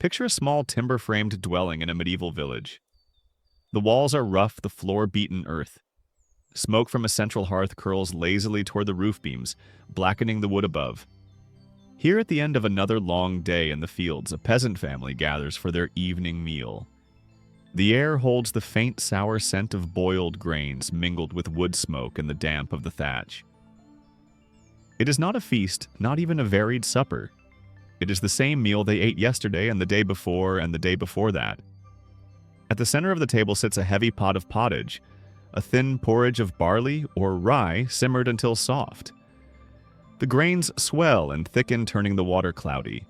Picture a small timber-framed dwelling in a medieval village. The walls are rough, the floor beaten earth. Smoke from a central hearth curls lazily toward the roof beams, blackening the wood above. Here at the end of another long day in the fields, a peasant family gathers for their evening meal. The air holds the faint sour scent of boiled grains mingled with wood smoke and the damp of the thatch. It is not a feast, not even a varied supper. It is the same meal they ate yesterday and the day before and the day before that. At the center of the table sits a heavy pot of pottage, a thin porridge of barley or rye simmered until soft. The grains swell and thicken, turning the water cloudy.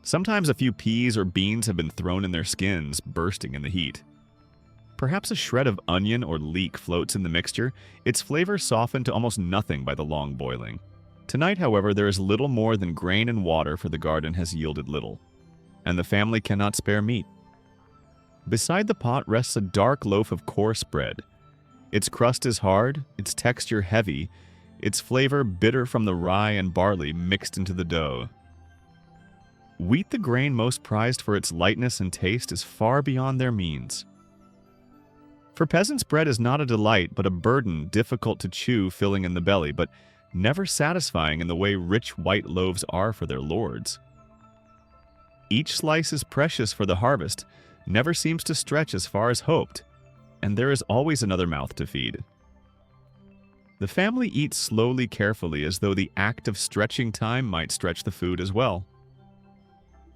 Sometimes a few peas or beans have been thrown in their skins, bursting in the heat. Perhaps a shred of onion or leek floats in the mixture, its flavor softened to almost nothing by the long boiling. Tonight, however, there is little more than grain and water, for the garden has yielded little, and the family cannot spare meat. Beside the pot rests a dark loaf of coarse bread. Its crust is hard, its texture heavy, its flavor bitter from the rye and barley mixed into the dough. Wheat, the grain most prized for its lightness and taste, is far beyond their means. For peasants, bread is not a delight, but a burden difficult to chew, filling in the belly, but never satisfying in the way rich white loaves are for their lords. Each slice is precious, for the harvest never seems to stretch as far as hoped, and there is always another mouth to feed. The family eats slowly, carefully, as though the act of stretching time might stretch the food as well.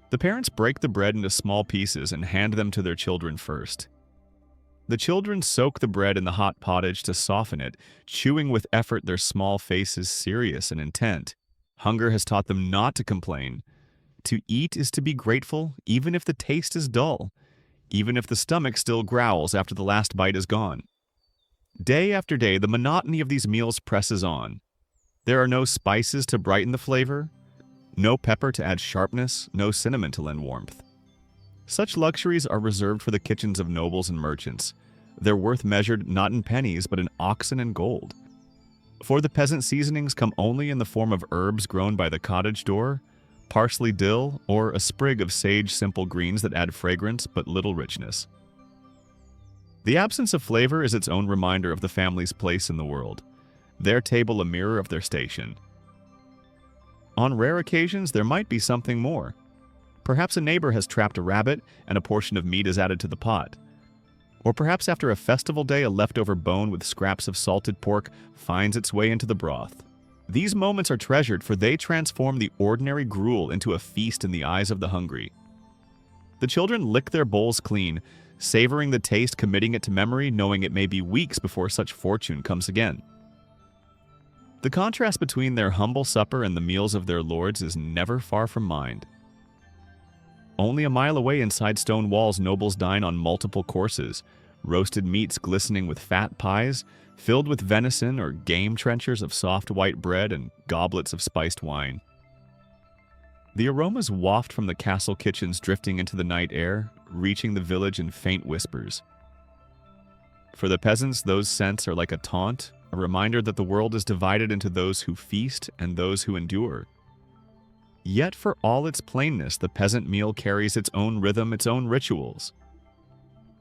The parents break the bread into small pieces and hand them to their children first. The children soak the bread in the hot pottage to soften it, chewing with effort, their small faces serious and intent. Hunger has taught them not to complain. To eat is to be grateful, even if the taste is dull, even if the stomach still growls after the last bite is gone. Day after day, the monotony of these meals presses on. There are no spices to brighten the flavor, no pepper to add sharpness, no cinnamon to lend warmth. Such luxuries are reserved for the kitchens of nobles and merchants, their worth measured not in pennies but in oxen and gold. For the peasant, seasonings come only in the form of herbs grown by the cottage door, parsley, dill, or a sprig of sage, simple greens that add fragrance but little richness. The absence of flavor is its own reminder of the family's place in the world, their table a mirror of their station. On rare occasions, there might be something more. Perhaps a neighbor has trapped a rabbit and a portion of meat is added to the pot. Or perhaps after a festival day, a leftover bone with scraps of salted pork finds its way into the broth. These moments are treasured, for they transform the ordinary gruel into a feast in the eyes of the hungry. The children lick their bowls clean, savoring the taste, committing it to memory, knowing it may be weeks before such fortune comes again. The contrast between their humble supper and the meals of their lords is never far from mind. Only a mile away, inside stone walls, nobles dine on multiple courses, roasted meats glistening with fat pies, filled with venison or game trenchers of soft white bread and goblets of spiced wine. The aromas waft from the castle kitchens, drifting into the night air, reaching the village in faint whispers. For the peasants, those scents are like a taunt, a reminder that the world is divided into those who feast and those who endure. Yet for all its plainness, the peasant meal carries its own rhythm, its own rituals.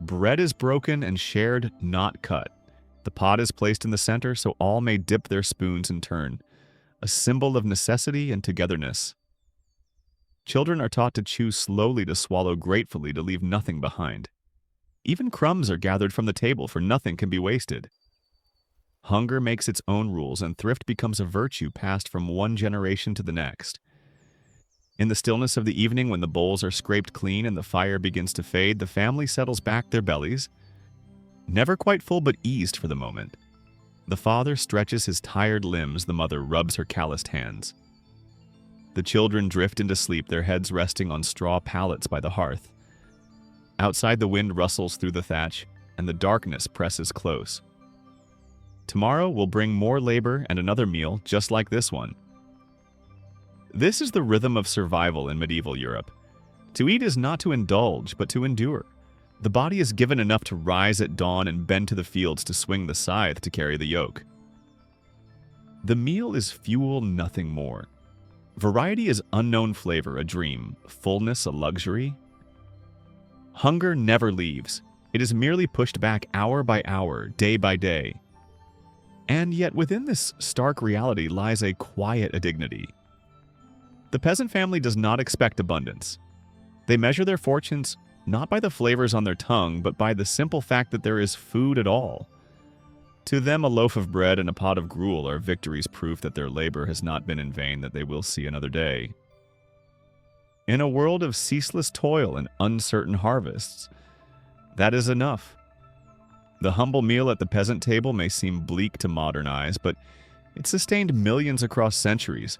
Bread is broken and shared, not cut. The pot is placed in the center so all may dip their spoons in turn, a symbol of necessity and togetherness. Children are taught to chew slowly, to swallow gratefully, to leave nothing behind. Even crumbs are gathered from the table, for nothing can be wasted. Hunger makes its own rules, and thrift becomes a virtue passed from one generation to the next. In the stillness of the evening, when the bowls are scraped clean and the fire begins to fade, the family settles back their bellies, never quite full but eased for the moment. The father stretches his tired limbs, the mother rubs her calloused hands. The children drift into sleep, their heads resting on straw pallets by the hearth. Outside, the wind rustles through the thatch, and the darkness presses close. Tomorrow will bring more labor and another meal just like this one. This is the rhythm of survival in medieval Europe. To eat is not to indulge, but to endure. The body is given enough to rise at dawn and bend to the fields, to swing the scythe to carry the yoke. The meal is fuel, nothing more. Variety is unknown flavor, a dream, fullness, a luxury, Hunger never leaves. It is merely pushed back hour by hour, day by day. And yet within this stark reality lies a quiet dignity. The peasant family does not expect abundance. They measure their fortunes not by the flavors on their tongue, but by the simple fact that there is food at all. To them, a loaf of bread and a pot of gruel are victory's proof that their labor has not been in vain, that they will see another day. In a world of ceaseless toil and uncertain harvests, that is enough. The humble meal at the peasant table may seem bleak to modern eyes, but it sustained millions across centuries.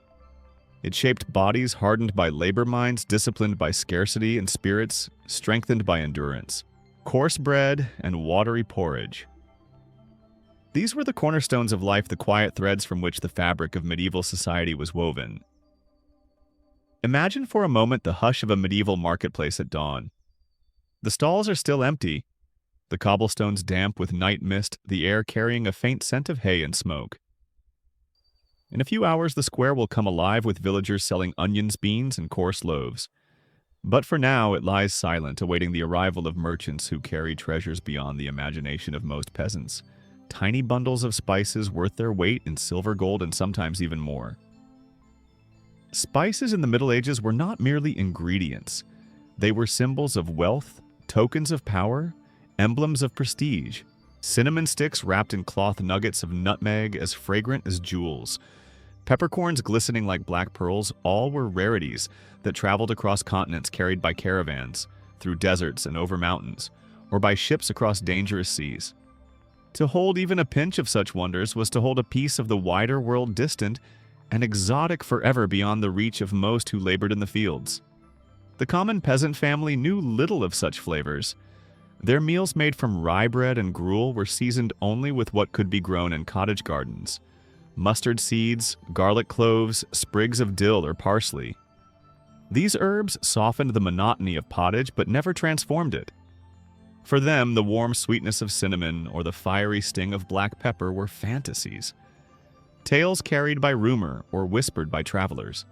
It shaped bodies hardened by labor minds, disciplined by scarcity, and spirits strengthened by endurance. Coarse bread and watery porridge. These were the cornerstones of life, the quiet threads from which the fabric of medieval society was woven. Imagine for a moment the hush of a medieval marketplace at dawn. The stalls are still empty, the cobblestones damp with night mist, the air carrying a faint scent of hay and smoke. In a few hours, the square will come alive with villagers selling onions, beans, and coarse loaves. But for now, it lies silent, awaiting the arrival of merchants who carry treasures beyond the imagination of most peasants. Tiny bundles of spices worth their weight in silver, gold, and sometimes even more. Spices in the Middle Ages were not merely ingredients. They were symbols of wealth, tokens of power, emblems of prestige. Cinnamon sticks wrapped in cloth nuggets of nutmeg as fragrant as jewels. Peppercorns glistening like black pearls, all were rarities that traveled across continents, carried by caravans, through deserts and over mountains, or by ships across dangerous seas. To hold even a pinch of such wonders was to hold a piece of the wider world distant and exotic forever beyond the reach of most who labored in the fields. The common peasant family knew little of such flavors. Their meals made from rye bread and gruel were seasoned only with what could be grown in cottage gardens: mustard seeds, garlic cloves, sprigs of dill or parsley. These herbs softened the monotony of pottage but never transformed it. For them, the warm sweetness of cinnamon or the fiery sting of black pepper were fantasies, tales carried by rumor or whispered by travelers.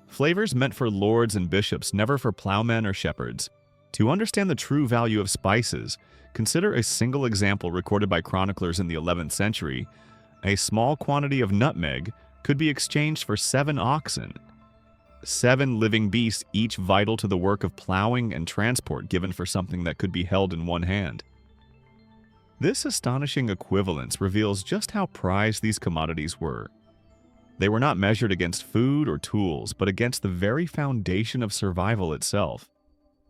Flavors meant for lords and bishops, never for plowmen or shepherds. To understand the true value of spices, consider a single example recorded by chroniclers in the 11th century. A small quantity of nutmeg could be exchanged for 7 oxen. 7 living beasts, each vital to the work of plowing and transport, given for something that could be held in one hand. This astonishing equivalence reveals just how prized these commodities were. They were not measured against food or tools, but against the very foundation of survival itself.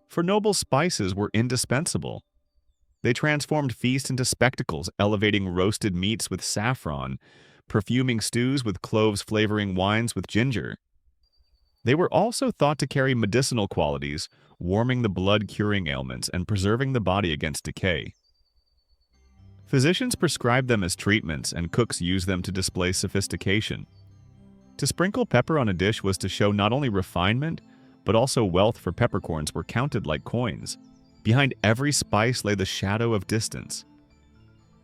For noble spices were indispensable. They transformed feast into spectacles, elevating roasted meats with saffron, perfuming stews with cloves, flavoring wines with ginger. They were also thought to carry medicinal qualities, warming the blood, curing ailments, and preserving the body against decay. Physicians prescribed them as treatments, and cooks used them to display sophistication. To sprinkle pepper on a dish was to show not only refinement, but also wealth, for peppercorns were counted like coins. Behind every spice lay the shadow of distance.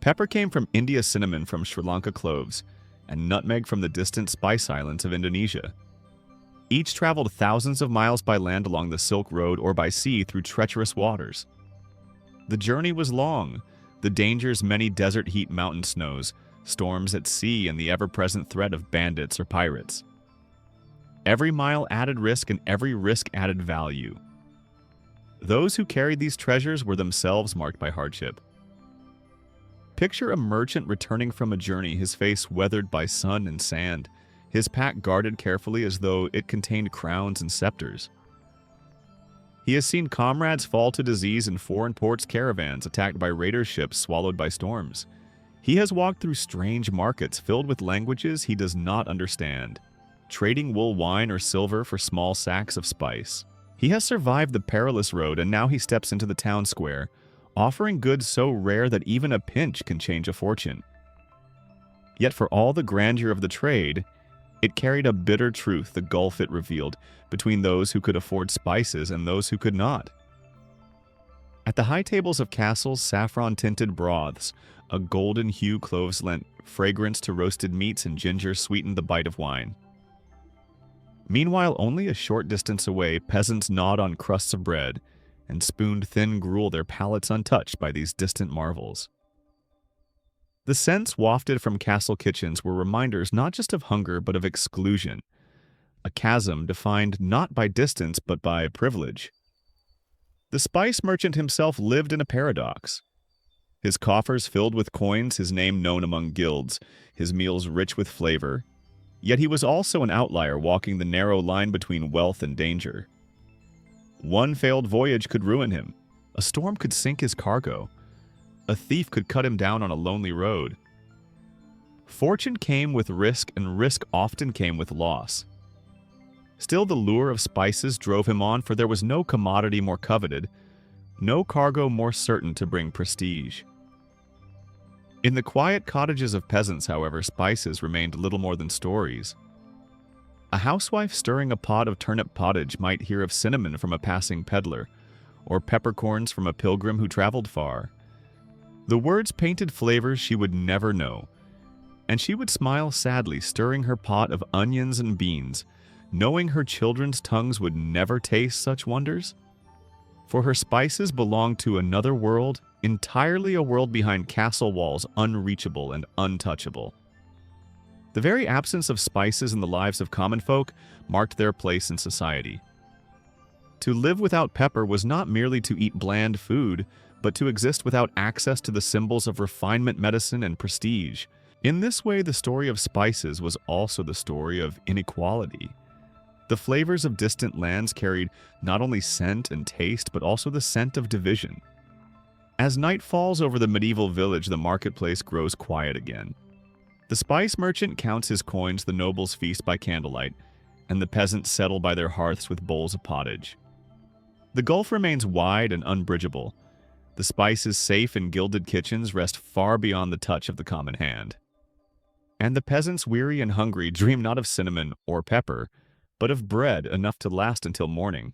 Pepper came from India, cinnamon from Sri Lanka, cloves, and nutmeg from the distant spice islands of Indonesia. Each traveled thousands of miles by land along the Silk Road or by sea through treacherous waters. The journey was long, the dangers many: desert heat, mountain snows, storms at sea, and the ever-present threat of bandits or pirates. Every mile added risk, and every risk added value. Those who carried these treasures were themselves marked by hardship. Picture a merchant returning from a journey, his face weathered by sun and sand, his pack guarded carefully as though it contained crowns and scepters. He has seen comrades fall to disease in foreign ports, caravans attacked by raider ships swallowed by storms. He has walked through strange markets filled with languages he does not understand, trading wool, wine, or silver for small sacks of spice. He has survived the perilous road, and now he steps into the town square, offering goods so rare that even a pinch can change a fortune. Yet for all the grandeur of the trade, it carried a bitter truth, the gulf it revealed between those who could afford spices and those who could not. At the high tables of castles, saffron-tinted broths, a golden hue cloves lent fragrance to roasted meats, and ginger sweetened the bite of wine. Meanwhile, only a short distance away, peasants gnawed on crusts of bread, and spooned thin gruel, their palates untouched by these distant marvels. The scents wafted from castle kitchens were reminders not just of hunger but of exclusion, a chasm defined not by distance but by privilege. The spice merchant himself lived in a paradox. His coffers filled with coins, his name known among guilds, his meals rich with flavor. Yet he was also an outlier walking the narrow line between wealth and danger. One failed voyage could ruin him. A storm could sink his cargo. A thief could cut him down on a lonely road. Fortune came with risk, and risk often came with loss. Still, the lure of spices drove him on, for there was no commodity more coveted, no cargo more certain to bring prestige. In the quiet cottages of peasants, however, spices remained little more than stories. A housewife stirring a pot of turnip pottage might hear of cinnamon from a passing peddler, or peppercorns from a pilgrim who traveled far. The words painted flavors she would never know, and she would smile sadly, stirring her pot of onions and beans, knowing her children's tongues would never taste such wonders. For her spices belonged to another world, entirely a world behind castle walls, unreachable and untouchable. The very absence of spices in the lives of common folk marked their place in society. To live without pepper was not merely to eat bland food, but to exist without access to the symbols of refinement, medicine, and prestige. In this way, the story of spices was also the story of inequality. The flavors of distant lands carried not only scent and taste, but also the scent of division. As night falls over the medieval village, the marketplace grows quiet again. The spice merchant counts his coins, the nobles feast by candlelight, and the peasants settle by their hearths with bowls of pottage. The gulf remains wide and unbridgeable. The spices safe in gilded kitchens rest far beyond the touch of the common hand. And the peasants, weary and hungry, dream not of cinnamon or pepper, but of bread enough to last until morning.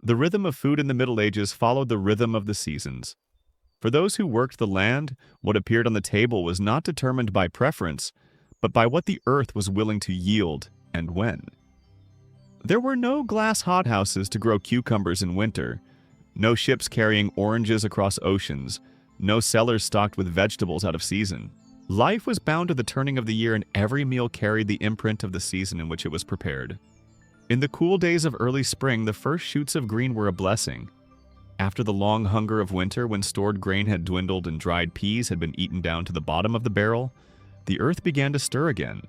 The rhythm of food in the Middle Ages followed the rhythm of the seasons. For those who worked the land, what appeared on the table was not determined by preference, but by what the earth was willing to yield and when. There were no glass hothouses to grow cucumbers in winter, no ships carrying oranges across oceans, no cellars stocked with vegetables out of season. Life was bound to the turning of the year, and every meal carried the imprint of the season in which it was prepared. In the cool days of early spring, the first shoots of green were a blessing. After the long hunger of winter, when stored grain had dwindled and dried peas had been eaten down to the bottom of the barrel, the earth began to stir again.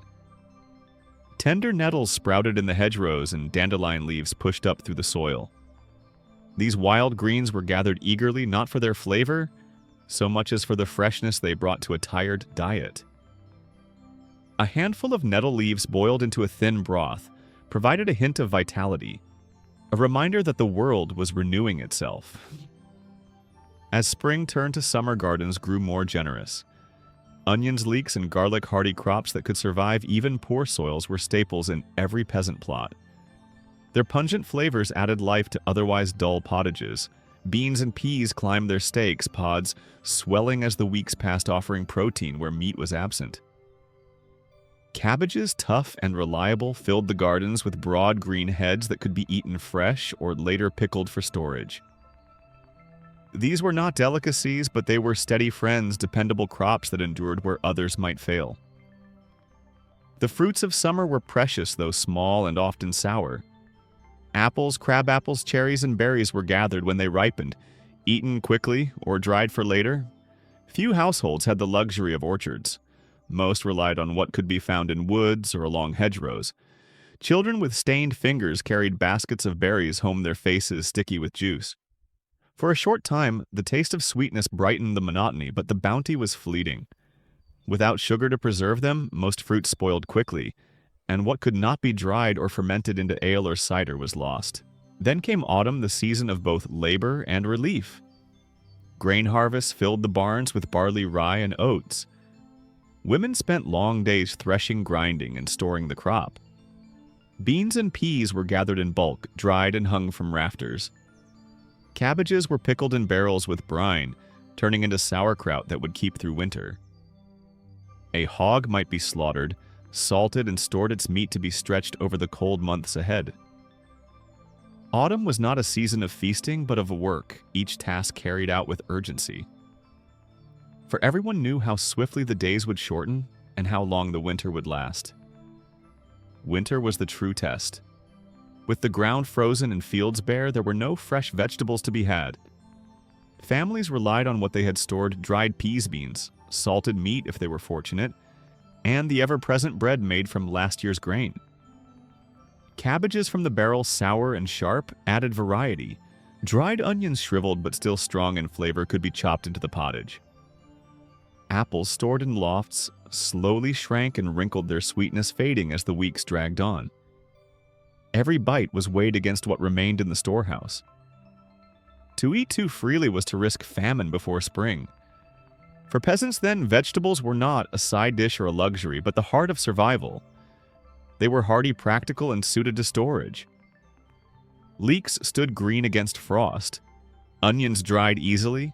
Tender nettles sprouted in the hedgerows, and dandelion leaves pushed up through the soil. These wild greens were gathered eagerly, not for their flavor, so much as for the freshness they brought to a tired diet. A handful of nettle leaves boiled into a thin broth provided a hint of vitality, a reminder that the world was renewing itself. As spring turned to summer, gardens grew more generous. Onions, leeks, and garlic, hardy crops that could survive even poor soils, were staples in every peasant plot. Their pungent flavors added life to otherwise dull pottages. Beans and peas climbed their stakes, pods swelling as the weeks passed, offering protein where meat was absent. Cabbages, tough and reliable, filled the gardens with broad green heads that could be eaten fresh or later pickled for storage. These were not delicacies, but they were steady friends, dependable crops that endured where others might fail. The fruits of summer were precious, though small and often sour. Apples, crab apples, cherries, and berries were gathered when they ripened, eaten quickly or dried for later. Few households had the luxury of orchards. Most relied on what could be found in woods or along hedgerows. Children with stained fingers carried baskets of berries home, their faces sticky with juice. For a short time, the taste of sweetness brightened the monotony, but the bounty was fleeting. Without sugar to preserve them, most fruits spoiled quickly, and what could not be dried or fermented into ale or cider was lost. Then came autumn, the season of both labor and relief. Grain harvests filled the barns with barley, rye, and oats. Women spent long days threshing, grinding, and storing the crop. Beans and peas were gathered in bulk, dried and hung from rafters. Cabbages were pickled in barrels with brine, turning into sauerkraut that would keep through winter. A hog might be slaughtered, salted, and stored its meat to be stretched over the cold months ahead. Autumn was not a season of feasting, but of work, each task carried out with urgency. For everyone knew how swiftly the days would shorten and how long the winter would last. Winter was the true test. With the ground frozen and fields bare, there were no fresh vegetables to be had. Families relied on what they had stored: dried peas beans, salted meat if they were fortunate, and the ever-present bread made from last year's grain. Cabbages from the barrel, sour and sharp, added variety. Dried onions, shriveled but still strong in flavor, could be chopped into the pottage. Apples stored in lofts slowly shrank and wrinkled, their sweetness fading as the weeks dragged on. Every bite was weighed against what remained in the storehouse. To eat too freely was to risk famine before spring. For peasants then, vegetables were not a side dish or a luxury, but the heart of survival. They were hardy, practical, and suited to storage. Leeks stood green against frost. Onions dried easily.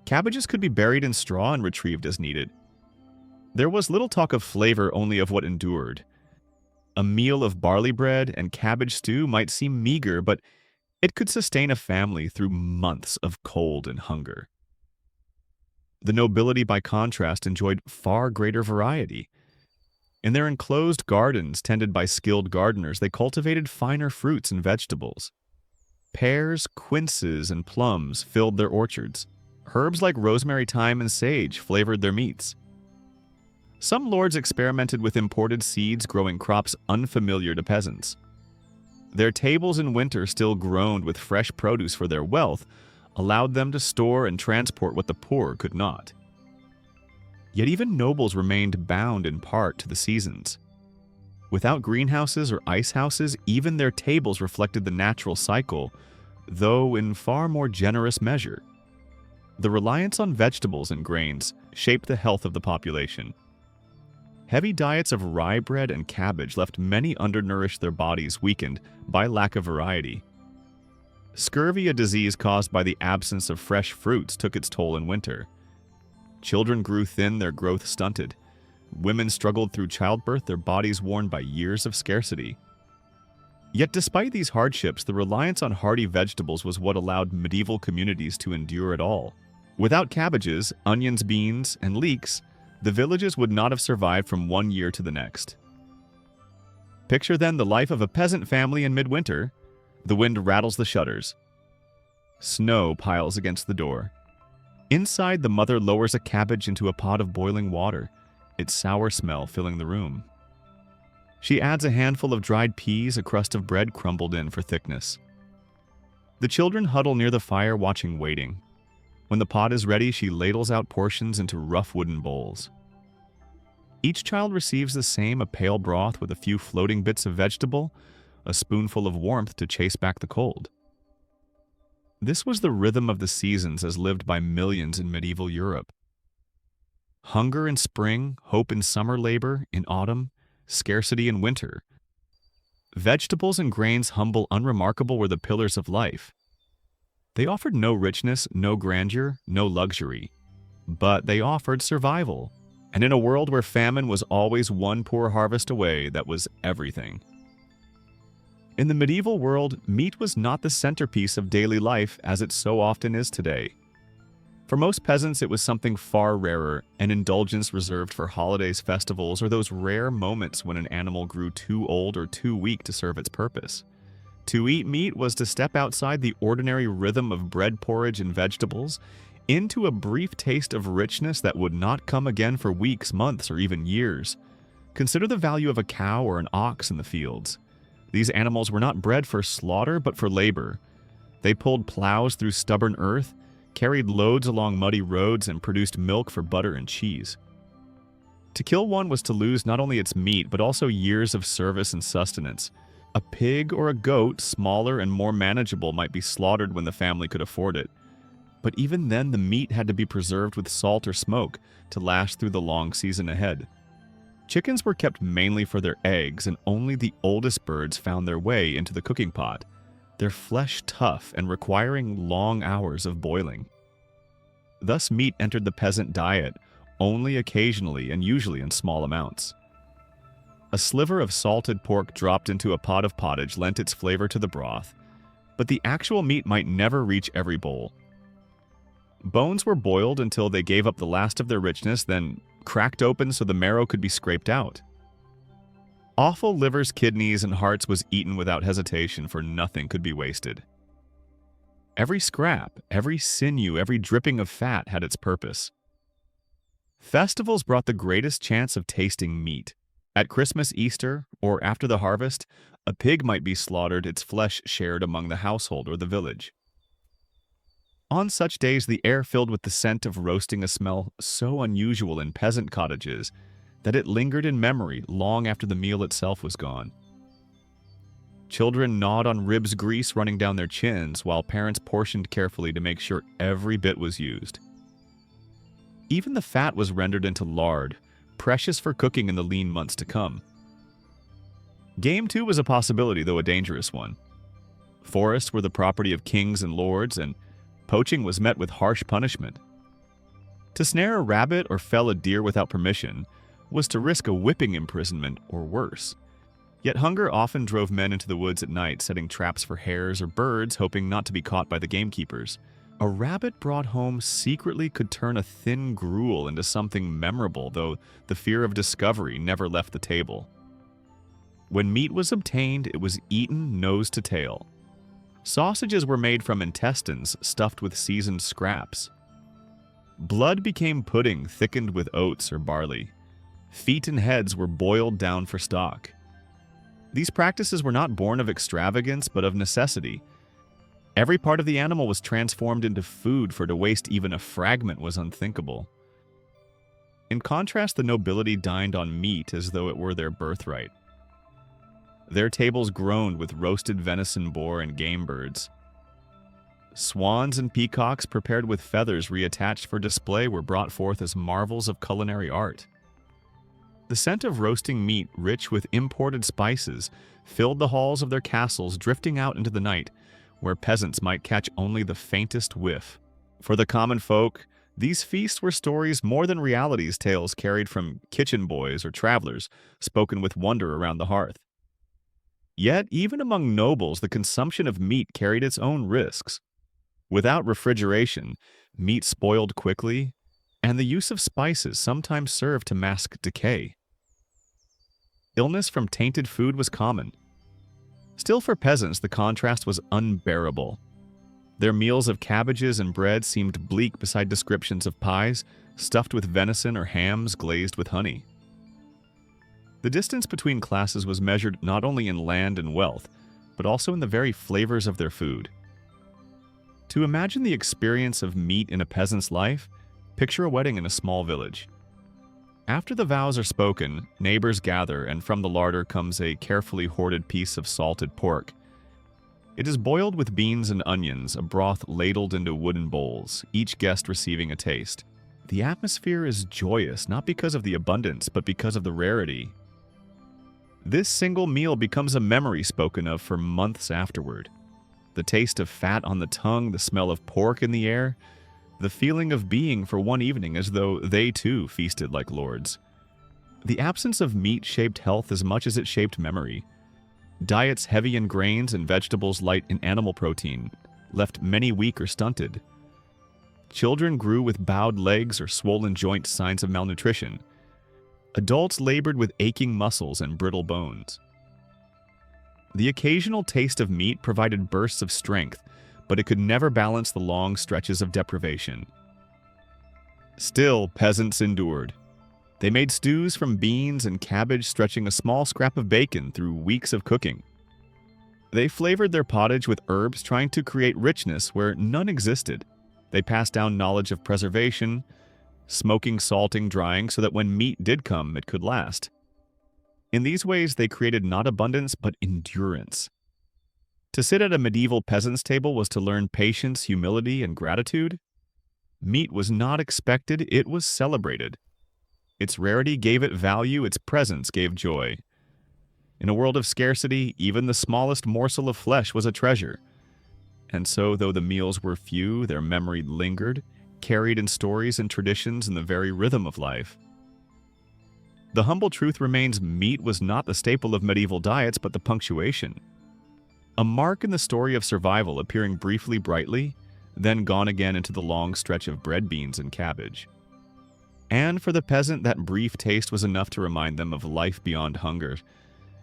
Cabbages could be buried in straw and retrieved as needed. There was little talk of flavor, only of what endured. A meal of barley bread and cabbage stew might seem meager, but it could sustain a family through months of cold and hunger. The nobility, by contrast, enjoyed far greater variety. In their enclosed gardens, tended by skilled gardeners, they cultivated finer fruits and vegetables. Pears, quinces, and plums filled their orchards. Herbs like rosemary, thyme, and sage flavored their meats. Some lords experimented with imported seeds, growing crops unfamiliar to peasants. Their tables in winter still groaned with fresh produce, for their wealth allowed them to store and transport what the poor could not. Yet even nobles remained bound in part to the seasons. Without greenhouses or ice houses, even their tables reflected the natural cycle, though in far more generous measure. The reliance on vegetables and grains shaped the health of the population. Heavy diets of rye bread and cabbage left many undernourished, their bodies weakened by lack of variety. Scurvy, a disease caused by the absence of fresh fruits, took its toll in winter. Children grew thin, their growth stunted. Women struggled through childbirth, their bodies worn by years of scarcity. Yet despite these hardships, the reliance on hardy vegetables was what allowed medieval communities to endure at all. Without cabbages, onions, beans, and leeks, the villages would not have survived from one year to the next. Picture then the life of a peasant family in midwinter. The wind rattles the shutters. Snow piles against the door. Inside, the mother lowers a cabbage into a pot of boiling water, its sour smell filling the room. She adds a handful of dried peas, a crust of bread crumbled in for thickness. The children huddle near the fire, watching, waiting. When the pot is ready, she ladles out portions into rough wooden bowls. Each child receives the same: a pale broth with a few floating bits of vegetable, a spoonful of warmth to chase back the cold. This was the rhythm of the seasons as lived by millions in medieval Europe. Hunger in spring, hope in summer, labor in autumn, scarcity in winter. Vegetables and grains, humble, unremarkable, were the pillars of life. They offered no richness, no grandeur, no luxury, but they offered survival. And in a world where famine was always one poor harvest away, that was everything. In the medieval world, meat was not the centerpiece of daily life as it so often is today. For most peasants, it was something far rarer, an indulgence reserved for holidays, festivals, or those rare moments when an animal grew too old or too weak to serve its purpose. To eat meat was to step outside the ordinary rhythm of bread, porridge, and vegetables into a brief taste of richness that would not come again for weeks, months, or even years. Consider the value of a cow or an ox in the fields. These animals were not bred for slaughter, but for labor. They pulled plows through stubborn earth, carried loads along muddy roads, and produced milk for butter and cheese. To kill one was to lose not only its meat, but also years of service and sustenance. A pig or a goat, smaller and more manageable, might be slaughtered when the family could afford it. But even then, the meat had to be preserved with salt or smoke to last through the long season ahead. Chickens were kept mainly for their eggs, and only the oldest birds found their way into the cooking pot, their flesh tough and requiring long hours of boiling. Thus, meat entered the peasant diet only occasionally and usually in small amounts. A sliver of salted pork dropped into a pot of pottage lent its flavor to the broth. but the actual meat might never reach every bowl. Bones were boiled until they gave up the last of their richness, then cracked open so the marrow could be scraped out. Offal livers, kidneys, and hearts was eaten without hesitation, for nothing could be wasted. Every scrap, every sinew, every dripping of fat had its purpose. Festivals brought the greatest chance of tasting meat. At Christmas, Easter, or after the harvest, a pig might be slaughtered, its flesh shared among the household or the village. On such days, the air filled with the scent of roasting, a smell so unusual in peasant cottages that it lingered in memory long after the meal itself was gone. Children gnawed on ribs, grease running down their chins, while parents portioned carefully to make sure every bit was used. Even the fat was rendered into lard, precious for cooking in the lean months to come. Game, too, was a possibility, though a dangerous one. Forests were the property of kings and lords, and poaching was met with harsh punishment. To snare a rabbit or fell a deer without permission was to risk a whipping, imprisonment, or worse. Yet hunger often drove men into the woods at night, setting traps for hares or birds, hoping not to be caught by the gamekeepers. A rabbit brought home secretly could turn a thin gruel into something memorable, though the fear of discovery never left the table. When meat was obtained, it was eaten nose to tail. Sausages were made from intestines stuffed with seasoned scraps. Blood became pudding thickened with oats or barley. Feet and heads were boiled down for stock. These practices were not born of extravagance, but of necessity. Every part of the animal was transformed into food, for to waste even a fragment was unthinkable. In contrast, the nobility dined on meat as though it were their birthright. Their tables groaned with roasted venison, boar, and game birds. Swans and peacocks prepared with feathers reattached for display were brought forth as marvels of culinary art. The scent of roasting meat, rich with imported spices, filled the halls of their castles, drifting out into the night, where peasants might catch only the faintest whiff. For the common folk, these feasts were stories more than realities, tales carried from kitchen boys or travelers, spoken with wonder around the hearth. Yet, even among nobles, the consumption of meat carried its own risks. Without refrigeration, meat spoiled quickly, and the use of spices sometimes served to mask decay. Illness from tainted food was common. Still, for peasants, the contrast was unbearable. Their meals of cabbages and bread seemed bleak beside descriptions of pies stuffed with venison or hams glazed with honey. The distance between classes was measured not only in land and wealth, but also in the very flavors of their food. To imagine the experience of meat in a peasant's life, picture a wedding in a small village. After the vows are spoken, neighbors gather, and from the larder comes a carefully hoarded piece of salted pork. It is boiled with beans and onions, a broth ladled into wooden bowls, each guest receiving a taste. The atmosphere is joyous, not because of the abundance, but because of the rarity. This single meal becomes a memory spoken of for months afterward. The taste of fat on the tongue, the smell of pork in the air, the feeling of being for one evening as though they too feasted like lords. The absence of meat shaped health as much as it shaped memory. Diets heavy in grains and vegetables light in animal protein left many weak or stunted. Children grew with bowed legs or swollen joints, signs of malnutrition. Adults labored with aching muscles and brittle bones. The occasional taste of meat provided bursts of strength, but it could never balance the long stretches of deprivation. Still, peasants endured. They made stews from beans and cabbage, stretching a small scrap of bacon through weeks of cooking. They flavored their pottage with herbs, trying to create richness where none existed. They passed down knowledge of preservation, smoking, salting, drying, so that when meat did come, it could last. In these ways, they created not abundance, but endurance. To sit at a medieval peasant's table was to learn patience, humility, and gratitude. Meat was not expected, it was celebrated. Its rarity gave it value, its presence gave joy. In a world of scarcity, even the smallest morsel of flesh was a treasure. And so, though the meals were few, their memory lingered, carried in stories and traditions in the very rhythm of life. The humble truth remains, meat was not the staple of medieval diets, but the punctuation. a mark in the story of survival appearing briefly brightly, then gone again into the long stretch of bread, beans, and cabbage. And for the peasant, that brief taste was enough to remind them of life beyond hunger,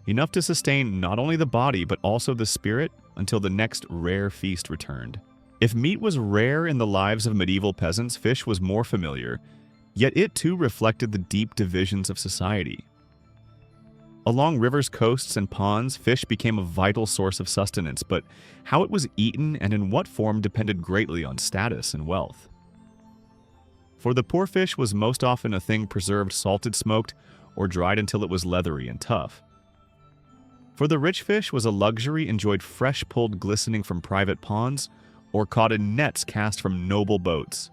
enough to sustain not only the body but also the spirit until the next rare feast returned. If meat was rare in the lives of medieval peasants, fish was more familiar, yet it too reflected the deep divisions of society. Along rivers, coasts, and ponds, fish became a vital source of sustenance, but how it was eaten and in what form depended greatly on status and wealth. For the poor, fish was most often a thing preserved salted, smoked, or dried until it was leathery and tough. For the rich, fish was a luxury enjoyed fresh, pulled, glistening from private ponds, or caught in nets cast from noble boats.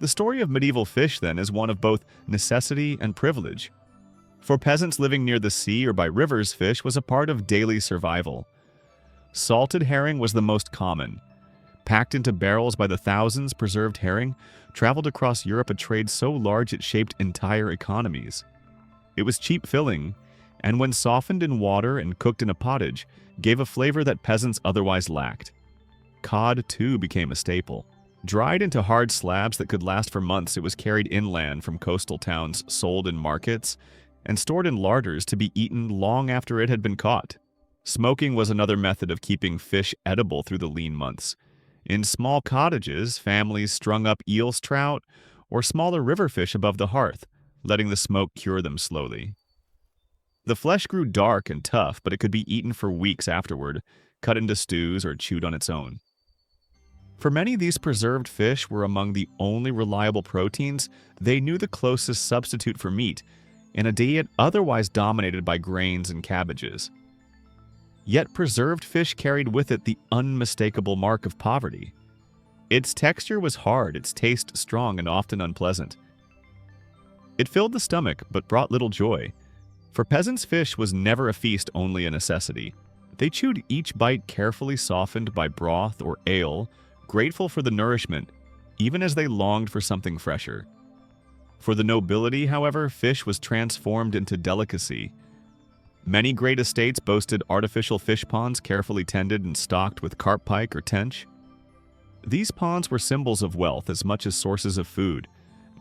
The story of medieval fish, then, is one of both necessity and privilege. For peasants living near the sea or by rivers, fish was a part of daily survival. Salted herring was the most common. Packed into barrels by the thousands, preserved herring traveled across Europe, a trade so large it shaped entire economies. It was cheap filling, and when softened in water and cooked in a pottage, gave a flavor that peasants otherwise lacked. Cod, too, became a staple. Dried into hard slabs that could last for months, it was carried inland from coastal towns, sold in markets, and stored in larders to be eaten long after it had been caught. Smoking was another method of keeping fish edible through the lean months. In small cottages, families strung up eels, trout, or smaller river fish above the hearth, letting the smoke cure them slowly. The flesh grew dark and tough, but it could be eaten for weeks afterward, cut into stews or chewed on its own. For many, these preserved fish were among the only reliable proteins. They knew the closest substitute for meat, in a diet otherwise dominated by grains and cabbages. Yet preserved fish carried with it the unmistakable mark of poverty. Its texture was hard, its taste strong and often unpleasant. It filled the stomach, but brought little joy. For peasants, fish was never a feast, only a necessity. They chewed each bite carefully, softened by broth or ale, grateful for the nourishment, even as they longed for something fresher. For the nobility, however, fish was transformed into delicacy. Many great estates boasted artificial fish ponds carefully tended and stocked with carp, pike, or tench. These ponds were symbols of wealth as much as sources of food,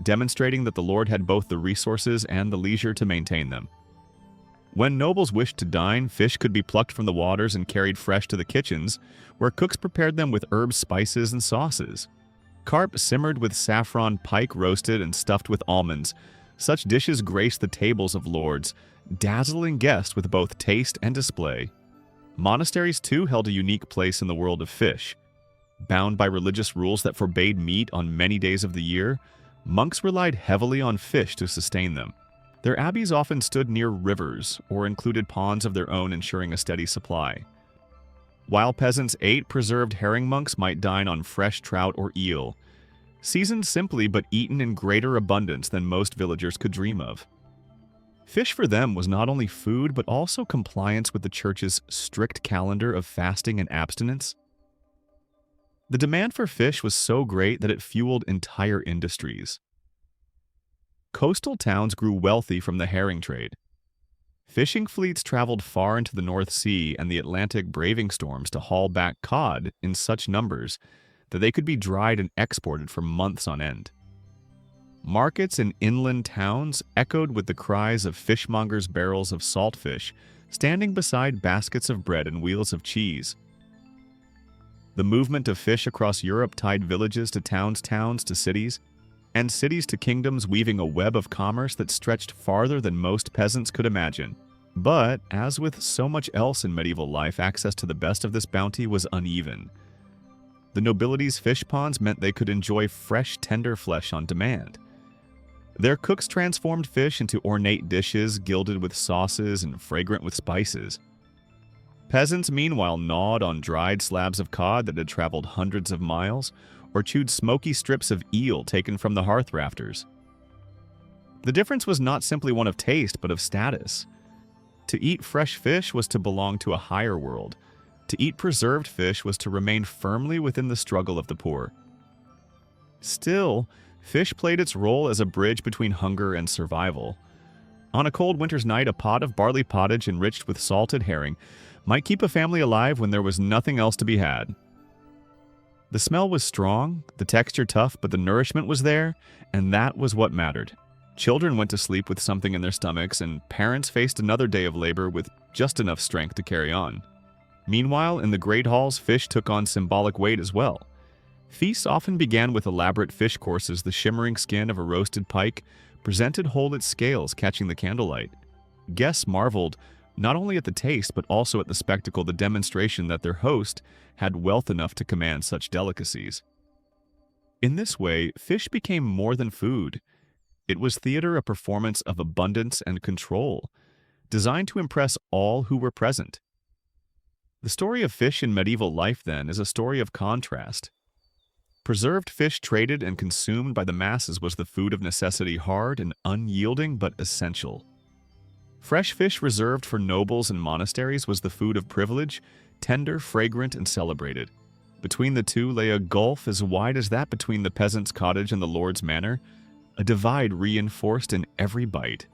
demonstrating that the lord had both the resources and the leisure to maintain them. When nobles wished to dine, fish could be plucked from the waters and carried fresh to the kitchens, where cooks prepared them with herbs, spices, and sauces. Carp simmered with saffron, pike roasted and stuffed with almonds. Such dishes graced the tables of lords, dazzling guests with both taste and display. Monasteries, too, held a unique place in the world of fish. Bound by religious rules that forbade meat on many days of the year, monks relied heavily on fish to sustain them. Their abbeys often stood near rivers or included ponds of their own, ensuring a steady supply. While peasants ate preserved herring, monks might dine on fresh trout or eel, seasoned simply but eaten in greater abundance than most villagers could dream of. Fish for them was not only food but also compliance with the church's strict calendar of fasting and abstinence. The demand for fish was so great that it fueled entire industries. Coastal towns grew wealthy from the herring trade. Fishing fleets traveled far into the North Sea and the Atlantic, braving storms to haul back cod in such numbers that they could be dried and exported for months on end. Markets in inland towns echoed with the cries of fishmongers' barrels of salt fish standing beside baskets of bread and wheels of cheese. The movement of fish across Europe tied villages to towns, towns to cities, and cities to kingdoms, weaving a web of commerce that stretched farther than most peasants could imagine. But, as with so much else in medieval life, access to the best of this bounty was uneven. The nobility's fish ponds meant they could enjoy fresh, tender flesh on demand. Their cooks transformed fish into ornate dishes, gilded with sauces and fragrant with spices. Peasants, meanwhile, gnawed on dried slabs of cod that had traveled hundreds of miles, or chewed smoky strips of eel taken from the hearth rafters. The difference was not simply one of taste, but of status. To eat fresh fish was to belong to a higher world. To eat preserved fish was to remain firmly within the struggle of the poor. Still, fish played its role as a bridge between hunger and survival. On a cold winter's night, a pot of barley pottage enriched with salted herring might keep a family alive when there was nothing else to be had. The smell was strong, the texture tough, but the nourishment was there, and that was what mattered. Children went to sleep with something in their stomachs, and parents faced another day of labor with just enough strength to carry on. Meanwhile, in the great halls, fish took on symbolic weight as well. Feasts often began with elaborate fish courses, the shimmering skin of a roasted pike, presented whole its scales catching the candlelight. Guests marveled not only at the taste, but also at the spectacle, the demonstration that their host had wealth enough to command such delicacies. In this way, fish became more than food. It was theater, a performance of abundance and control, designed to impress all who were present. The story of fish in medieval life, then, is a story of contrast. Preserved fish traded and consumed by the masses was the food of necessity, hard and unyielding but essential. Fresh fish reserved for nobles and monasteries was the food of privilege, tender, fragrant, and celebrated. Between the two lay a gulf as wide as that between the peasant's cottage and the lord's manor, a divide reinforced in every bite.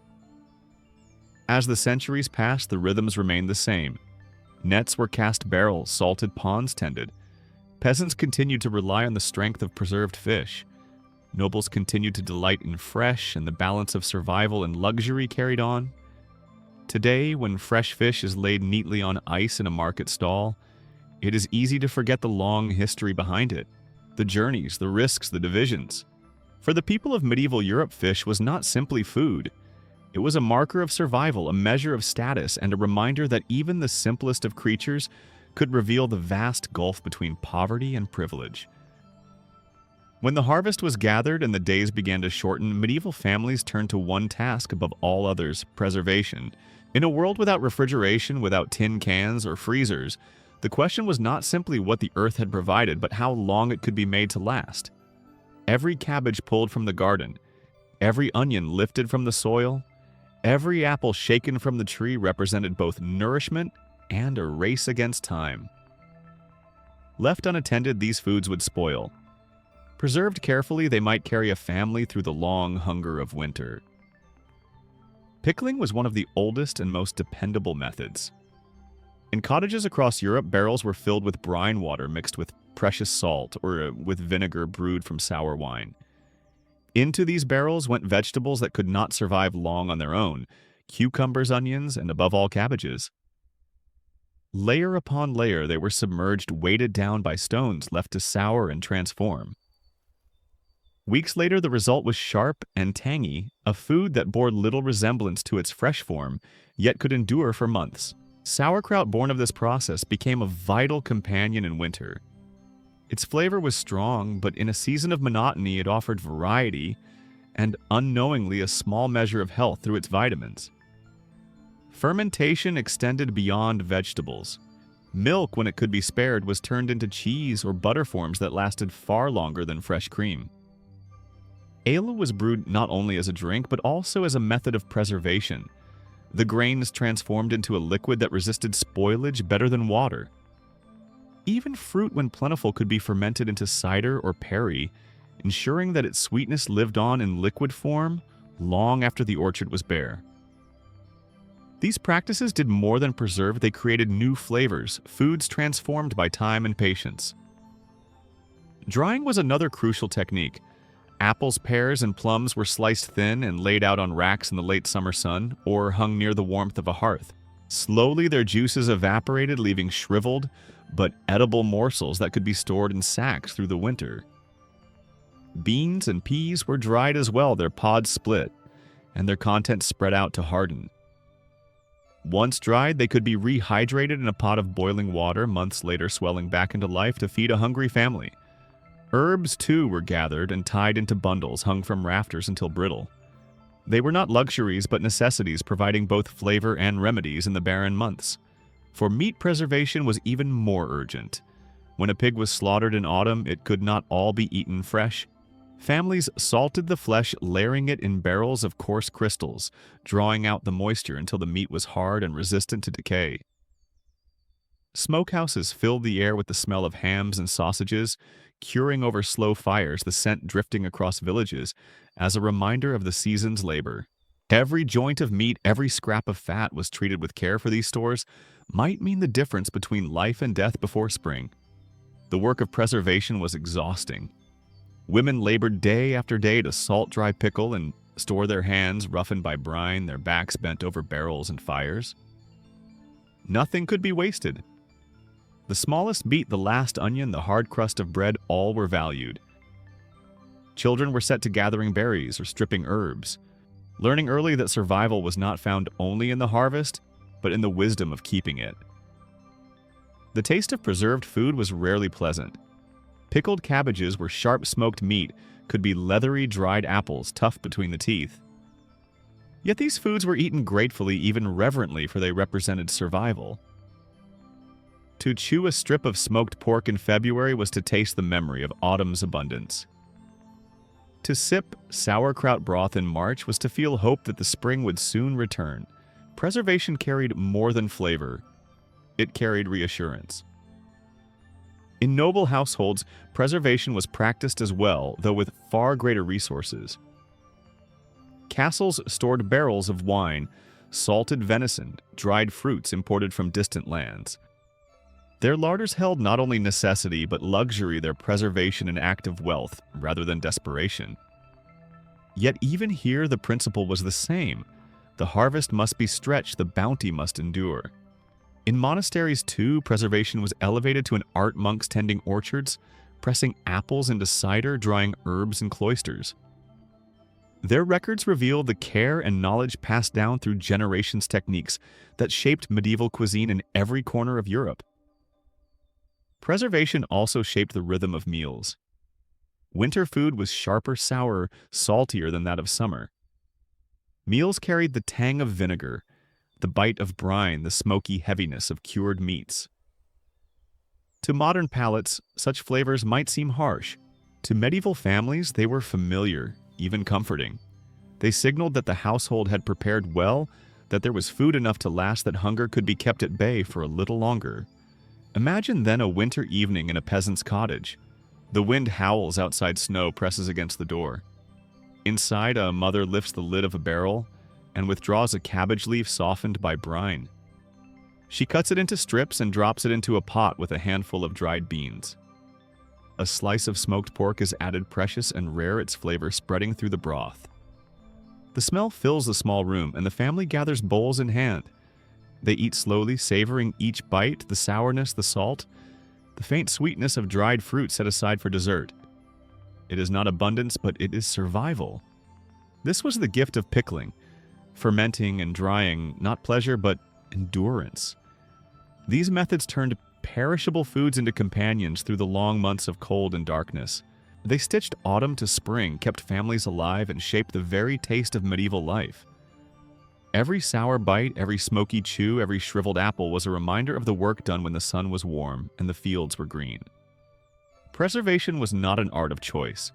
As the centuries passed, the rhythms remained the same. Nets were cast barrels, salted ponds tended. Peasants continued to rely on the strength of preserved fish. Nobles continued to delight in fresh, and the balance of survival and luxury carried on. Today, when fresh fish is laid neatly on ice in a market stall, it is easy to forget the long history behind it, the journeys, the risks, the divisions. For the people of medieval Europe, fish was not simply food. It was a marker of survival, a measure of status, and a reminder that even the simplest of creatures could reveal the vast gulf between poverty and privilege. When the harvest was gathered and the days began to shorten, medieval families turned to one task above all others: preservation. In a world without refrigeration, without tin cans or freezers, the question was not simply what the earth had provided, but how long it could be made to last. Every cabbage pulled from the garden, every onion lifted from the soil, every apple shaken from the tree represented both nourishment and a race against time. Left unattended, these foods would spoil. Preserved carefully, they might carry a family through the long hunger of winter. Pickling was one of the oldest and most dependable methods. In cottages across Europe, barrels were filled with brine water mixed with precious salt or with vinegar brewed from sour wine. Into these barrels went vegetables that could not survive long on their own: cucumbers, onions, and above all, cabbages. Layer upon layer, they were submerged, weighted down by stones, left to sour and transform. Weeks later, the result was sharp and tangy, a food that bore little resemblance to its fresh form, yet could endure for months. Sauerkraut, born of this process, became a vital companion in winter. Its flavor was strong, but in a season of monotony, it offered variety and, unknowingly, a small measure of health through its vitamins. Fermentation extended beyond vegetables. Milk, when it could be spared, was turned into cheese or butter forms that lasted far longer than fresh cream. Ale was brewed not only as a drink, but also as a method of preservation. The grains transformed into a liquid that resisted spoilage better than water. Even fruit, when plentiful, could be fermented into cider or perry, ensuring that its sweetness lived on in liquid form long after the orchard was bare. These practices did more than preserve, they created new flavors, foods transformed by time and patience. Drying was another crucial technique. Apples, pears, and plums were sliced thin and laid out on racks in the late summer sun, or hung near the warmth of a hearth. Slowly, their juices evaporated, leaving shriveled but edible morsels that could be stored in sacks through the winter. Beans and peas were dried as well, their pods split, and their contents spread out to harden. Once dried, they could be rehydrated in a pot of boiling water, months later swelling back into life to feed a hungry family. Herbs, too, were gathered and tied into bundles hung from rafters until brittle. They were not luxuries but necessities, providing both flavor and remedies in the barren months. For meat preservation was even more urgent. When a pig was slaughtered in autumn, it could not all be eaten fresh. Families salted the flesh, layering it in barrels of coarse crystals, drawing out the moisture until the meat was hard and resistant to decay. Smokehouses filled the air with the smell of hams and sausages, curing over slow fires, the scent drifting across villages as a reminder of the season's labor. Every joint of meat, every scrap of fat was treated with care for these stores might mean the difference between life and death before spring. The work of preservation was exhausting. Women labored day after day to salt, dry, pickle, and store their hands roughened by brine, their backs bent over barrels and fires. Nothing could be wasted. The smallest beet, the last onion, the hard crust of bread, all were valued. Children were set to gathering berries or stripping herbs, learning early that survival was not found only in the harvest, but in the wisdom of keeping it. The taste of preserved food was rarely pleasant. Pickled cabbages were sharp smoked meat, could be leathery dried apples tough between the teeth. Yet these foods were eaten gratefully, even reverently, for they represented survival. To chew a strip of smoked pork in February was to taste the memory of autumn's abundance. To sip sauerkraut broth in March was to feel hope that the spring would soon return. Preservation carried more than flavor. It carried reassurance. In noble households, preservation was practiced as well, though with far greater resources. Castles stored barrels of wine, salted venison, dried fruits imported from distant lands. Their larders held not only necessity but luxury, their preservation an act of wealth rather than desperation. Yet even here the principle was the same. The harvest must be stretched, the bounty must endure. In monasteries, too, preservation was elevated to an art. Monks tending orchards, pressing apples into cider, drying herbs in cloisters. Their records reveal the care and knowledge passed down through generations, techniques that shaped medieval cuisine in every corner of Europe. Preservation also shaped the rhythm of meals. Winter food was sharper, sourer, saltier than that of summer. Meals carried the tang of vinegar, the bite of brine, the smoky heaviness of cured meats. To modern palates, such flavors might seem harsh. To medieval families, they were familiar, even comforting. They signaled that the household had prepared well, that there was food enough to last, that hunger could be kept at bay for a little longer. Imagine then a winter evening in a peasant's cottage. The wind howls outside, snow presses against the door. Inside, a mother lifts the lid of a barrel and withdraws a cabbage leaf softened by brine. She cuts it into strips and drops it into a pot with a handful of dried beans. A slice of smoked pork is added, precious and rare, its flavor spreading through the broth. The smell fills the small room, and the family gathers bowls in hand. They eat slowly, savoring each bite, the sourness, the salt, the faint sweetness of dried fruit set aside for dessert. It is not abundance, but it is survival. This was the gift of pickling, fermenting and drying, not pleasure, but endurance. These methods turned perishable foods into companions through the long months of cold and darkness. They stitched autumn to spring, kept families alive, and shaped the very taste of medieval life. Every sour bite, every smoky chew, every shriveled apple was a reminder of the work done when the sun was warm and the fields were green. Preservation was not an art of choice.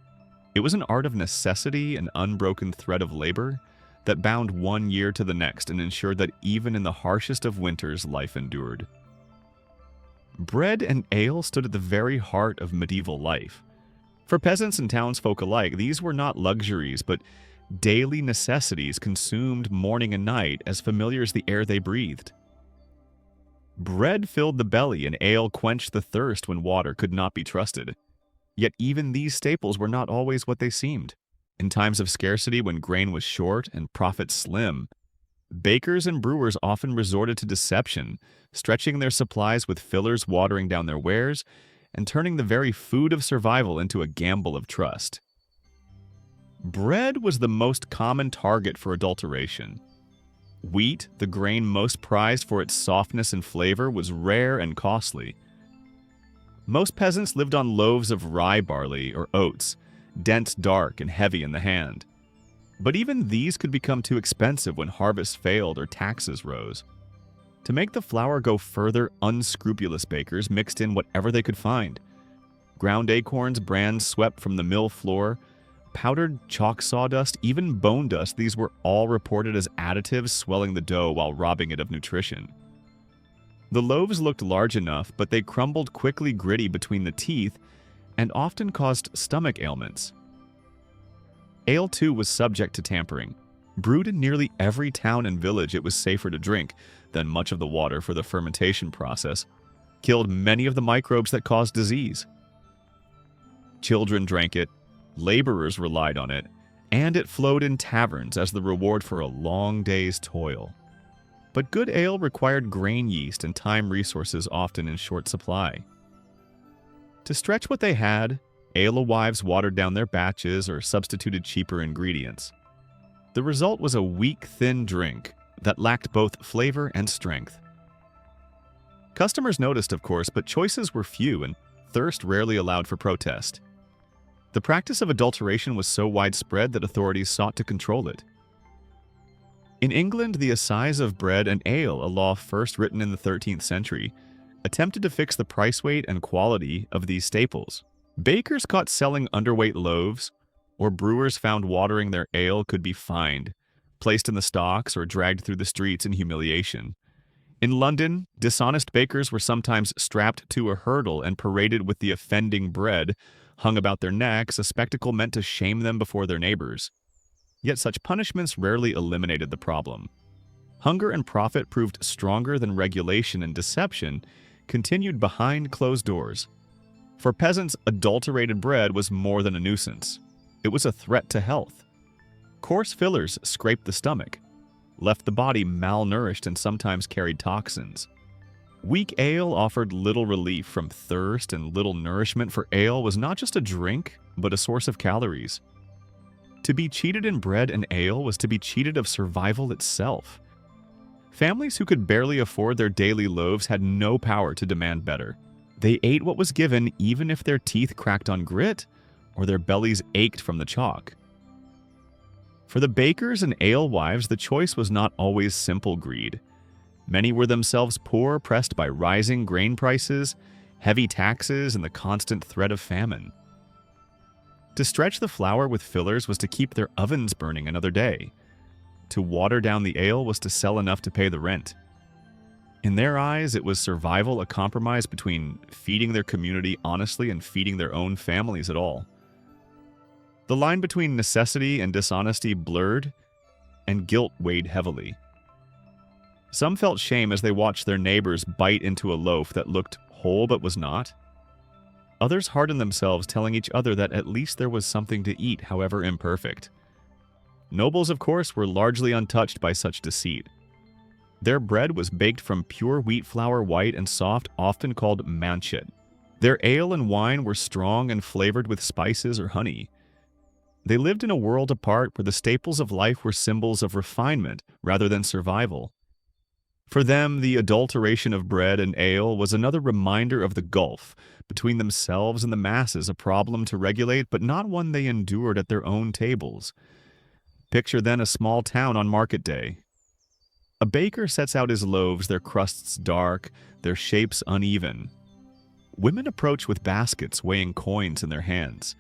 It was an art of necessity, an unbroken thread of labor that bound one year to the next and ensured that even in the harshest of winters, life endured. Bread and ale stood at the very heart of medieval life. For peasants and townsfolk alike, these were not luxuries, but daily necessities consumed morning and night, as familiar as the air they breathed. Bread filled the belly, and ale quenched the thirst when water could not be trusted. Yet even these staples were not always what they seemed. In times of scarcity, when grain was short and profits slim, bakers and brewers often resorted to deception, stretching their supplies with fillers, watering down their wares, and turning the very food of survival into a gamble of trust. Bread was the most common target for adulteration. Wheat, the grain most prized for its softness and flavor, was rare and costly. Most peasants lived on loaves of rye barley or oats, dense, dark, and heavy in the hand. But even these could become too expensive when harvests failed or taxes rose. To make the flour go further, unscrupulous bakers mixed in whatever they could find. Ground acorns, bran swept from the mill floor, powdered chalk sawdust, even bone dust, these were all reported as additives swelling the dough while robbing it of nutrition. The loaves looked large enough, but they crumbled quickly, gritty between the teeth, and often caused stomach ailments. Ale, too, was subject to tampering. Brewed in nearly every town and village, it was safer to drink than much of the water for the fermentation process, killed many of the microbes that caused disease. Children drank it, laborers relied on it, and it flowed in taverns as the reward for a long day's toil. But good ale required grain yeast and time resources often in short supply. To stretch what they had, alewives watered down their batches or substituted cheaper ingredients. The result was a weak, thin drink that lacked both flavor and strength. Customers noticed, of course, but choices were few and thirst rarely allowed for protest. The practice of adulteration was so widespread that authorities sought to control it. In England, the assize of bread and ale, a law first written in the 13th century, attempted to fix the price weight and quality of these staples. Bakers caught selling underweight loaves, or brewers found watering their ale could be fined, placed in the stocks, or dragged through the streets in humiliation. In London, dishonest bakers were sometimes strapped to a hurdle and paraded with the offending bread hung about their necks, a spectacle meant to shame them before their neighbors. Yet such punishments rarely eliminated the problem. Hunger and profit proved stronger than regulation, and deception continued behind closed doors. For peasants, adulterated bread was more than a nuisance. It was a threat to health. Coarse fillers scraped the stomach, left the body malnourished, and sometimes carried toxins. Weak ale offered little relief from thirst, and little nourishment, for ale was not just a drink, but a source of calories. To be cheated in bread and ale was to be cheated of survival itself. Families who could barely afford their daily loaves had no power to demand better. They ate what was given, even if their teeth cracked on grit or their bellies ached from the chalk. For the bakers and alewives, the choice was not always simple greed. Many were themselves poor, pressed by rising grain prices, heavy taxes, and the constant threat of famine. To stretch the flour with fillers was to keep their ovens burning another day. To water down the ale was to sell enough to pay the rent. In their eyes, it was survival, a compromise between feeding their community honestly and feeding their own families at all. The line between necessity and dishonesty blurred, and guilt weighed heavily. Some felt shame as they watched their neighbors bite into a loaf that looked whole but was not. Others hardened themselves, telling each other that at least there was something to eat, however imperfect. Nobles, of course, were largely untouched by such deceit. Their bread was baked from pure wheat flour, white and soft, often called manchet. Their ale and wine were strong and flavored with spices or honey. They lived in a world apart where the staples of life were symbols of refinement rather than survival. For them, the adulteration of bread and ale was another reminder of the gulf between themselves and the masses, a problem to regulate, but not one they endured at their own tables. Picture then a small town on market day. A baker sets out his loaves, their crusts dark, their shapes uneven. Women approach with baskets, weighing coins in their hands.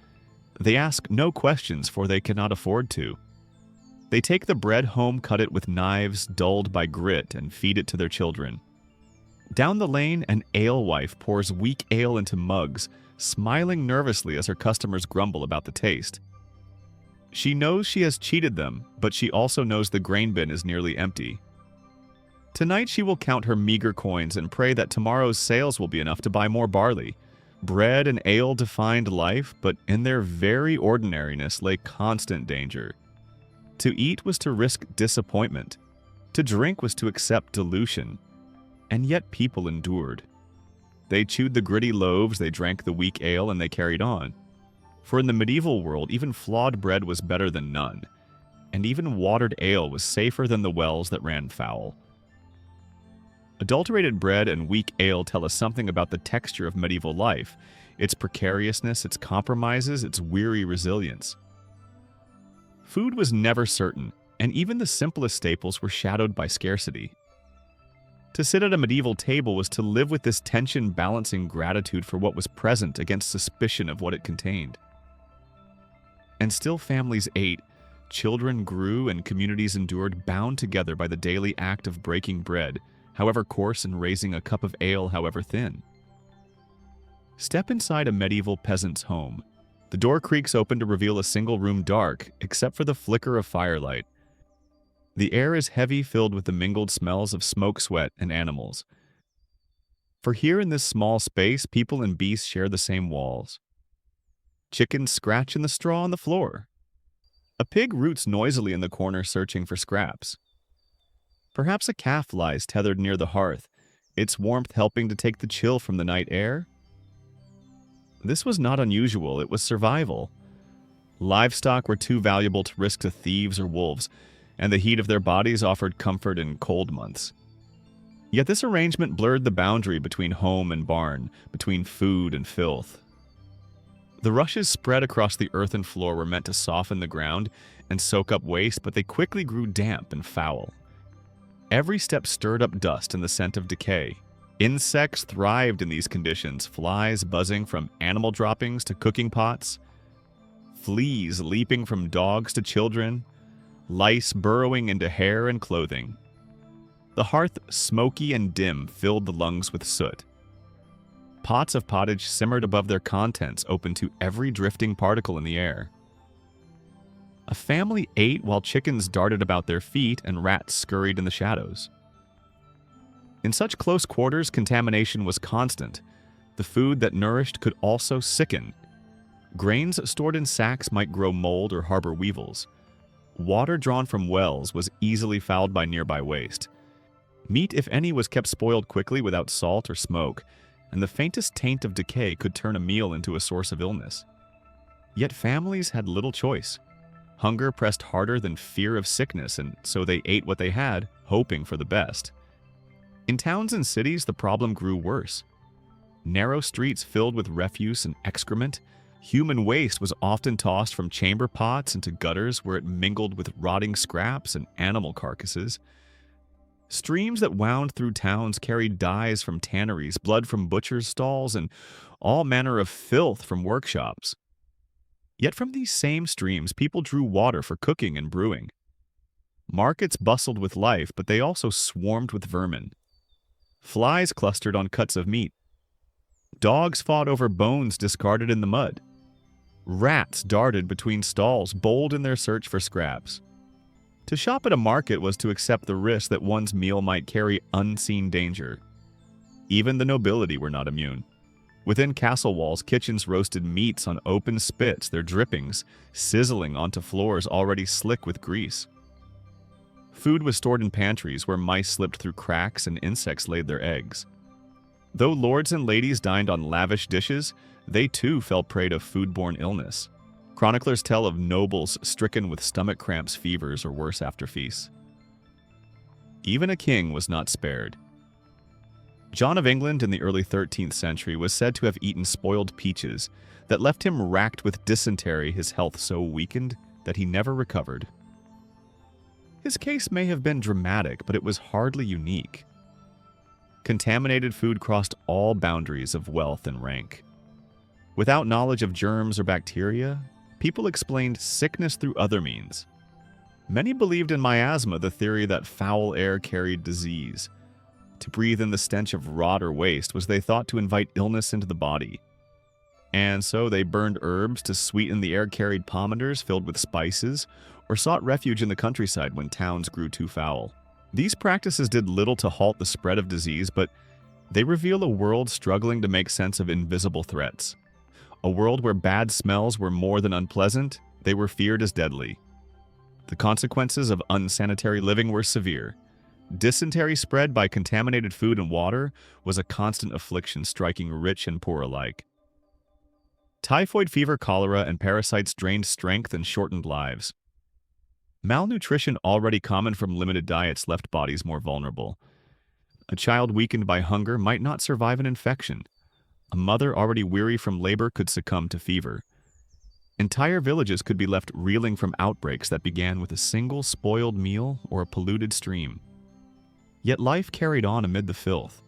They ask no questions, for they cannot afford to. They take the bread home, cut it with knives dulled by grit, and feed it to their children. Down the lane, an alewife pours weak ale into mugs, smiling nervously as her customers grumble about the taste. She knows she has cheated them, but she also knows the grain bin is nearly empty. Tonight she will count her meager coins and pray that tomorrow's sales will be enough to buy more barley. Bread and ale defined life, but in their very ordinariness lay constant danger. To eat was to risk disappointment. To drink was to accept dilution. And yet people endured. They chewed the gritty loaves, they drank the weak ale, and they carried on. For in the medieval world, even flawed bread was better than none, and even watered ale was safer than the wells that ran foul. Adulterated bread and weak ale tell us something about the texture of medieval life, its precariousness, its compromises, its weary resilience. Food was never certain, and even the simplest staples were shadowed by scarcity. To sit at a medieval table was to live with this tension, balancing gratitude for what was present against suspicion of what it contained. And still families ate, children grew, and communities endured, bound together by the daily act of breaking bread, however coarse, and raising a cup of ale, however thin. Step inside a medieval peasant's home. The door creaks open to reveal a single room dark, except for the flicker of firelight. The air is heavy, filled with the mingled smells of smoke, sweat, and animals. For here in this small space, people and beasts share the same walls. Chickens scratch in the straw on the floor. A pig roots noisily in the corner searching for scraps. Perhaps a calf lies tethered near the hearth, its warmth helping to take the chill from the night air. This was not unusual, it was survival. Livestock were too valuable to risk to thieves or wolves, and the heat of their bodies offered comfort in cold months. Yet this arrangement blurred the boundary between home and barn, between food and filth. The rushes spread across the earthen floor were meant to soften the ground and soak up waste, but they quickly grew damp and foul. Every step stirred up dust and the scent of decay. Insects thrived in these conditions, flies buzzing from animal droppings to cooking pots, fleas leaping from dogs to children, lice burrowing into hair and clothing. The hearth, smoky and dim, filled the lungs with soot. Pots of pottage simmered above their contents, open to every drifting particle in the air. A family ate while chickens darted about their feet and rats scurried in the shadows. In such close quarters, contamination was constant. The food that nourished could also sicken. Grains stored in sacks might grow mold or harbor weevils. Water drawn from wells was easily fouled by nearby waste. Meat, if any, was kept spoiled quickly without salt or smoke, and the faintest taint of decay could turn a meal into a source of illness. Yet families had little choice. Hunger pressed harder than fear of sickness, and so they ate what they had, hoping for the best. In towns and cities, the problem grew worse. Narrow streets filled with refuse and excrement. Human waste was often tossed from chamber pots into gutters where it mingled with rotting scraps and animal carcasses. Streams that wound through towns carried dyes from tanneries, blood from butchers' stalls, and all manner of filth from workshops. Yet from these same streams, people drew water for cooking and brewing. Markets bustled with life, but they also swarmed with vermin. Flies clustered on cuts of meat. Dogs fought over bones discarded in the mud. Rats darted between stalls, bold in their search for scraps. To shop at a market was to accept the risk that one's meal might carry unseen danger. Even the nobility were not immune. Within castle walls, kitchens roasted meats on open spits, their drippings sizzling onto floors already slick with grease. Food was stored in pantries where mice slipped through cracks and insects laid their eggs. Though lords and ladies dined on lavish dishes, they too fell prey to foodborne illness. Chroniclers tell of nobles stricken with stomach cramps, fevers, or worse after feasts. Even a king was not spared. John of England in the early 13th century was said to have eaten spoiled peaches that left him racked with dysentery, his health so weakened that he never recovered. His case may have been dramatic, but it was hardly unique. Contaminated food crossed all boundaries of wealth and rank. Without knowledge of germs or bacteria, people explained sickness through other means. Many believed in miasma, the theory that foul air carried disease. To breathe in the stench of rot or waste was, they thought, to invite illness into the body. And so they burned herbs to sweeten the air-carried pomanders filled with spices, or sought refuge in the countryside when towns grew too foul. These practices did little to halt the spread of disease, but they reveal a world struggling to make sense of invisible threats. A world where bad smells were more than unpleasant, they were feared as deadly. The consequences of unsanitary living were severe. Dysentery spread by contaminated food and water was a constant affliction striking rich and poor alike. Typhoid fever, cholera, and parasites drained strength and shortened lives. Malnutrition, already common from limited diets, left bodies more vulnerable. A child weakened by hunger might not survive an infection. A mother already weary from labor could succumb to fever. Entire villages could be left reeling from outbreaks that began with a single spoiled meal or a polluted stream. Yet life carried on amid the filth.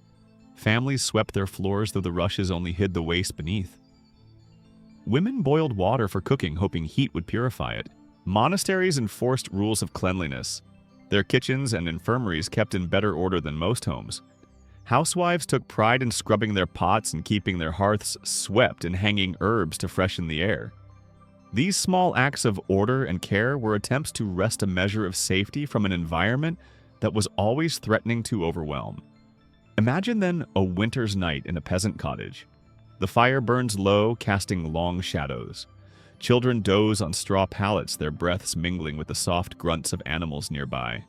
Families swept their floors, though the rushes only hid the waste beneath. Women boiled water for cooking, hoping heat would purify it. Monasteries enforced rules of cleanliness. Their kitchens and infirmaries kept in better order than most homes. Housewives took pride in scrubbing their pots and keeping their hearths swept and hanging herbs to freshen the air. These small acts of order and care were attempts to wrest a measure of safety from an environment that was always threatening to overwhelm. Imagine then a winter's night in a peasant cottage. The fire burns low, casting long shadows. Children doze on straw pallets, their breaths mingling with the soft grunts of animals nearby.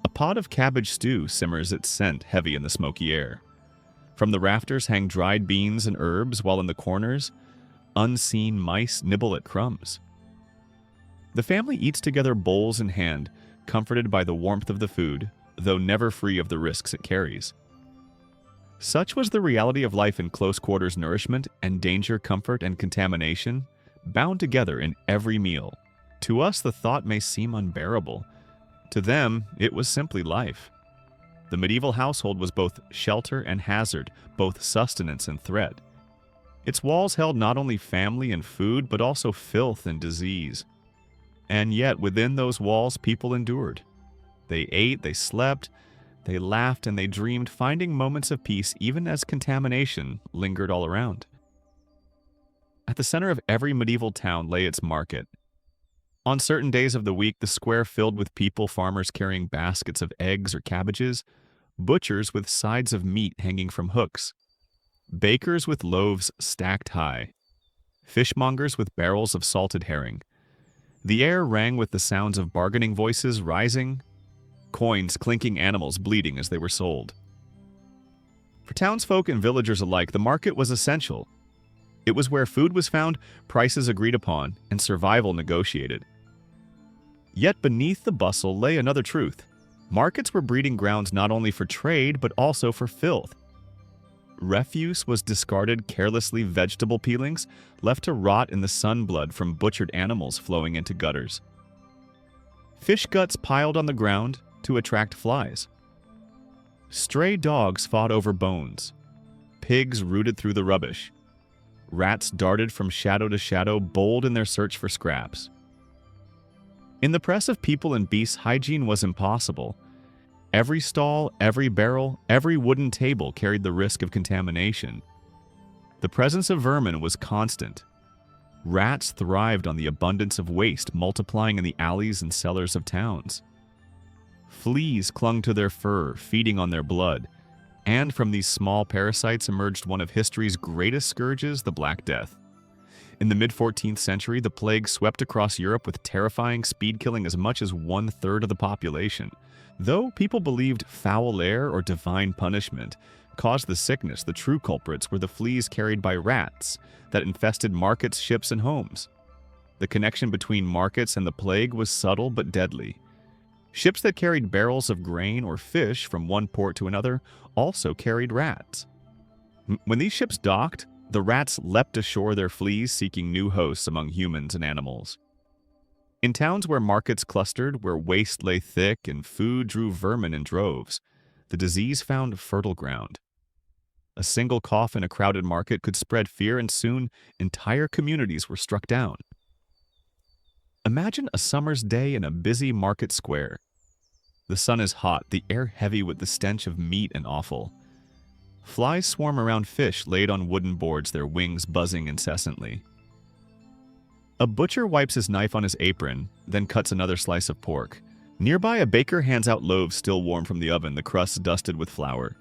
A pot of cabbage stew simmers its scent heavy in the smoky air. From the rafters hang dried beans and herbs, while in the corners, unseen mice nibble at crumbs. The family eats together, bowls in hand, comforted by the warmth of the food, though never free of the risks it carries. Such was the reality of life in close quarters nourishment and danger, comfort, and contamination, bound together in every meal. To us, the thought may seem unbearable. To them, it was simply life. The medieval household was both shelter and hazard, both sustenance and threat. Its walls held not only family and food, but also filth and disease. And yet, within those walls, people endured. They ate, they slept, they laughed, and they dreamed, finding moments of peace even as contamination lingered all around. At the center of every medieval town lay its market. On certain days of the week, the square filled with people, farmers carrying baskets of eggs or cabbages, butchers with sides of meat hanging from hooks, bakers with loaves stacked high, fishmongers with barrels of salted herring. The air rang with the sounds of bargaining voices rising, coins clinking, animals bleeding as they were sold. For townsfolk and villagers alike, the market was essential. It was where food was found, prices agreed upon, and survival negotiated. Yet beneath the bustle lay another truth. Markets were breeding grounds not only for trade, but also for filth. Refuse was discarded carelessly, vegetable peelings left to rot in the sunblood from butchered animals flowing into gutters. Fish guts piled on the ground to attract flies. Stray dogs fought over bones. Pigs rooted through the rubbish. Rats darted from shadow to shadow, bold in their search for scraps. In the press of people and beasts, hygiene was impossible. Every stall, every barrel, every wooden table carried the risk of contamination. The presence of vermin was constant. Rats thrived on the abundance of waste, multiplying in the alleys and cellars of towns. Fleas clung to their fur, feeding on their blood, and from these small parasites emerged one of history's greatest scourges, the Black Death. In the mid-14th century, the plague swept across Europe with terrifying speed, killing as much as 1/3 of the population. Though people believed foul air or divine punishment caused the sickness, the true culprits were the fleas carried by rats that infested markets, ships, and homes. The connection between markets and the plague was subtle but deadly. Ships that carried barrels of grain or fish from one port to another also carried rats. When these ships docked, the rats leapt ashore, their fleas seeking new hosts among humans and animals. In towns where markets clustered, where waste lay thick and food drew vermin in droves, the disease found fertile ground. A single cough in a crowded market could spread fear, and soon entire communities were struck down. Imagine a summer's day in a busy market square. The sun is hot, the air heavy with the stench of meat and offal. Flies swarm around fish laid on wooden boards, their wings buzzing incessantly. A butcher wipes his knife on his apron, then cuts another slice of pork. Nearby, a baker hands out loaves still warm from the oven, the crusts dusted with flour.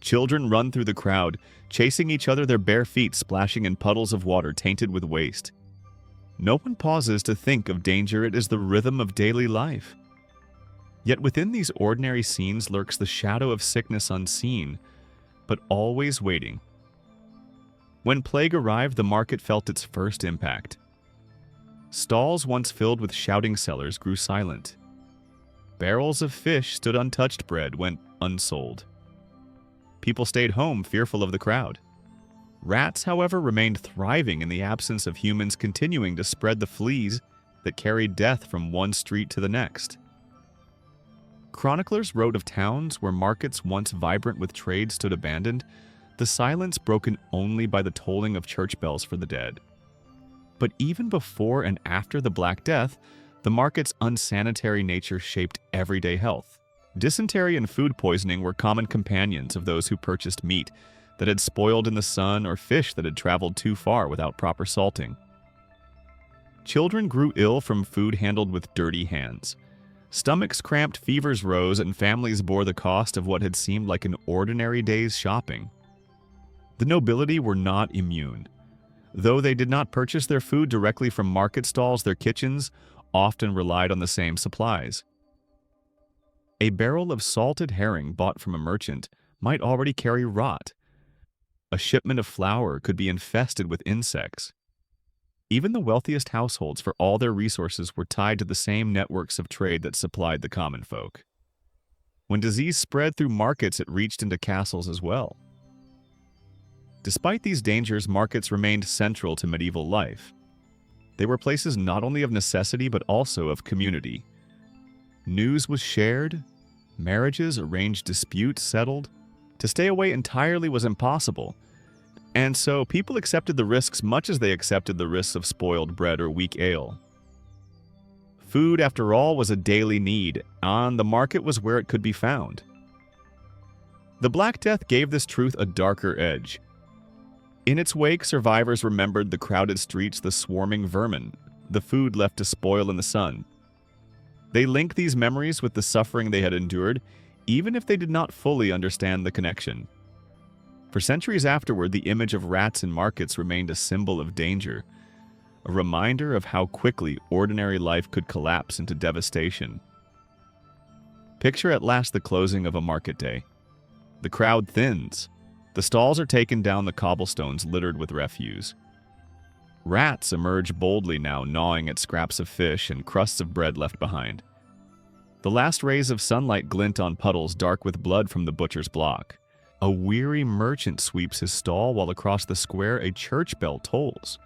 Children run through the crowd, chasing each other, their bare feet splashing in puddles of water tainted with waste. No one pauses to think of danger. It is the rhythm of daily life. Yet within these ordinary scenes lurks the shadow of sickness unseen, but always waiting. When plague arrived, the market felt its first impact. Stalls once filled with shouting sellers grew silent. Barrels of fish stood untouched, bread went unsold. People stayed home, fearful of the crowd. Rats, however, remained thriving in the absence of humans, continuing to spread the fleas that carried death from one street to the next. Chroniclers wrote of towns where markets once vibrant with trade stood abandoned, the silence broken only by the tolling of church bells for the dead. But even before and after the Black Death, the market's unsanitary nature shaped everyday health. Dysentery and food poisoning were common companions of those who purchased meat that had spoiled in the sun or fish that had traveled too far without proper salting. Children grew ill from food handled with dirty hands. Stomachs cramped, fevers rose, and families bore the cost of what had seemed like an ordinary day's shopping. The nobility were not immune. Though they did not purchase their food directly from market stalls, their kitchens often relied on the same supplies. A barrel of salted herring bought from a merchant might already carry rot. A shipment of flour could be infested with insects. Even the wealthiest households, for all their resources, were tied to the same networks of trade that supplied the common folk. When disease spread through markets, it reached into castles as well. Despite these dangers, markets remained central to medieval life. They were places not only of necessity but also of community. News was shared, marriages arranged, disputes settled. To stay away entirely was impossible, and so people accepted the risks much as they accepted the risks of spoiled bread or weak ale. Food, after all, was a daily need, and the market was where it could be found. The Black Death gave this truth a darker edge. In its wake, survivors remembered the crowded streets, the swarming vermin, the food left to spoil in the sun. They linked these memories with the suffering they had endured, even if they did not fully understand the connection. For centuries afterward, the image of rats in markets remained a symbol of danger, a reminder of how quickly ordinary life could collapse into devastation. Picture at last the closing of a market day. The crowd thins. The stalls are taken down, the cobblestones littered with refuse. Rats emerge boldly now, gnawing at scraps of fish and crusts of bread left behind. The last rays of sunlight glint on puddles dark with blood from the butcher's block. A weary merchant sweeps his stall while across the square a church bell tolls.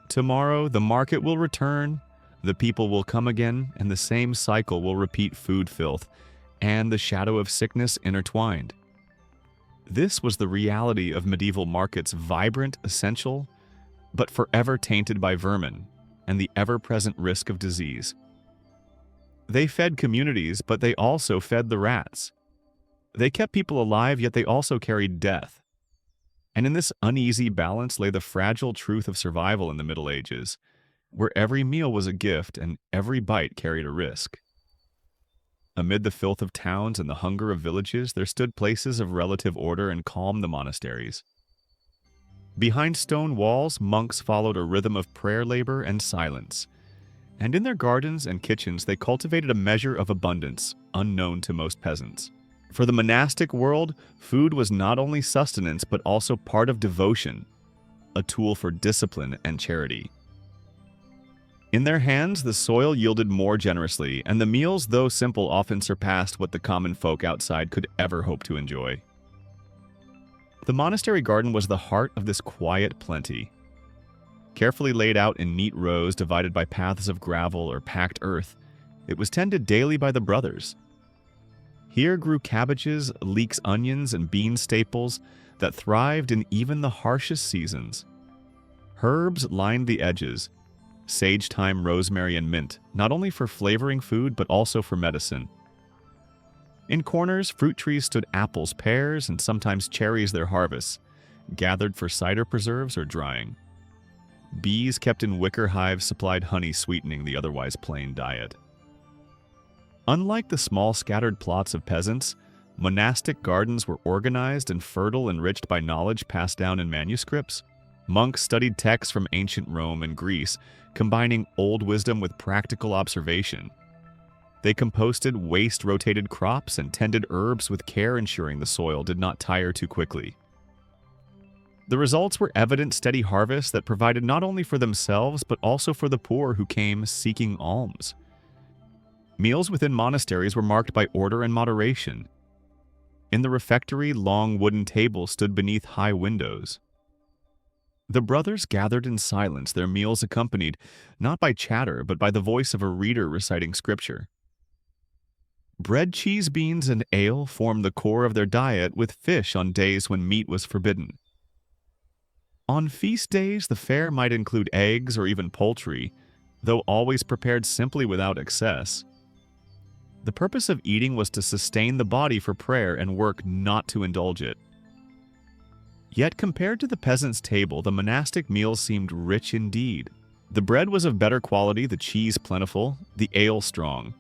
Tomorrow the market will return, the people will come again, and the same cycle will repeat, food filth and the shadow of sickness intertwined. This was the reality of medieval markets, vibrant, essential, but forever tainted by vermin and the ever-present risk of disease. They fed communities, but they also fed the rats. They kept people alive, yet they also carried death. And in this uneasy balance lay the fragile truth of survival in the Middle Ages, where every meal was a gift and every bite carried a risk. Amid the filth of towns and the hunger of villages, there stood places of relative order and calm, the monasteries. Behind stone walls, monks followed a rhythm of prayer, labor, and silence. And in their gardens and kitchens, they cultivated a measure of abundance, unknown to most peasants. For the monastic world, food was not only sustenance, but also part of devotion, a tool for discipline and charity. In their hands, the soil yielded more generously, and the meals, though simple, often surpassed what the common folk outside could ever hope to enjoy. The monastery garden was the heart of this quiet plenty. Carefully laid out in neat rows divided by paths of gravel or packed earth, it was tended daily by the brothers. Here grew cabbages, leeks, onions, and bean staples that thrived in even the harshest seasons. Herbs lined the edges, sage, thyme, rosemary, and mint, not only for flavoring food but also for medicine. In corners, fruit trees stood, apples, pears, and sometimes cherries, their harvests, gathered for cider preserves or drying. Bees kept in wicker hives supplied honey, sweetening the otherwise plain diet. Unlike the small scattered plots of peasants, monastic gardens were organized and fertile, enriched by knowledge passed down in manuscripts. Monks studied texts from ancient Rome and Greece, combining old wisdom with practical observation. They composted waste-rotated crops and tended herbs with care, ensuring the soil did not tire too quickly. The results were evident, steady harvests that provided not only for themselves but also for the poor who came seeking alms. Meals within monasteries were marked by order and moderation. In the refectory, long wooden tables stood beneath high windows. The brothers gathered in silence, their meals accompanied not by chatter but by the voice of a reader reciting scripture. Bread, cheese, beans, and ale formed the core of their diet, with fish on days when meat was forbidden. On feast days, the fare might include eggs or even poultry, though always prepared simply without excess. The purpose of eating was to sustain the body for prayer and work, not to indulge it. Yet compared to the peasant's table, the monastic meals seemed rich indeed. The bread was of better quality, the cheese plentiful, the ale strong.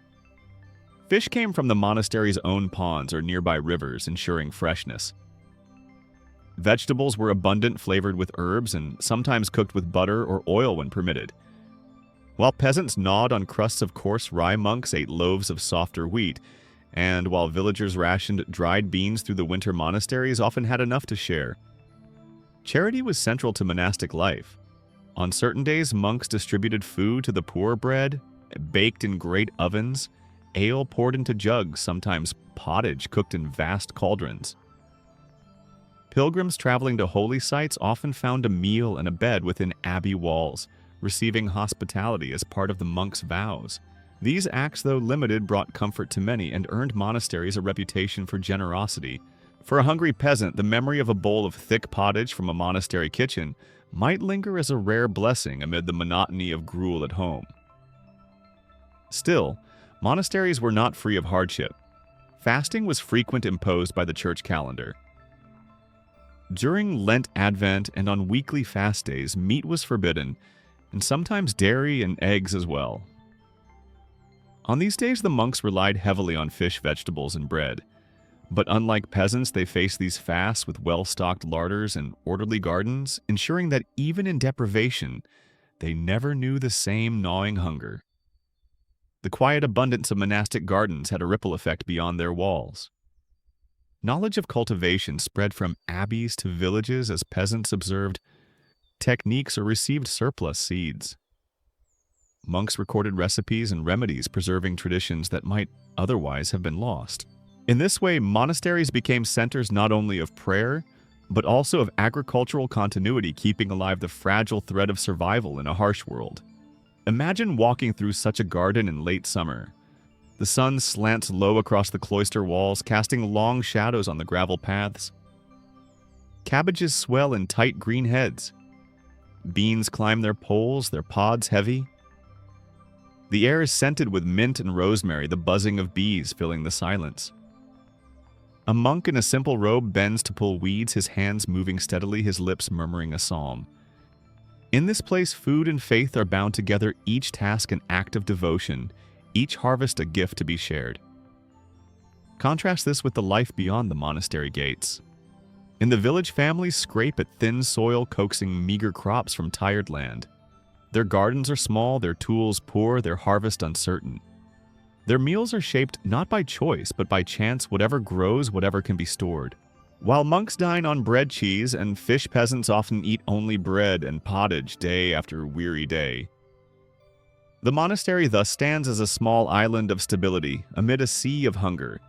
Fish came from the monastery's own ponds or nearby rivers, ensuring freshness. Vegetables were abundant, flavored with herbs, and sometimes cooked with butter or oil when permitted. While peasants gnawed on crusts of coarse rye, monks ate loaves of softer wheat, and while villagers rationed dried beans through the winter, monasteries often had enough to share. Charity was central to monastic life. On certain days, monks distributed food to the poor, bread baked in great ovens, ale poured into jugs, sometimes pottage cooked in vast cauldrons. Pilgrims traveling to holy sites often found a meal and a bed within abbey walls, receiving hospitality as part of the monks' vows. These acts, though limited, brought comfort to many and earned monasteries a reputation for generosity. For a hungry peasant, the memory of a bowl of thick pottage from a monastery kitchen might linger as a rare blessing amid the monotony of gruel at home. Still, monasteries were not free of hardship. Fasting was frequent, imposed by the church calendar. During Lent, Advent, and on weekly fast days, meat was forbidden, and sometimes dairy and eggs as well. On these days, the monks relied heavily on fish, vegetables, and bread. But unlike peasants, they faced these fasts with well-stocked larders and orderly gardens, ensuring that even in deprivation, they never knew the same gnawing hunger. The quiet abundance of monastic gardens had a ripple effect beyond their walls. Knowledge of cultivation spread from abbeys to villages as peasants observed techniques or received surplus seeds. Monks recorded recipes and remedies, preserving traditions that might otherwise have been lost. In this way, monasteries became centers not only of prayer, but also of agricultural continuity, keeping alive the fragile thread of survival in a harsh world. Imagine walking through such a garden in late summer. The sun slants low across the cloister walls, casting long shadows on the gravel paths. Cabbages swell in tight green heads. Beans climb their poles, their pods heavy. The air is scented with mint and rosemary, the buzzing of bees filling the silence. A monk in a simple robe bends to pull weeds, his hands moving steadily, his lips murmuring a psalm. In this place, food and faith are bound together, each task an act of devotion, each harvest a gift to be shared. Contrast this with the life beyond the monastery gates. In the village, families scrape at thin soil, coaxing meager crops from tired land. Their gardens are small, their tools poor, their harvest uncertain. Their meals are shaped not by choice, but by chance, whatever grows, whatever can be stored. While monks dine on bread, cheese, and fish, peasants often eat only bread and pottage day after weary day. The monastery thus stands as a small island of stability amid a sea of hunger.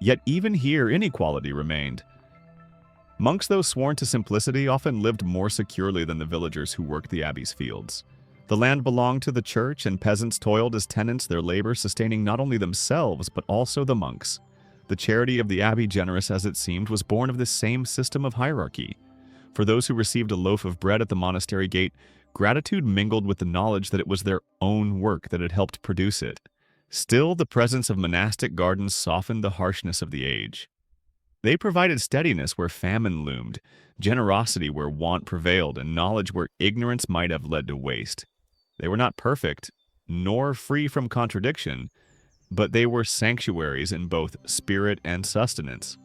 Yet even here, inequality remained. Monks, though sworn to simplicity, often lived more securely than the villagers who worked the abbey's fields. The land belonged to the church, and peasants toiled as tenants, their labor sustaining not only themselves, but also the monks. The charity of the abbey, generous as it seemed, was born of this same system of hierarchy. For those who received a loaf of bread at the monastery gate, gratitude mingled with the knowledge that it was their own work that had helped produce it. Still, the presence of monastic gardens softened the harshness of the age. They provided steadiness where famine loomed, generosity where want prevailed, and knowledge where ignorance might have led to waste. They were not perfect, nor free from contradiction, but they were sanctuaries in both spirit and sustenance.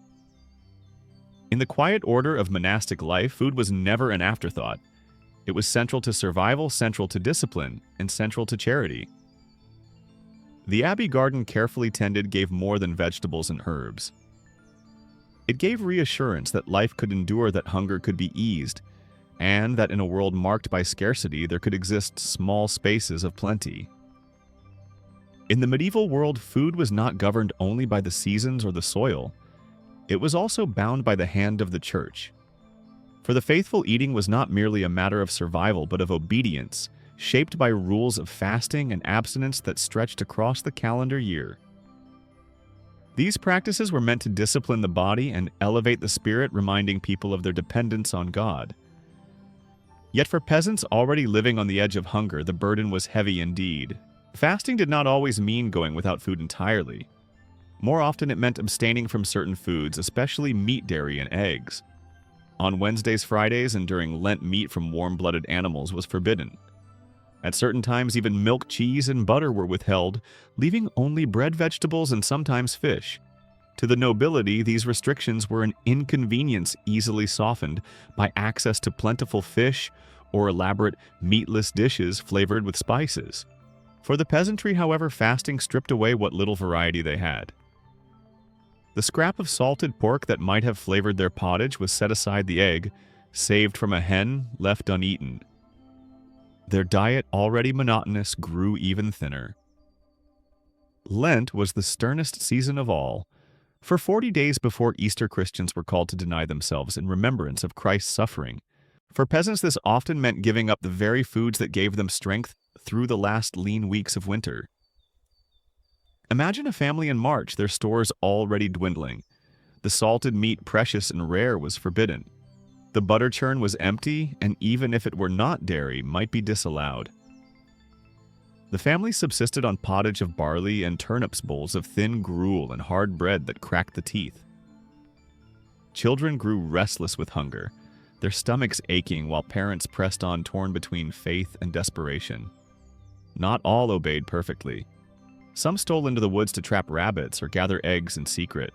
In the quiet order of monastic life, food was never an afterthought. It was central to survival, central to discipline, and central to charity. The abbey garden, carefully tended, gave more than vegetables and herbs. It gave reassurance that life could endure, that hunger could be eased, and that in a world marked by scarcity, there could exist small spaces of plenty. In the medieval world, food was not governed only by the seasons or the soil. It was also bound by the hand of the church. For the faithful, eating was not merely a matter of survival, but of obedience, shaped by rules of fasting and abstinence that stretched across the calendar year. These practices were meant to discipline the body and elevate the spirit, reminding people of their dependence on God. Yet for peasants already living on the edge of hunger, the burden was heavy indeed. Fasting did not always mean going without food entirely. More often it meant abstaining from certain foods, especially meat, dairy, and eggs. On Wednesdays, Fridays, and during Lent, meat from warm-blooded animals was forbidden. At certain times, even milk, cheese, and butter were withheld, leaving only bread, vegetables, and sometimes fish. To the nobility, these restrictions were an inconvenience easily softened by access to plentiful fish or elaborate meatless dishes flavored with spices. For the peasantry, however, fasting stripped away what little variety they had. The scrap of salted pork that might have flavored their pottage was set aside, the egg, saved from a hen, left uneaten. Their diet, already monotonous, grew even thinner. Lent was the sternest season of all. For 40 days before Easter, Christians were called to deny themselves in remembrance of Christ's suffering. For peasants, this often meant giving up the very foods that gave them strength through the last lean weeks of winter. Imagine a family in March, their stores already dwindling. The salted meat, precious and rare, was forbidden. The butter churn was empty, and even if it were not dairy, might be disallowed. The family subsisted on pottage of barley and turnips, bowls of thin gruel and hard bread that cracked the teeth. Children grew restless with hunger, their stomachs aching while parents pressed on, torn between faith and desperation. Not all obeyed perfectly. Some stole into the woods to trap rabbits or gather eggs in secret.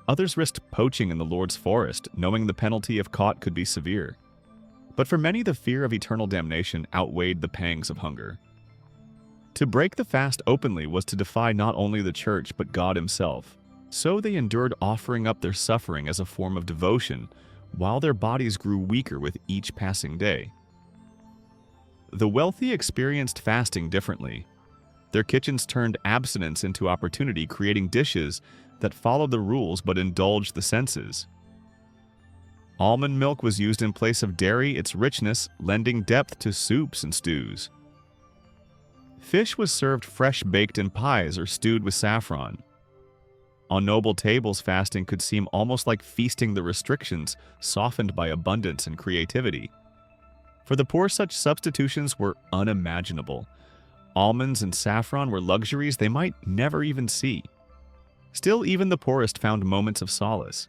Others risked poaching in the Lord's forest, knowing the penalty if caught could be severe. But for many, the fear of eternal damnation outweighed the pangs of hunger. To break the fast openly was to defy not only the church but God himself. So they endured, offering up their suffering as a form of devotion, while their bodies grew weaker with each passing day. The wealthy experienced fasting differently. Their kitchens turned abstinence into opportunity, creating dishes that followed the rules but indulged the senses. Almond milk was used in place of dairy, its richness lending depth to soups and stews. Fish was served fresh, baked in pies or stewed with saffron. On noble tables, fasting could seem almost like feasting, the restrictions softened by abundance and creativity. For the poor, such substitutions were unimaginable. Almonds and saffron were luxuries they might never even see. Still, even the poorest found moments of solace.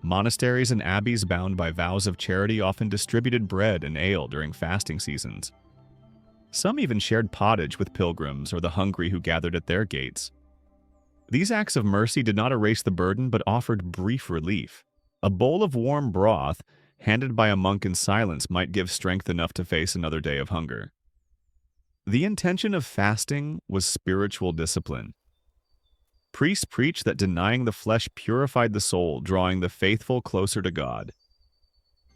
Monasteries and abbeys, bound by vows of charity, often distributed bread and ale during fasting seasons. Some even shared pottage with pilgrims or the hungry who gathered at their gates. These acts of mercy did not erase the burden but offered brief relief. A bowl of warm broth, handed by a monk in silence, might give strength enough to face another day of hunger. The intention of fasting was spiritual discipline. Priests preached that denying the flesh purified the soul, drawing the faithful closer to God.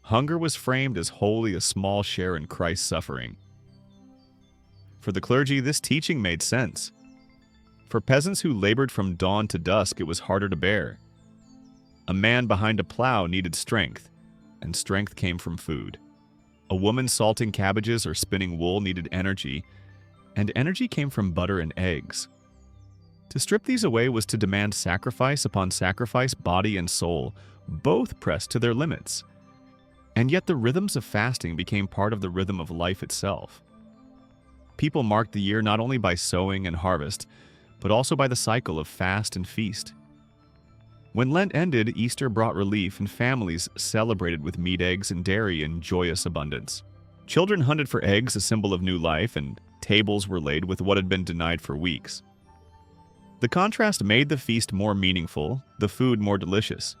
Hunger was framed as wholly a small share in Christ's suffering. For the clergy, this teaching made sense. For peasants who labored from dawn to dusk, it was harder to bear. A man behind a plow needed strength, and strength came from food. A woman salting cabbages or spinning wool needed energy, and energy came from butter and eggs. To strip these away was to demand sacrifice upon sacrifice, body and soul, both pressed to their limits. And yet the rhythms of fasting became part of the rhythm of life itself. People marked the year not only by sowing and harvest, but also by the cycle of fast and feast. When Lent ended, Easter brought relief, and families celebrated with meat, eggs, and dairy in joyous abundance. Children hunted for eggs, a symbol of new life, and tables were laid with what had been denied for weeks. The contrast made the feast more meaningful, the food more delicious.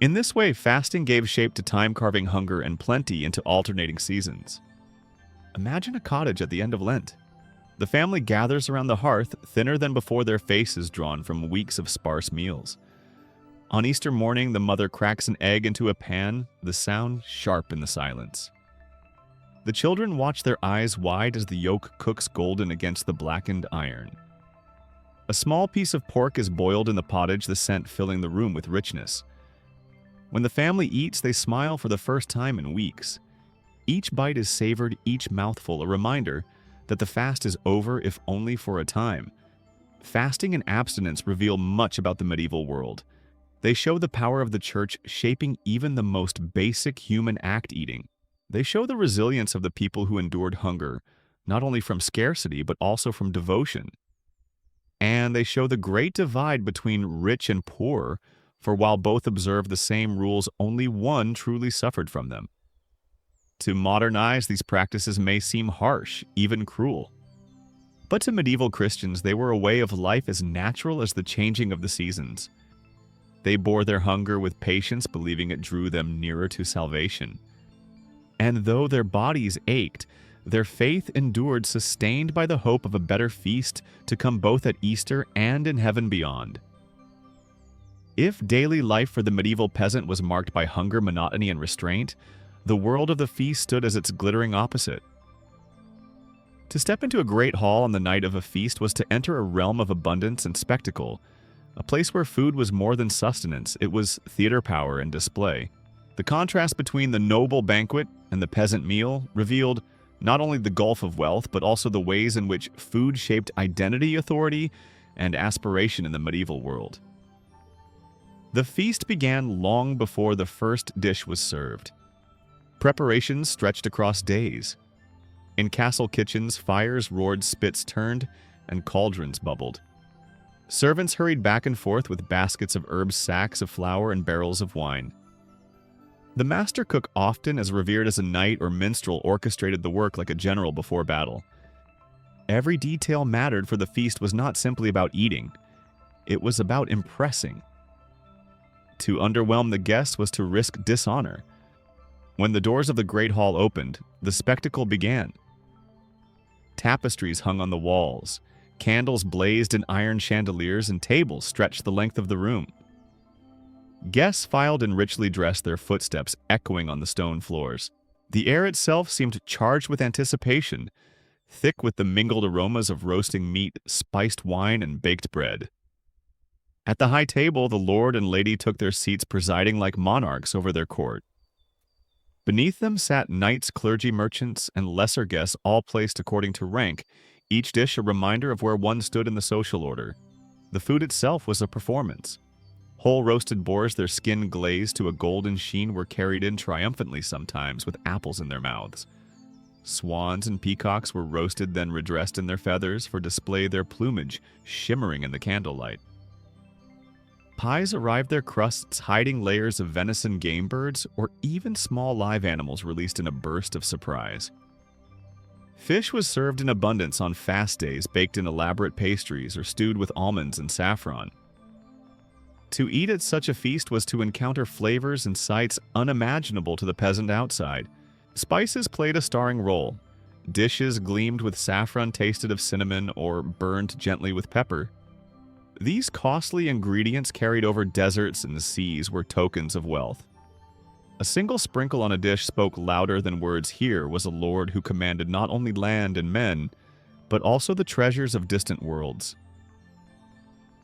In this way, fasting gave shape to time, carving hunger and plenty into alternating seasons. Imagine a cottage at the end of Lent. The family gathers around the hearth, thinner than before, their faces drawn from weeks of sparse meals. On Easter morning, the mother cracks an egg into a pan, the sound sharp in the silence. The children watch, their eyes wide, as the yolk cooks golden against the blackened iron. A small piece of pork is boiled in the pottage, the scent filling the room with richness. When the family eats, they smile for the first time in weeks. Each bite is savored, each mouthful a reminder that the fast is over, if only for a time. Fasting and abstinence reveal much about the medieval world. They show the power of the church shaping even the most basic human act, eating. They show the resilience of the people who endured hunger, not only from scarcity but also from devotion. And they show the great divide between rich and poor, for while both observed the same rules, only one truly suffered from them. To modern eyes, these practices may seem harsh, even cruel. But to medieval Christians, they were a way of life as natural as the changing of the seasons. They bore their hunger with patience, believing it drew them nearer to salvation. And though their bodies ached, their faith endured, sustained by the hope of a better feast to come both at Easter and in heaven beyond. If daily life for the medieval peasant was marked by hunger, monotony, and restraint, the world of the feast stood as its glittering opposite. To step into a great hall on the night of a feast was to enter a realm of abundance and spectacle, a place where food was more than sustenance, it was theater power and display. The contrast between the noble banquet and the peasant meal revealed not only the gulf of wealth, but also the ways in which food shaped identity, authority, and aspiration in the medieval world. The feast began long before the first dish was served. Preparations stretched across days. In castle kitchens, fires roared, spits turned, and cauldrons bubbled. Servants hurried back and forth with baskets of herbs, sacks of flour, and barrels of wine. The master cook, often as revered as a knight or minstrel, orchestrated the work like a general before battle. Every detail mattered, for the feast was not simply about eating. It was about impressing. To underwhelm the guests was to risk dishonor. When the doors of the great hall opened, the spectacle began. Tapestries hung on the walls, candles blazed in iron chandeliers, and tables stretched the length of the room. Guests filed in richly dressed, their footsteps echoing on the stone floors. The air itself seemed charged with anticipation, thick with the mingled aromas of roasting meat, spiced wine, and baked bread. At the high table, the lord and lady took their seats, presiding like monarchs over their court. Beneath them sat knights, clergy, merchants, and lesser guests, all placed according to rank, each dish a reminder of where one stood in the social order. The food itself was a performance. Whole roasted boars, their skin glazed to a golden sheen, were carried in triumphantly, sometimes with apples in their mouths. Swans and peacocks were roasted, then redressed in their feathers for display, their plumage shimmering in the candlelight. Pies arrived, their crusts hiding layers of venison, game birds, or even small live animals released in a burst of surprise. Fish was served in abundance on fast days, baked in elaborate pastries or stewed with almonds and saffron. To eat at such a feast was to encounter flavors and sights unimaginable to the peasant outside. Spices played a starring role. Dishes gleamed with saffron, tasted of cinnamon, or burned gently with pepper. These costly ingredients, carried over deserts and seas, were tokens of wealth. A single sprinkle on a dish spoke louder than words. Here was a lord who commanded not only land and men, but also the treasures of distant worlds.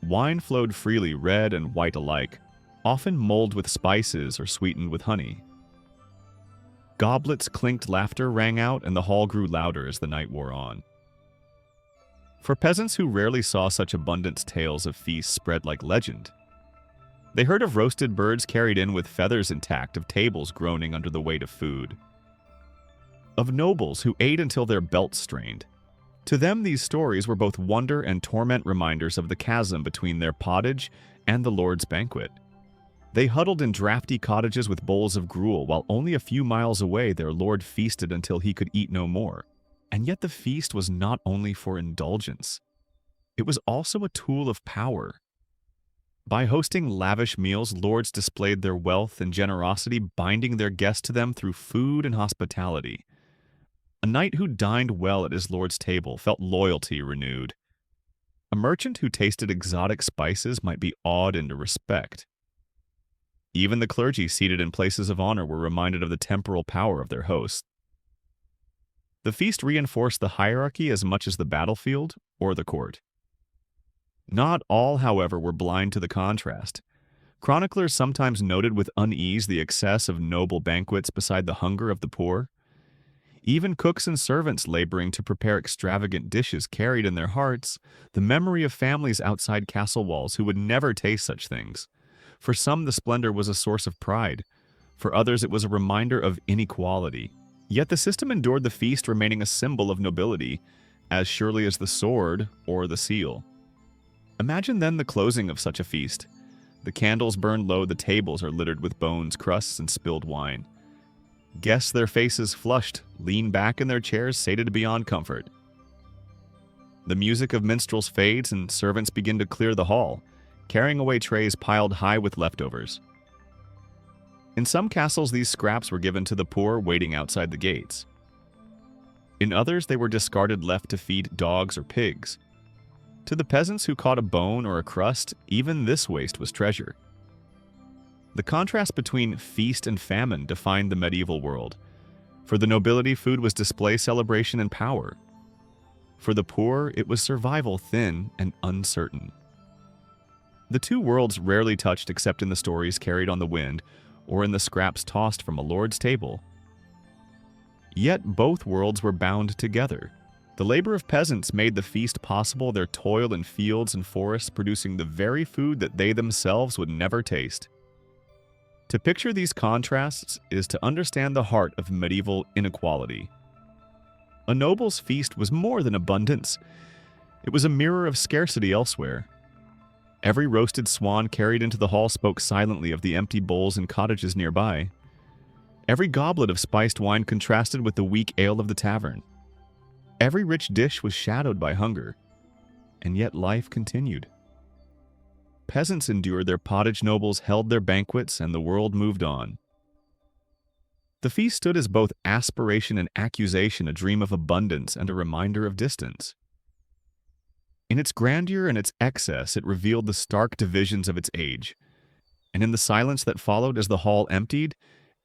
Wine flowed freely, red and white alike, often mulled with spices or sweetened with honey. Goblets clinked, laughter rang out, and the hall grew louder as the night wore on. For peasants who rarely saw such abundance, tales of feasts spread like legend. They heard of roasted birds carried in with feathers intact, of tables groaning under the weight of food, of nobles who ate until their belts strained. To them, these stories were both wonder and torment, reminders of the chasm between their pottage and the Lord's banquet. They huddled in drafty cottages with bowls of gruel, while only a few miles away their Lord feasted until he could eat no more. And yet the feast was not only for indulgence. It was also a tool of power. By hosting lavish meals, lords displayed their wealth and generosity, binding their guests to them through food and hospitality. A knight who dined well at his lord's table felt loyalty renewed. A merchant who tasted exotic spices might be awed into respect. Even the clergy seated in places of honor were reminded of the temporal power of their hosts. The feast reinforced the hierarchy as much as the battlefield or the court. Not all, however, were blind to the contrast. Chroniclers sometimes noted with unease the excess of noble banquets beside the hunger of the poor. Even cooks and servants laboring to prepare extravagant dishes carried in their hearts the memory of families outside castle walls who would never taste such things. For some, the splendor was a source of pride. For others, it was a reminder of inequality. Yet the system endured, the feast remaining a symbol of nobility, as surely as the sword or the seal. Imagine then the closing of such a feast. The candles burn low, the tables are littered with bones, crusts, and spilled wine. Guests, their faces flushed, lean back in their chairs, sated beyond comfort. The music of minstrels fades and servants begin to clear the hall, carrying away trays piled high with leftovers. In some castles, these scraps were given to the poor waiting outside the gates. In others, they were discarded, left to feed dogs or pigs. To the peasants who caught a bone or a crust, even this waste was treasure. The contrast between feast and famine defined the medieval world. For the nobility, food was display, celebration, and power. For the poor, it was survival, thin and uncertain. The two worlds rarely touched except in the stories carried on the wind or in the scraps tossed from a lord's table. Yet both worlds were bound together. The labor of peasants made the feast possible, their toil in fields and forests producing the very food that they themselves would never taste. To picture these contrasts is to understand the heart of medieval inequality. A noble's feast was more than abundance. It was a mirror of scarcity elsewhere. Every roasted swan carried into the hall spoke silently of the empty bowls in cottages nearby. Every goblet of spiced wine contrasted with the weak ale of the tavern. Every rich dish was shadowed by hunger, and yet life continued. Peasants endured their pottage, nobles held their banquets, and the world moved on. The feast stood as both aspiration and accusation, a dream of abundance and a reminder of distance. In its grandeur and its excess, it revealed the stark divisions of its age. And in the silence that followed as the hall emptied,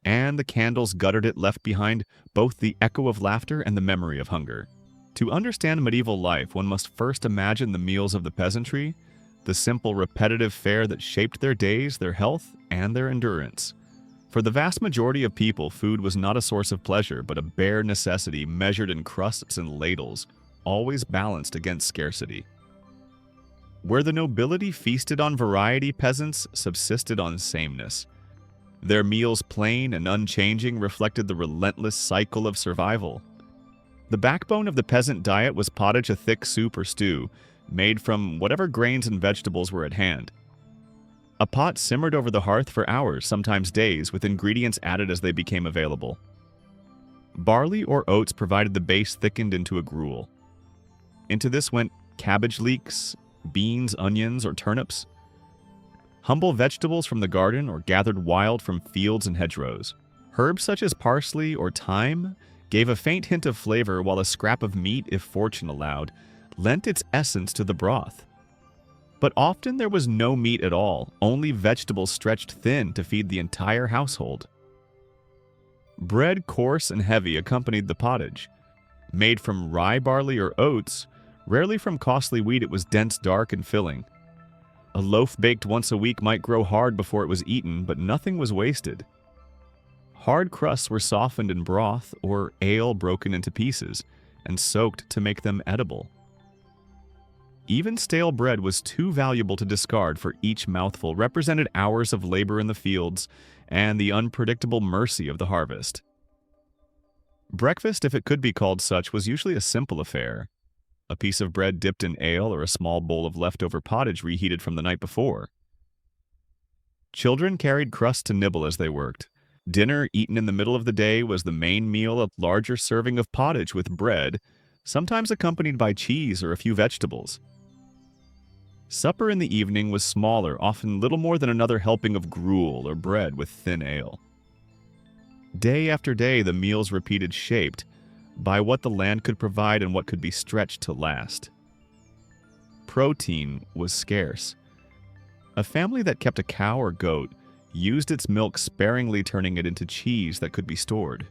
and the candles guttered it, left behind both the echo of laughter and the memory of hunger. To understand medieval life, one must first imagine the meals of the peasantry, the simple, repetitive fare that shaped their days, their health, and their endurance. For the vast majority of people, food was not a source of pleasure, but a bare necessity measured in crusts and ladles, always balanced against scarcity. Where the nobility feasted on variety, peasants subsisted on sameness. Their meals, plain and unchanging, reflected the relentless cycle of survival. The backbone of the peasant diet was pottage, a thick soup or stew, made from whatever grains and vegetables were at hand. A pot simmered over the hearth for hours, sometimes days, with ingredients added as they became available. Barley or oats provided the base, thickened into a gruel. Into this went cabbage leeks, beans, onions, or turnips. Humble vegetables from the garden or gathered wild from fields and hedgerows. Herbs such as parsley or thyme gave a faint hint of flavor, while a scrap of meat, if fortune allowed, lent its essence to the broth. But often there was no meat at all, only vegetables stretched thin to feed the entire household. Bread, coarse and heavy, accompanied the pottage. Made from rye, barley, or oats, rarely from costly wheat, it was dense, dark, and filling. A loaf baked once a week might grow hard before it was eaten, but nothing was wasted. Hard crusts were softened in broth or ale broken into pieces and soaked to make them edible. Even stale bread was too valuable to discard, for each mouthful represented hours of labor in the fields and the unpredictable mercy of the harvest. Breakfast, if it could be called such, was usually a simple affair. A piece of bread dipped in ale or a small bowl of leftover pottage reheated from the night before. Children carried crusts to nibble as they worked. Dinner, eaten in the middle of the day, was the main meal, a larger serving of pottage with bread, sometimes accompanied by cheese or a few vegetables. Supper in the evening was smaller, often little more than another helping of gruel or bread with thin ale. Day after day, the meals repeated, shaped by what the land could provide and what could be stretched to last. Protein was scarce. A family that kept a cow or goat used its milk sparingly, turning it into cheese that could be stored.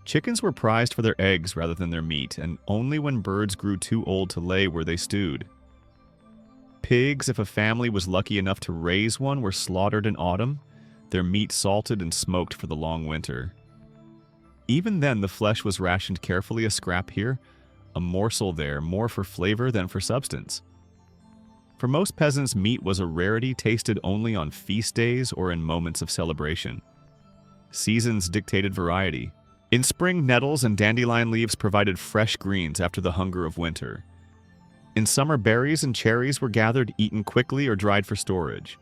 Chickens were prized for their eggs rather than their meat, and only when birds grew too old to lay were they stewed. Pigs, if a family was lucky enough to raise one, were slaughtered in autumn, their meat salted and smoked for the long winter. Even then, the flesh was rationed carefully, a scrap here, a morsel there, more for flavor than for substance. For most peasants, meat was a rarity, tasted only on feast days or in moments of celebration. Seasons dictated variety. In spring, nettles and dandelion leaves provided fresh greens after the hunger of winter. In summer, berries and cherries were gathered, eaten quickly, or dried for storage.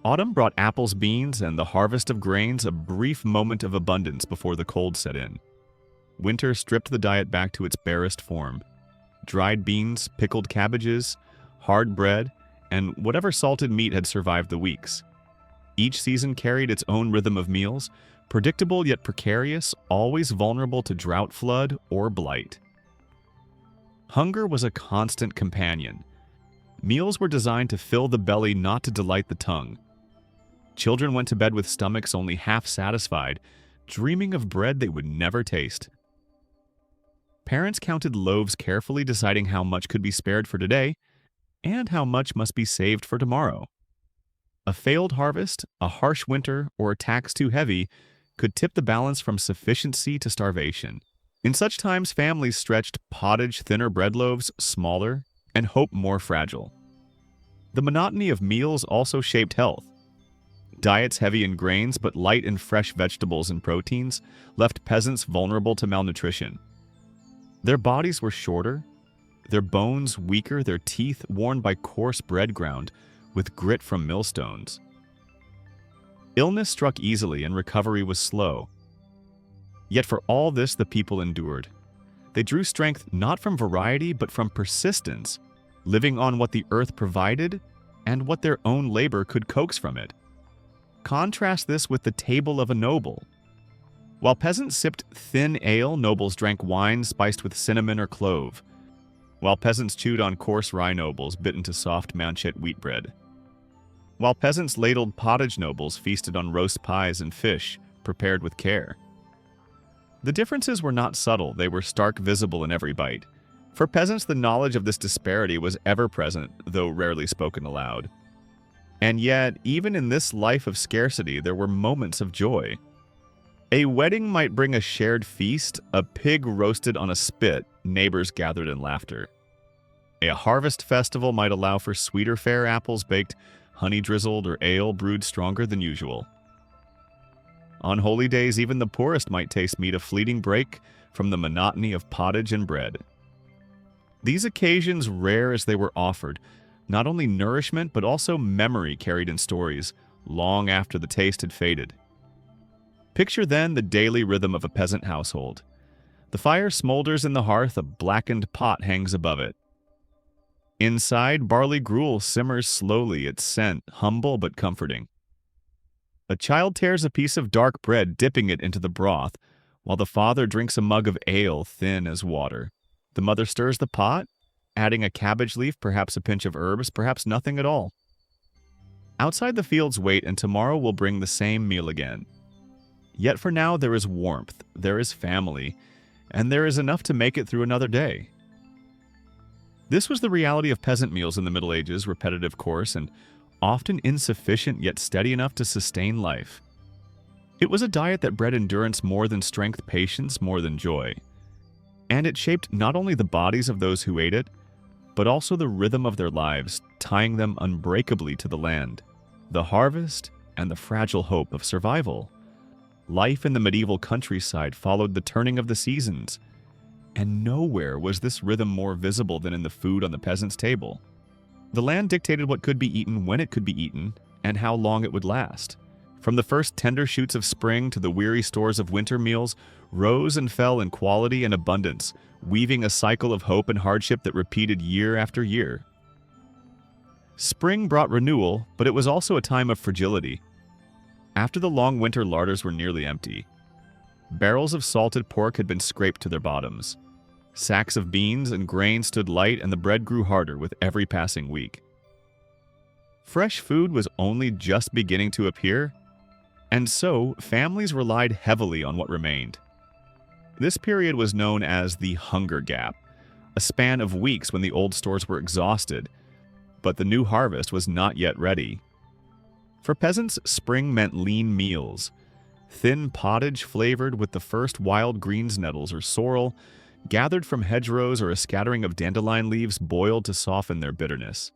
Autumn brought apples, beans, and the harvest of grains, a brief moment of abundance before the cold set in. Winter stripped the diet back to its barest form. Dried beans, pickled cabbages, hard bread, and whatever salted meat had survived the weeks. Each season carried its own rhythm of meals, predictable yet precarious, always vulnerable to drought, flood, or blight. Hunger was a constant companion. Meals were designed to fill the belly, not to delight the tongue. Children went to bed with stomachs only half satisfied, dreaming of bread they would never taste. Parents counted loaves carefully, deciding how much could be spared for today and how much must be saved for tomorrow. A failed harvest, a harsh winter, or a tax too heavy could tip the balance from sufficiency to starvation. In such times, families stretched pottage, thinner bread loaves, smaller, and hope more fragile. The monotony of meals also shaped health. Diets heavy in grains but light in fresh vegetables and proteins left peasants vulnerable to malnutrition. Their bodies were shorter, their bones weaker, their teeth worn by coarse bread ground with grit from millstones. Illness struck easily and recovery was slow. Yet for all this the people endured. They drew strength not from variety but from persistence, living on what the earth provided and what their own labor could coax from it. Contrast this with the table of a noble. While peasants sipped thin ale, nobles drank wine spiced with cinnamon or clove. While peasants chewed on coarse rye, nobles bit into soft manchet wheat bread. While peasants ladled pottage, nobles feasted on roast pies and fish, prepared with care. The differences were not subtle, they were stark visible in every bite. For peasants, the knowledge of this disparity was ever present, though rarely spoken aloud. And yet, even in this life of scarcity, there were moments of joy. A wedding might bring a shared feast, a pig roasted on a spit, neighbors gathered in laughter. A harvest festival might allow for sweeter fare, apples baked, honey drizzled, or ale brewed stronger than usual. On holy days, even the poorest might taste meat, a fleeting break from the monotony of pottage and bread. These occasions, rare as they were offered, not only nourishment but also memory carried in stories, long after the taste had faded. Picture then the daily rhythm of a peasant household. The fire smolders in the hearth, a blackened pot hangs above it. Inside, barley gruel simmers slowly, its scent humble but comforting. A child tears a piece of dark bread, dipping it into the broth, while the father drinks a mug of ale thin as water. The mother stirs the pot, adding a cabbage leaf, perhaps a pinch of herbs, perhaps nothing at all. Outside the fields wait, and tomorrow will bring the same meal again. Yet for now there is warmth, there is family, and there is enough to make it through another day. This was the reality of peasant meals in the Middle Ages, repetitive, coarse, and often insufficient yet steady enough to sustain life. It was a diet that bred endurance more than strength, patience more than joy. And it shaped not only the bodies of those who ate it, but also the rhythm of their lives, tying them unbreakably to the land, the harvest, and the fragile hope of survival. Life in the medieval countryside followed the turning of the seasons, and nowhere was this rhythm more visible than in the food on the peasant's table. The land dictated what could be eaten, when it could be eaten, and how long it would last. From the first tender shoots of spring to the weary stores of winter, meals rose and fell in quality and abundance, weaving a cycle of hope and hardship that repeated year after year. Spring brought renewal, but it was also a time of fragility. After the long winter, larders were nearly empty. Barrels of salted pork had been scraped to their bottoms. Sacks of beans and grain stood light, and the bread grew harder with every passing week. Fresh food was only just beginning to appear, and so families relied heavily on what remained. This period was known as the hunger gap, a span of weeks when the old stores were exhausted, but the new harvest was not yet ready. For peasants, spring meant lean meals, thin pottage flavored with the first wild greens, nettles, or sorrel, gathered from hedgerows, or a scattering of dandelion leaves boiled to soften their bitterness.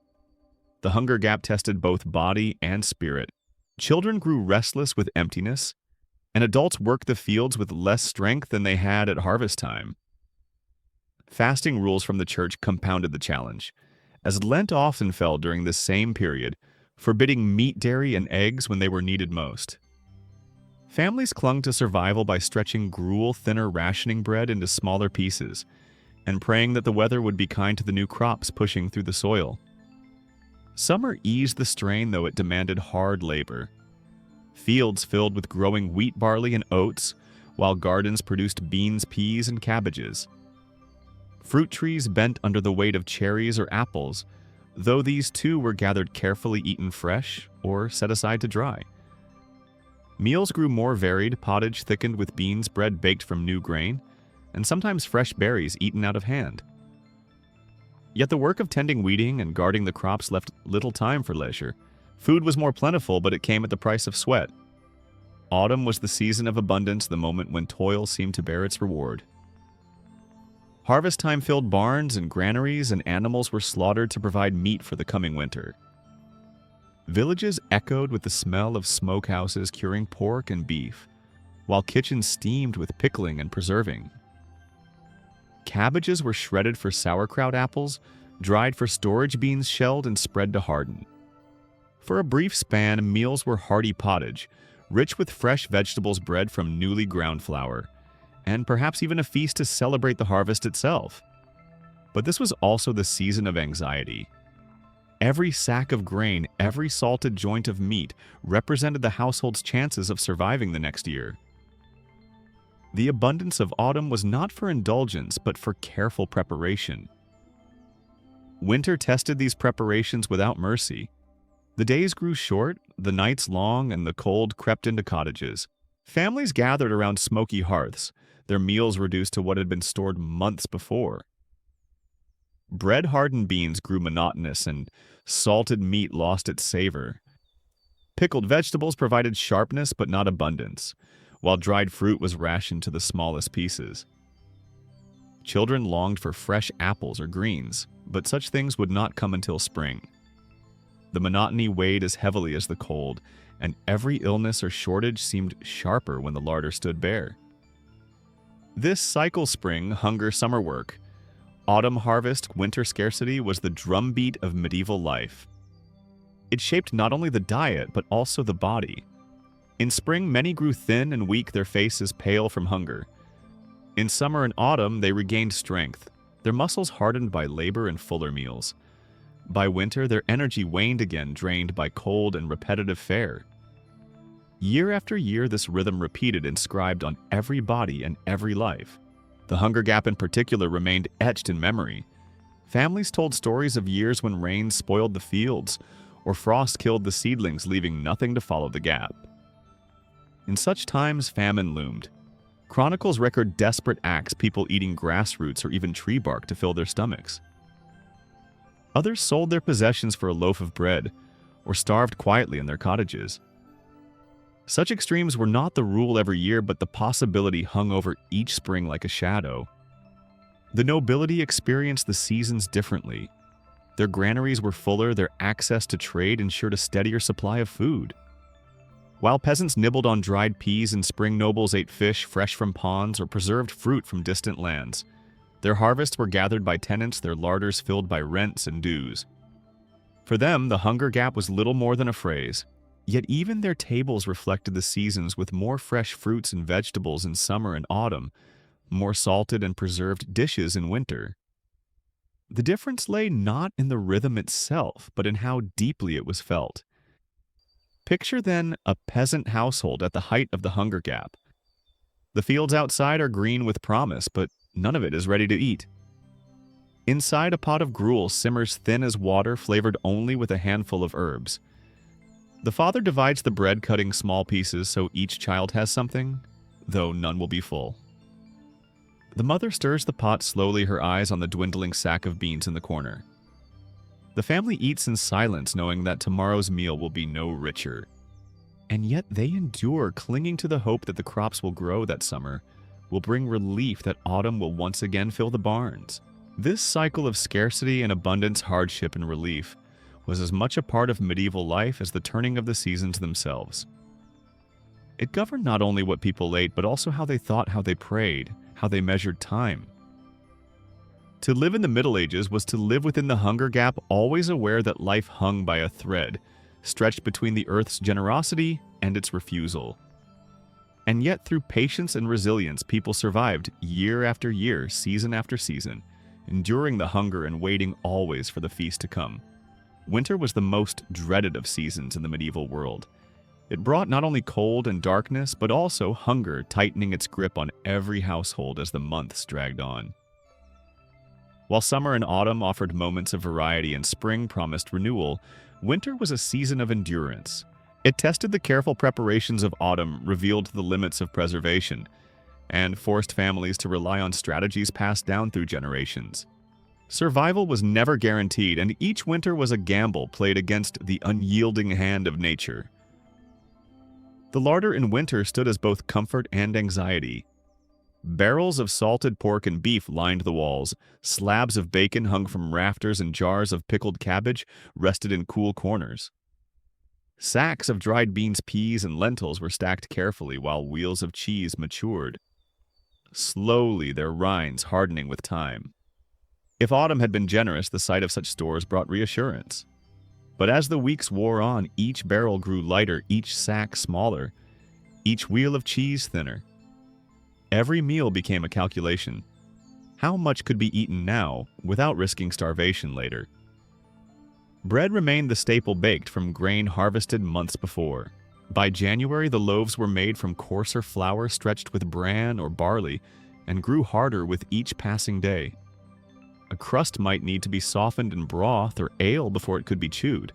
The hunger gap tested both body and spirit. Children grew restless with emptiness, and adults worked the fields with less strength than they had at harvest time. Fasting rules from the church compounded the challenge. As Lent often fell during this same period, forbidding meat, dairy, and eggs when they were needed most. Families clung to survival by stretching gruel-thinner rationing bread into smaller pieces and praying that the weather would be kind to the new crops pushing through the soil. Summer eased the strain, though it demanded hard labor. Fields filled with growing wheat, barley, and oats, while gardens produced beans, peas, and cabbages. Fruit trees bent under the weight of cherries or apples, though these too were gathered carefully, eaten fresh or set aside to dry. Meals grew more varied, pottage thickened with beans, bread baked from new grain, and sometimes fresh berries eaten out of hand. Yet the work of tending, weeding, and guarding the crops left little time for leisure. Food was more plentiful, but it came at the price of sweat. Autumn was the season of abundance, the moment when toil seemed to bear its reward. Harvest time filled barns and granaries, and animals were slaughtered to provide meat for the coming winter. Villages echoed with the smell of smokehouses curing pork and beef, while kitchens steamed with pickling and preserving. Cabbages were shredded for sauerkraut apples, dried for storage beans, shelled and spread to harden. For a brief span, meals were hearty pottage, rich with fresh vegetables bred from newly ground flour, and perhaps even a feast to celebrate the harvest itself. But this was also the season of anxiety. Every sack of grain, every salted joint of meat represented the household's chances of surviving the next year. The abundance of autumn was not for indulgence, but for careful preparation. Winter tested these preparations without mercy. The days grew short, the nights long, and the cold crept into cottages. Families gathered around smoky hearths, their meals reduced to what had been stored months before. Bread-hardened beans grew monotonous, and salted meat lost its savor. Pickled vegetables provided sharpness but not abundance, while dried fruit was rationed to the smallest pieces. Children longed for fresh apples or greens, but such things would not come until spring. The monotony weighed as heavily as the cold, and every illness or shortage seemed sharper when the larder stood bare. This cycle, spring, hunger, summer work, autumn harvest, winter scarcity, was the drumbeat of medieval life. It shaped not only the diet, but also the body. In spring, many grew thin and weak, their faces pale from hunger. In summer and autumn, they regained strength, their muscles hardened by labor and fuller meals. By winter, their energy waned again, drained by cold and repetitive fare. Year after year, this rhythm repeated, inscribed on every body and every life. The hunger gap in particular remained etched in memory. Families told stories of years when rain spoiled the fields, or frost killed the seedlings, leaving nothing to follow the gap. In such times, famine loomed. Chronicles record desperate acts, people eating grass roots or even tree bark to fill their stomachs. Others sold their possessions for a loaf of bread, or starved quietly in their cottages. Such extremes were not the rule every year, but the possibility hung over each spring like a shadow. The nobility experienced the seasons differently. Their granaries were fuller, their access to trade ensured a steadier supply of food. While peasants nibbled on dried peas and spring nobles ate fish fresh from ponds or preserved fruit from distant lands, their harvests were gathered by tenants, their larders filled by rents and dues. For them, the hunger gap was little more than a phrase. Yet even their tables reflected the seasons, with more fresh fruits and vegetables in summer and autumn, more salted and preserved dishes in winter. The difference lay not in the rhythm itself, but in how deeply it was felt. Picture then a peasant household at the height of the hunger gap. The fields outside are green with promise, but none of it is ready to eat. Inside, a pot of gruel simmers thin as water, flavored only with a handful of herbs. The father divides the bread, cutting small pieces so each child has something, though none will be full. The mother stirs the pot slowly, her eyes on the dwindling sack of beans in the corner. The family eats in silence, knowing that tomorrow's meal will be no richer. And yet they endure, clinging to the hope that the crops will grow that summer, will bring relief, that autumn will once again fill the barns. This cycle of scarcity and abundance, hardship and relief, was as much a part of medieval life as the turning of the seasons themselves. It governed not only what people ate, but also how they thought, how they prayed, how they measured time. To live in the Middle Ages was to live within the hunger gap, always aware that life hung by a thread, stretched between the earth's generosity and its refusal. And yet, through patience and resilience, people survived year after year, season after season, enduring the hunger and waiting always for the feast to come. Winter was the most dreaded of seasons in the medieval world. It brought not only cold and darkness, but also hunger, tightening its grip on every household as the months dragged on. While summer and autumn offered moments of variety and spring promised renewal, winter was a season of endurance. It tested the careful preparations of autumn, revealed the limits of preservation, and forced families to rely on strategies passed down through generations. Survival was never guaranteed, and each winter was a gamble played against the unyielding hand of nature. The larder in winter stood as both comfort and anxiety. Barrels of salted pork and beef lined the walls, slabs of bacon hung from rafters, and jars of pickled cabbage rested in cool corners. Sacks of dried beans, peas, and lentils were stacked carefully while wheels of cheese matured, slowly their rinds hardening with time. If autumn had been generous, the sight of such stores brought reassurance. But as the weeks wore on, each barrel grew lighter, each sack smaller, each wheel of cheese thinner. Every meal became a calculation. How much could be eaten now without risking starvation later? Bread remained the staple baked from grain harvested months before. By January, the loaves were made from coarser flour stretched with bran or barley and grew harder with each passing day. A crust might need to be softened in broth or ale before it could be chewed.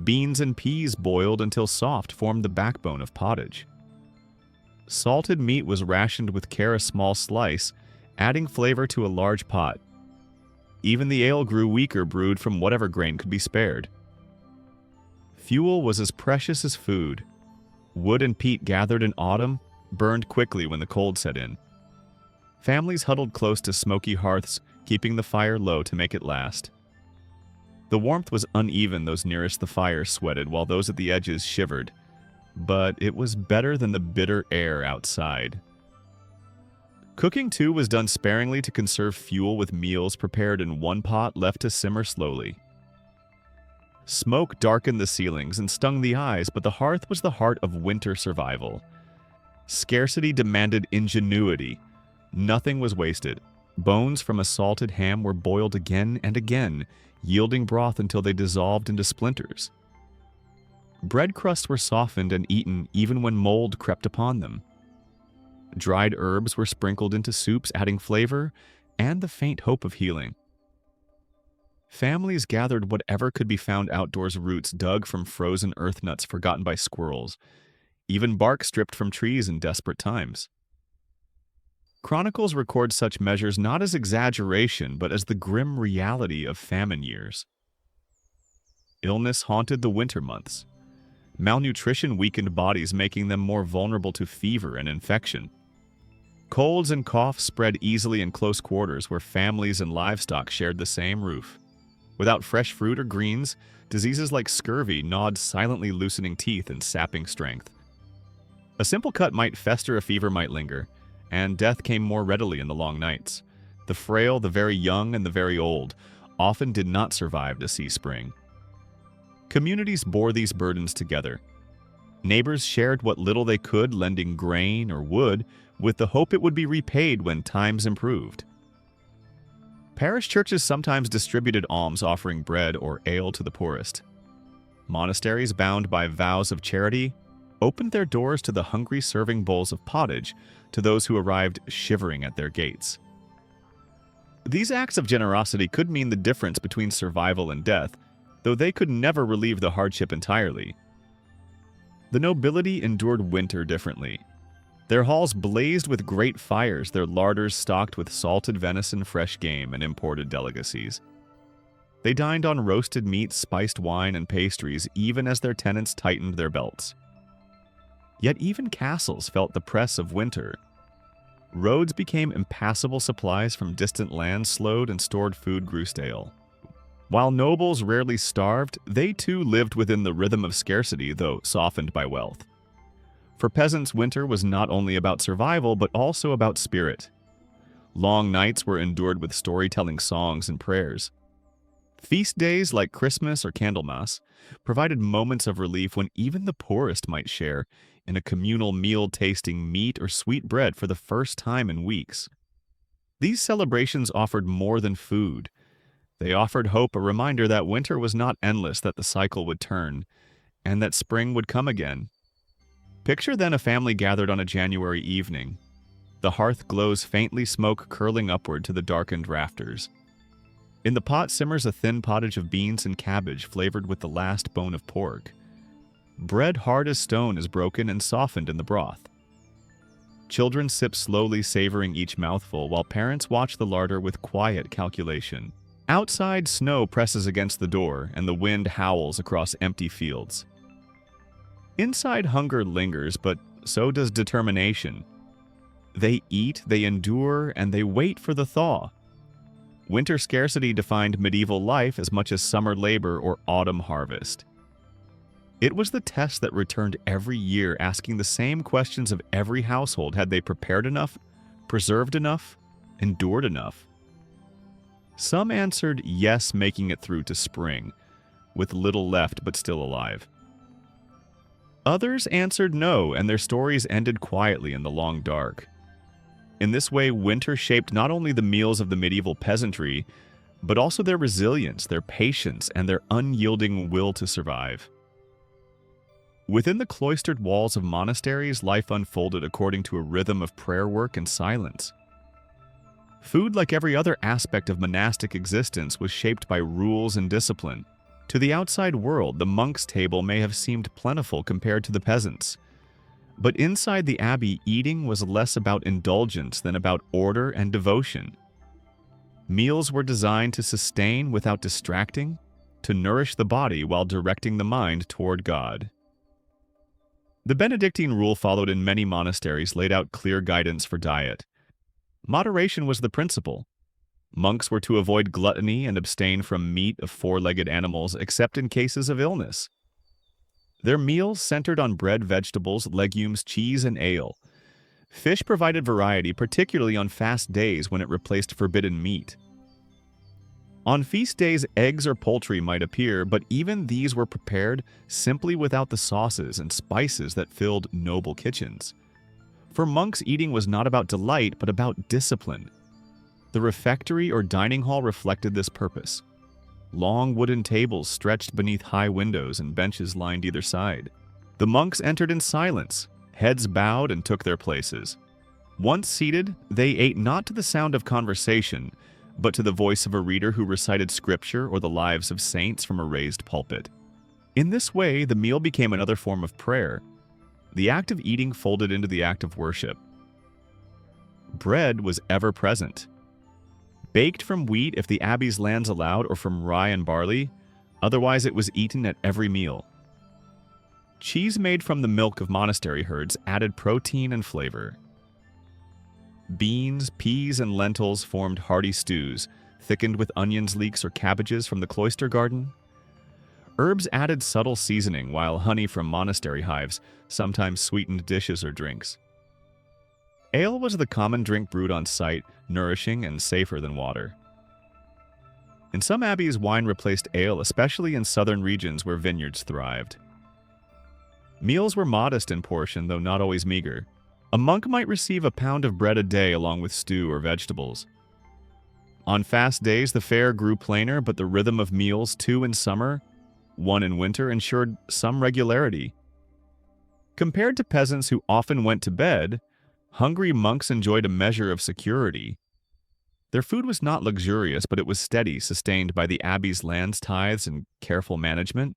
Beans and peas boiled until soft formed the backbone of pottage. Salted meat was rationed with care, a small slice, adding flavor to a large pot. Even the ale grew weaker, brewed from whatever grain could be spared. Fuel was as precious as food. Wood and peat gathered in autumn burned quickly when the cold set in. Families huddled close to smoky hearths, keeping the fire low to make it last. The warmth was uneven. Those nearest the fire sweated, while those at the edges shivered. But it was better than the bitter air outside. Cooking, too, was done sparingly to conserve fuel, with meals prepared in one pot left to simmer slowly. Smoke darkened the ceilings and stung the eyes, but the hearth was the heart of winter survival. Scarcity demanded ingenuity. Nothing was wasted. Bones from a salted ham were boiled again and again, yielding broth until they dissolved into splinters. Bread crusts were softened and eaten even when mold crept upon them. Dried herbs were sprinkled into soups, adding flavor and the faint hope of healing. Families gathered whatever could be found outdoors: roots dug from frozen earth nuts forgotten by squirrels, even bark stripped from trees in desperate times. Chronicles record such measures not as exaggeration, but as the grim reality of famine years. Illness haunted the winter months. Malnutrition weakened bodies, making them more vulnerable to fever and infection. Colds and coughs spread easily in close quarters where families and livestock shared the same roof. Without fresh fruit or greens, diseases like scurvy gnawed silently, loosening teeth and sapping strength. A simple cut might fester, a fever might linger, and death came more readily in the long nights. The frail, the very young, and the very old often did not survive to see spring. Communities bore these burdens together. Neighbors shared what little they could, lending grain or wood, with the hope it would be repaid when times improved. Parish churches sometimes distributed alms, offering bread or ale to the poorest. Monasteries, bound by vows of charity, opened their doors to the hungry, serving bowls of pottage to those who arrived shivering at their gates. These acts of generosity could mean the difference between survival and death, though they could never relieve the hardship entirely. The nobility endured winter differently. Their halls blazed with great fires, their larders stocked with salted venison, fresh game, and imported delicacies. They dined on roasted meat, spiced wine, and pastries, even as their tenants tightened their belts. Yet even castles felt the press of winter. Roads became impassable, supplies from distant lands slowed, and stored food grew stale. While nobles rarely starved, they too lived within the rhythm of scarcity, though softened by wealth. For peasants, winter was not only about survival, but also about spirit. Long nights were endured with storytelling, songs, and prayers. Feast days like Christmas or Candlemas provided moments of relief when even the poorest might share in a communal meal tasting meat or sweet bread for the first time in weeks. These celebrations offered more than food. They offered hope, a reminder that winter was not endless, that the cycle would turn, and that spring would come again. Picture then a family gathered on a January evening. The hearth glows faintly, smoke curling upward to the darkened rafters. In the pot simmers a thin pottage of beans and cabbage flavored with the last bone of pork. Bread hard as stone is broken and softened in the broth. Children sip slowly, savoring each mouthful, while parents watch the larder with quiet calculation. Outside, snow presses against the door, and the wind howls across empty fields. Inside, hunger lingers, but so does determination. They eat, they endure, and they wait for the thaw. Winter scarcity defined medieval life as much as summer labor or autumn harvest. It was the test that returned every year, asking the same questions of every household. Had they prepared enough, preserved enough, endured enough? Some answered yes, making it through to spring, with little left but still alive. Others answered no, and their stories ended quietly in the long dark. In this way, winter shaped not only the meals of the medieval peasantry, but also their resilience, their patience, and their unyielding will to survive. Within the cloistered walls of monasteries, life unfolded according to a rhythm of prayer work and silence. Food, like every other aspect of monastic existence, was shaped by rules and discipline. To the outside world, the monk's table may have seemed plentiful compared to the peasants'. But inside the abbey, eating was less about indulgence than about order and devotion. Meals were designed to sustain without distracting, to nourish the body while directing the mind toward God. The Benedictine rule followed in many monasteries laid out clear guidance for diet. Moderation was the principle. Monks were to avoid gluttony and abstain from meat of four-legged animals except in cases of illness. Their meals centered on bread, vegetables, legumes, cheese, and ale. Fish provided variety, particularly on fast days when it replaced forbidden meat. On feast days, eggs or poultry might appear, but even these were prepared simply without the sauces and spices that filled noble kitchens. For monks, eating was not about delight, but about discipline. The refectory or dining hall reflected this purpose. Long wooden tables stretched beneath high windows and benches lined either side. The monks entered in silence, heads bowed, and took their places. Once seated, they ate not to the sound of conversation, but to the voice of a reader who recited scripture or the lives of saints from a raised pulpit. In this way, the meal became another form of prayer. The act of eating folded into the act of worship. Bread was ever present. Baked from wheat if the abbey's lands allowed, or from rye and barley, otherwise it was eaten at every meal. Cheese made from the milk of monastery herds added protein and flavor. Beans, peas, and lentils formed hearty stews, thickened with onions, leeks, or cabbages from the cloister garden. Herbs added subtle seasoning, while honey from monastery hives sometimes sweetened dishes or drinks. Ale was the common drink brewed on site, nourishing and safer than water. In some abbeys, wine replaced ale, especially in southern regions where vineyards thrived. Meals were modest in portion, though not always meager. A monk might receive a pound of bread a day along with stew or vegetables. On fast days, the fare grew plainer, but the rhythm of meals, two in summer, one in winter, ensured some regularity. Compared to peasants who often went to bed, hungry monks enjoyed a measure of security. Their food was not luxurious, but it was steady, sustained by the abbey's lands, tithes, and careful management.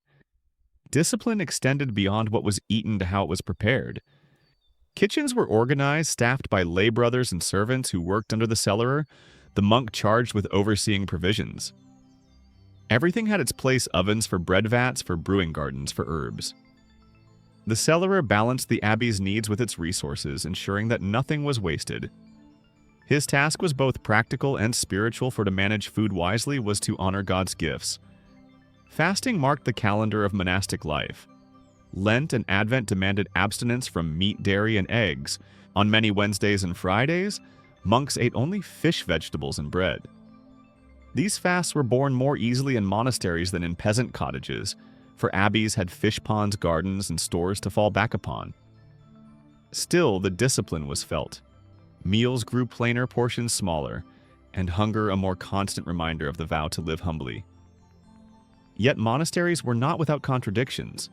Discipline extended beyond what was eaten to how it was prepared. Kitchens were organized, staffed by lay brothers and servants who worked under the cellarer, the monk charged with overseeing provisions. Everything had its place: ovens for bread vats, for brewing gardens, for herbs. The cellarer balanced the abbey's needs with its resources, ensuring that nothing was wasted. His task was both practical and spiritual, for to manage food wisely was to honor God's gifts. Fasting marked the calendar of monastic life. Lent and Advent demanded abstinence from meat, dairy, and eggs. On many Wednesdays and Fridays, monks ate only fish, vegetables, and bread. These fasts were born more easily in monasteries than in peasant cottages, for abbeys had fish ponds, gardens, and stores to fall back upon. Still, the discipline was felt. Meals grew plainer, portions smaller, and hunger a more constant reminder of the vow to live humbly. Yet monasteries were not without contradictions.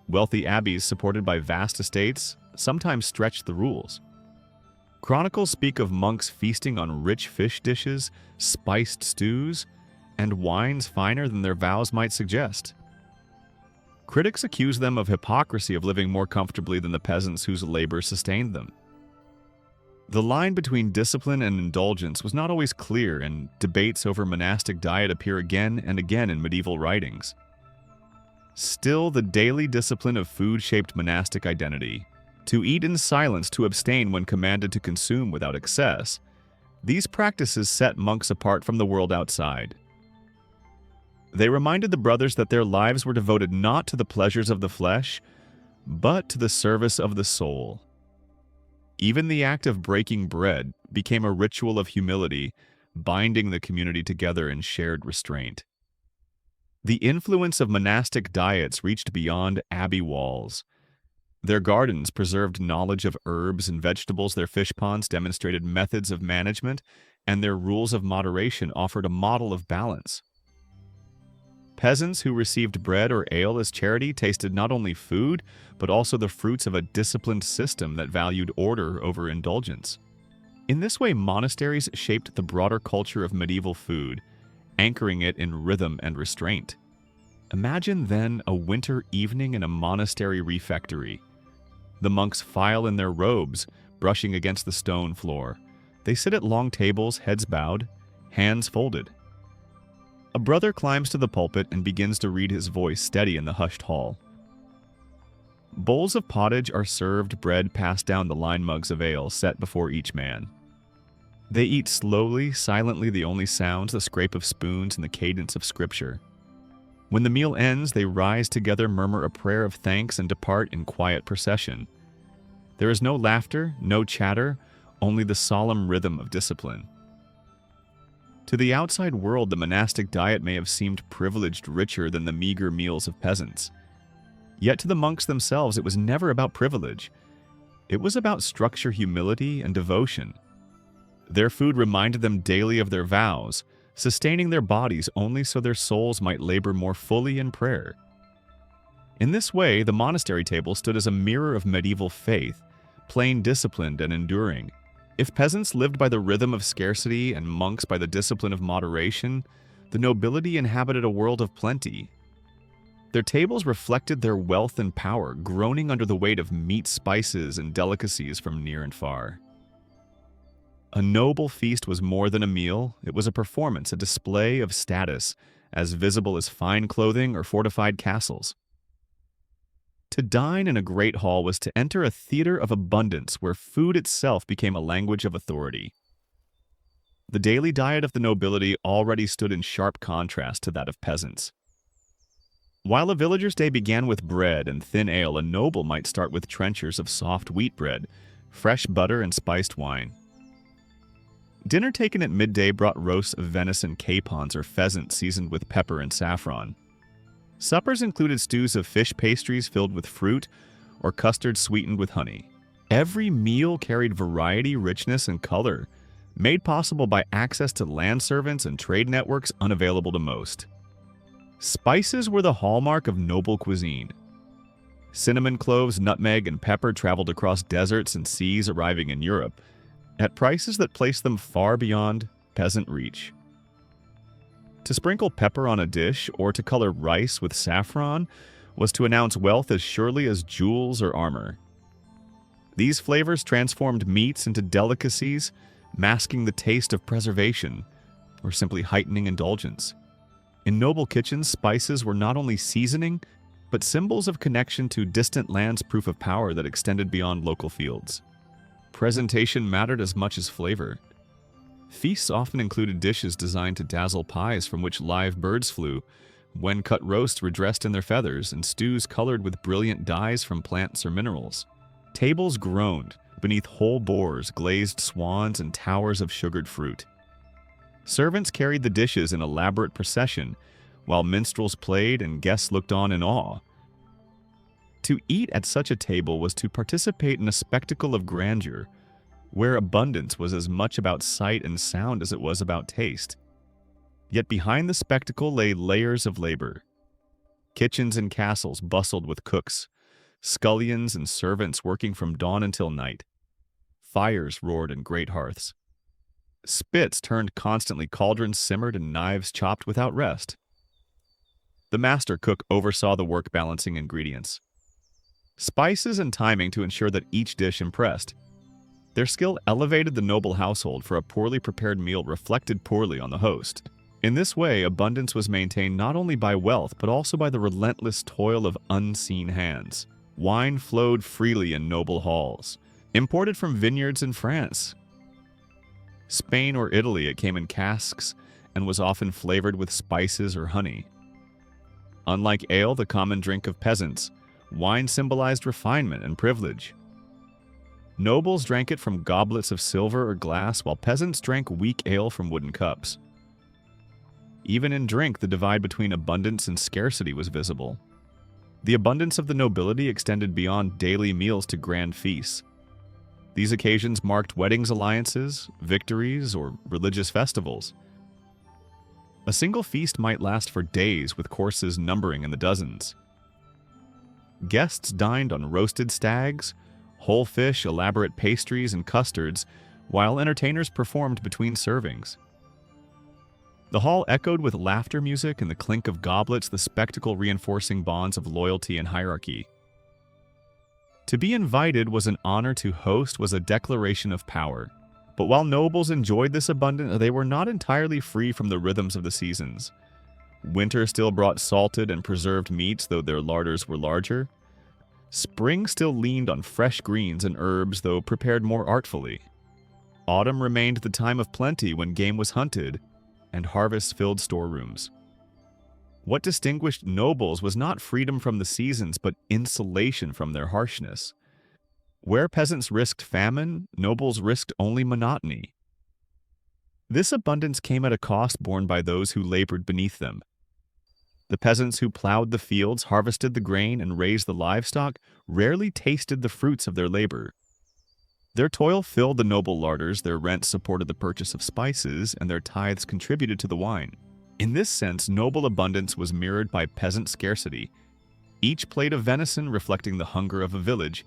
Wealthy abbeys supported by vast estates sometimes stretched the rules. Chronicles speak of monks feasting on rich fish dishes, spiced stews, and wines finer than their vows might suggest. Critics accuse them of hypocrisy of living more comfortably than the peasants whose labor sustained them. The line between discipline and indulgence was not always clear, and debates over monastic diet appear again and again in medieval writings. Still, the daily discipline of food shaped monastic identity. To eat in silence, to abstain when commanded to consume without excess, these practices set monks apart from the world outside. They reminded the brothers that their lives were devoted not to the pleasures of the flesh, but to the service of the soul. Even the act of breaking bread became a ritual of humility, binding the community together in shared restraint. The influence of monastic diets reached beyond abbey walls. Their gardens preserved knowledge of herbs and vegetables, their fish ponds demonstrated methods of management, and their rules of moderation offered a model of balance. Peasants who received bread or ale as charity tasted not only food, but also the fruits of a disciplined system that valued order over indulgence. In this way, monasteries shaped the broader culture of medieval food, anchoring it in rhythm and restraint. Imagine then a winter evening in a monastery refectory. The monks file in their robes, brushing against the stone floor. They sit at long tables, heads bowed, hands folded. A brother climbs to the pulpit and begins to read, his voice steady in the hushed hall. Bowls of pottage are served, bread passed down the line, mugs of ale set before each man. They eat slowly, silently, the only sounds, the scrape of spoons and the cadence of scripture. When the meal ends, they rise together, murmur a prayer of thanks, and depart in quiet procession. There is no laughter, no chatter, only the solemn rhythm of discipline. To the outside world, the monastic diet may have seemed privileged, richer than the meager meals of peasants. Yet to the monks themselves, it was never about privilege. It was about structure, humility, and devotion. Their food reminded them daily of their vows, sustaining their bodies only so their souls might labor more fully in prayer. In this way, the monastery table stood as a mirror of medieval faith, plain, disciplined, and enduring. If peasants lived by the rhythm of scarcity and monks by the discipline of moderation, the nobility inhabited a world of plenty. Their tables reflected their wealth and power, groaning under the weight of meat, spices, and delicacies from near and far. A noble feast was more than a meal. It was a performance, a display of status, as visible as fine clothing or fortified castles. To dine in a great hall was to enter a theater of abundance where food itself became a language of authority. The daily diet of the nobility already stood in sharp contrast to that of peasants. While a villager's day began with bread and thin ale, a noble might start with trenchers of soft wheat bread, fresh butter, and spiced wine. Dinner taken at midday brought roasts of venison, capons, or pheasant seasoned with pepper and saffron. Suppers included stews of fish, pastries filled with fruit, or custard sweetened with honey. Every meal carried variety, richness, and color, made possible by access to land servants and trade networks unavailable to most. Spices were the hallmark of noble cuisine. Cinnamon, cloves, nutmeg, and pepper traveled across deserts and seas, arriving in Europe, at prices that placed them far beyond peasant reach. To sprinkle pepper on a dish or to color rice with saffron was to announce wealth as surely as jewels or armor. These flavors transformed meats into delicacies, masking the taste of preservation or simply heightening indulgence. In noble kitchens, spices were not only seasoning, but symbols of connection to distant lands, proof of power that extended beyond local fields. Presentation mattered as much as flavor. Feasts often included dishes designed to dazzle, pies from which live birds flew, when-cut roasts were dressed in their feathers, and stews colored with brilliant dyes from plants or minerals. Tables groaned beneath whole boars, glazed swans, and towers of sugared fruit. Servants carried the dishes in elaborate procession, while minstrels played and guests looked on in awe. To eat at such a table was to participate in a spectacle of grandeur, where abundance was as much about sight and sound as it was about taste. Yet behind the spectacle lay layers of labor. Kitchens and castles bustled with cooks, scullions and servants working from dawn until night. Fires roared in great hearths. Spits turned constantly, cauldrons simmered, and knives chopped without rest. The master cook oversaw the work balancing ingredients. Spices and timing to ensure that each dish impressed. Their skill elevated the noble household, for a poorly prepared meal reflected poorly on the host. In this way, abundance was maintained not only by wealth, but also by the relentless toil of unseen hands. Wine flowed freely in noble halls, imported from vineyards in France, Spain, or Italy. It came in casks and was often flavored with spices or honey. Unlike ale, the common drink of peasants, wine symbolized refinement and privilege. Nobles drank it from goblets of silver or glass, while peasants drank weak ale from wooden cups. Even in drink, the divide between abundance and scarcity was visible. The abundance of the nobility extended beyond daily meals to grand feasts. These occasions marked weddings, alliances, victories, or religious festivals. A single feast might last for days, with courses numbering in the dozens. Guests dined on roasted stags, whole fish, elaborate pastries, and custards, while entertainers performed between servings. The hall echoed with laughter music and the clink of goblets, the spectacle reinforcing bonds of loyalty and hierarchy. To be invited was an honor, to host was a declaration of power. But while nobles enjoyed this abundance, they were not entirely free from the rhythms of the seasons. Winter still brought salted and preserved meats, though their larders were larger. Spring still leaned on fresh greens and herbs, though prepared more artfully. Autumn remained the time of plenty, when game was hunted and harvests filled storerooms. What distinguished nobles was not freedom from the seasons, but insulation from their harshness. Where peasants risked famine, nobles risked only monotony. This abundance came at a cost borne by those who labored beneath them. The peasants who plowed the fields, harvested the grain, and raised the livestock rarely tasted the fruits of their labor. Their toil filled the noble larders, their rent supported the purchase of spices, and their tithes contributed to the wine. In this sense, noble abundance was mirrored by peasant scarcity, each plate of venison reflecting the hunger of a village,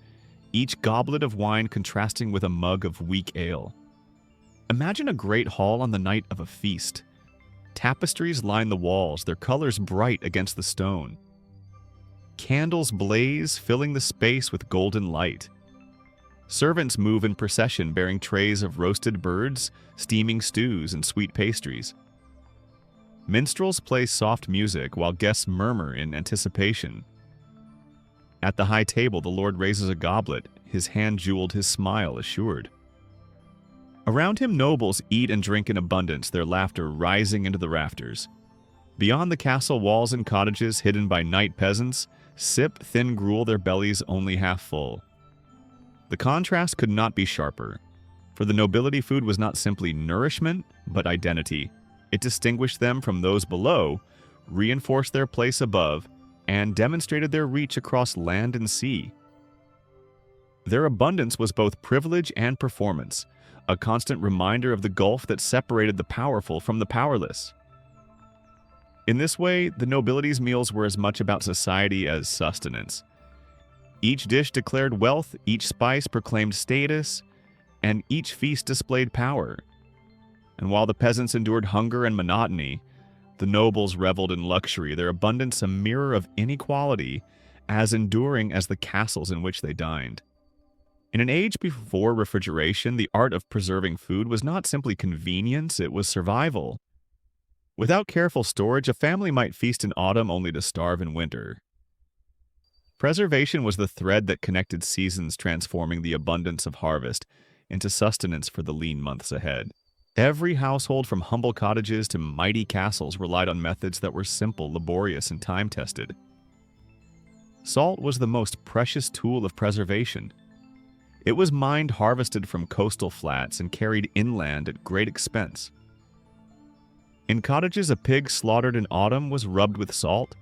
each goblet of wine contrasting with a mug of weak ale. Imagine a great hall on the night of a feast. Tapestries line the walls, their colors bright against the stone. Candles blaze, filling the space with golden light. Servants move in procession, bearing trays of roasted birds, steaming stews, and sweet pastries. Minstrels play soft music, while guests murmur in anticipation. At the high table, the lord raises a goblet, his hand jeweled, his smile assured. Around him, nobles eat and drink in abundance, their laughter rising into the rafters. Beyond the castle walls and cottages, hidden by night peasants, sip thin gruel, their bellies only half full. The contrast could not be sharper. For the nobility, food was not simply nourishment, but identity. It distinguished them from those below, reinforced their place above, and demonstrated their reach across land and sea. Their abundance was both privilege and performance, a constant reminder of the gulf that separated the powerful from the powerless. In this way, the nobility's meals were as much about society as sustenance. Each dish declared wealth, each spice proclaimed status, and each feast displayed power. And while the peasants endured hunger and monotony, the nobles reveled in luxury, their abundance a mirror of inequality, as enduring as the castles in which they dined. In an age before refrigeration, the art of preserving food was not simply convenience, it was survival. Without careful storage, a family might feast in autumn only to starve in winter. Preservation was the thread that connected seasons, transforming the abundance of harvest into sustenance for the lean months ahead. Every household, from humble cottages to mighty castles, relied on methods that were simple, laborious, and time-tested. Salt was the most precious tool of preservation. It was mined, harvested from coastal flats, and carried inland at great expense. In cottages, a pig slaughtered in autumn was rubbed with salt,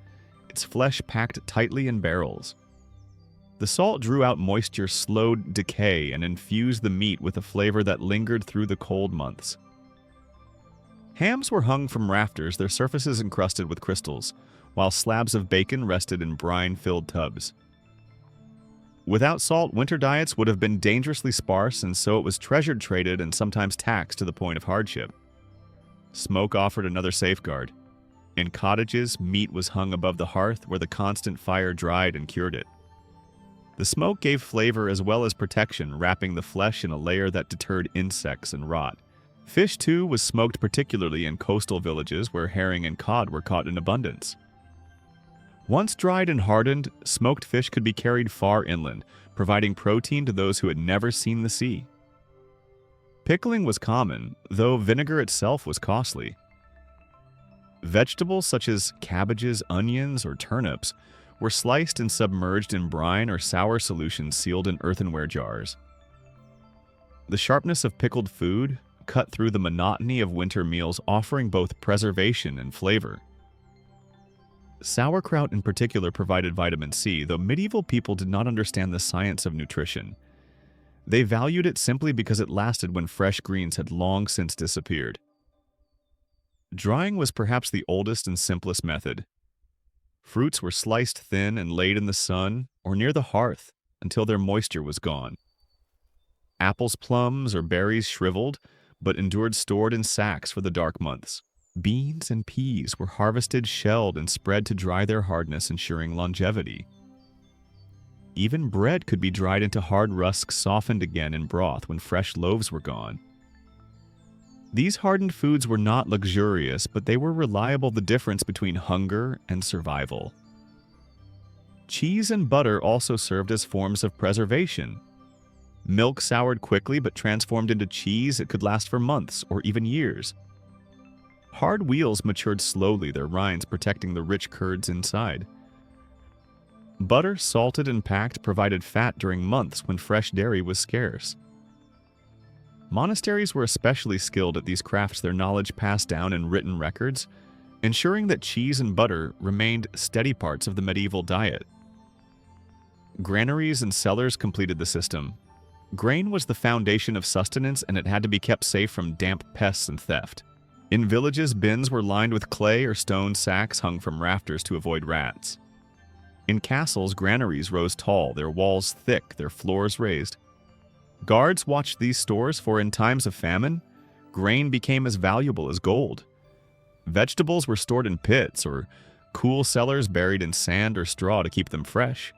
its flesh packed tightly in barrels. The salt drew out moisture, slowed decay, and infused the meat with a flavor that lingered through the cold months. Hams were hung from rafters, their surfaces encrusted with crystals, while slabs of bacon rested in brine-filled tubs. Without salt, winter diets would have been dangerously sparse, and so it was treasured, traded, and sometimes taxed to the point of hardship. Smoke offered another safeguard. In cottages, meat was hung above the hearth where the constant fire dried and cured it. The smoke gave flavor as well as protection, wrapping the flesh in a layer that deterred insects and rot. Fish, too, was smoked particularly in coastal villages where herring and cod were caught in abundance. Once dried and hardened, smoked fish could be carried far inland, providing protein to those who had never seen the sea. Pickling was common, though vinegar itself was costly. Vegetables such as cabbages, onions, or turnips were sliced and submerged in brine or sour solutions sealed in earthenware jars. The sharpness of pickled food cut through the monotony of winter meals, offering both preservation and flavor. Sauerkraut in particular provided vitamin C, though medieval people did not understand the science of nutrition. They valued it simply because it lasted when fresh greens had long since disappeared. Drying was perhaps the oldest and simplest method. Fruits were sliced thin and laid in the sun or near the hearth until their moisture was gone. Apples, plums, or berries shriveled, but endured stored in sacks for the dark months. Beans and peas were harvested, shelled, and spread to dry their hardness, ensuring longevity. Even bread could be dried into hard rusks, softened again in broth when fresh loaves were gone. These hardened foods were not luxurious, but they were reliable, the difference between hunger and survival. Cheese and butter also served as forms of preservation. Milk soured quickly but transformed into cheese, it could last for months or even years. Hard wheels matured slowly, their rinds protecting the rich curds inside. Butter, salted and packed, provided fat during months when fresh dairy was scarce. Monasteries were especially skilled at these crafts, their knowledge passed down in written records, ensuring that cheese and butter remained steady parts of the medieval diet. Granaries and cellars completed the system. Grain was the foundation of sustenance, and it had to be kept safe from damp pests and theft. In villages, bins were lined with clay or stone sacks hung from rafters to avoid rats. In castles, granaries rose tall, their walls thick, their floors raised. Guards watched these stores, for in times of famine, grain became as valuable as gold. Vegetables were stored in pits or cool cellars buried in sand or straw to keep them fresh.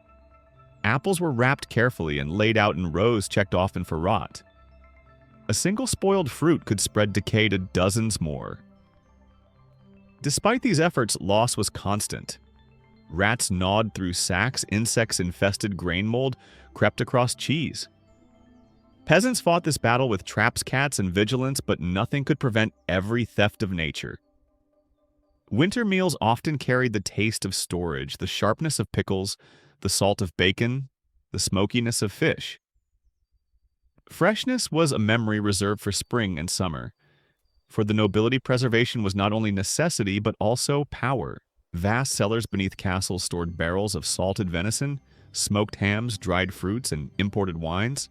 Apples were wrapped carefully and laid out in rows checked often for rot. A single spoiled fruit could spread decay to dozens more. Despite these efforts, loss was constant. Rats gnawed through sacks, insects infested grain mold, crept across cheese. Peasants fought this battle with traps, cats, and vigilance, but nothing could prevent every theft of nature. Winter meals often carried the taste of storage, the sharpness of pickles, the salt of bacon, the smokiness of fish. Freshness was a memory reserved for spring and summer. For the nobility, preservation was not only necessity, but also power. Vast cellars beneath castles stored barrels of salted venison, smoked hams, dried fruits, and imported wines.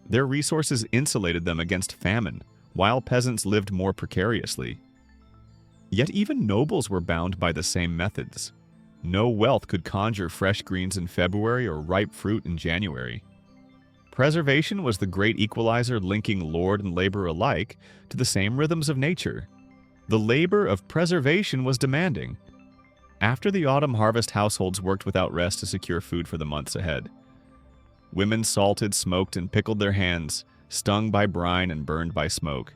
Their resources insulated them against famine, while peasants lived more precariously. Yet even nobles were bound by the same methods. No wealth could conjure fresh greens in February or ripe fruit in January. Preservation was the great equalizer, linking lord and labor alike to the same rhythms of nature. The labor of preservation was demanding. After the autumn harvest, households worked without rest to secure food for the months ahead. Women salted, smoked, and pickled their hands, stung by brine and burned by smoke.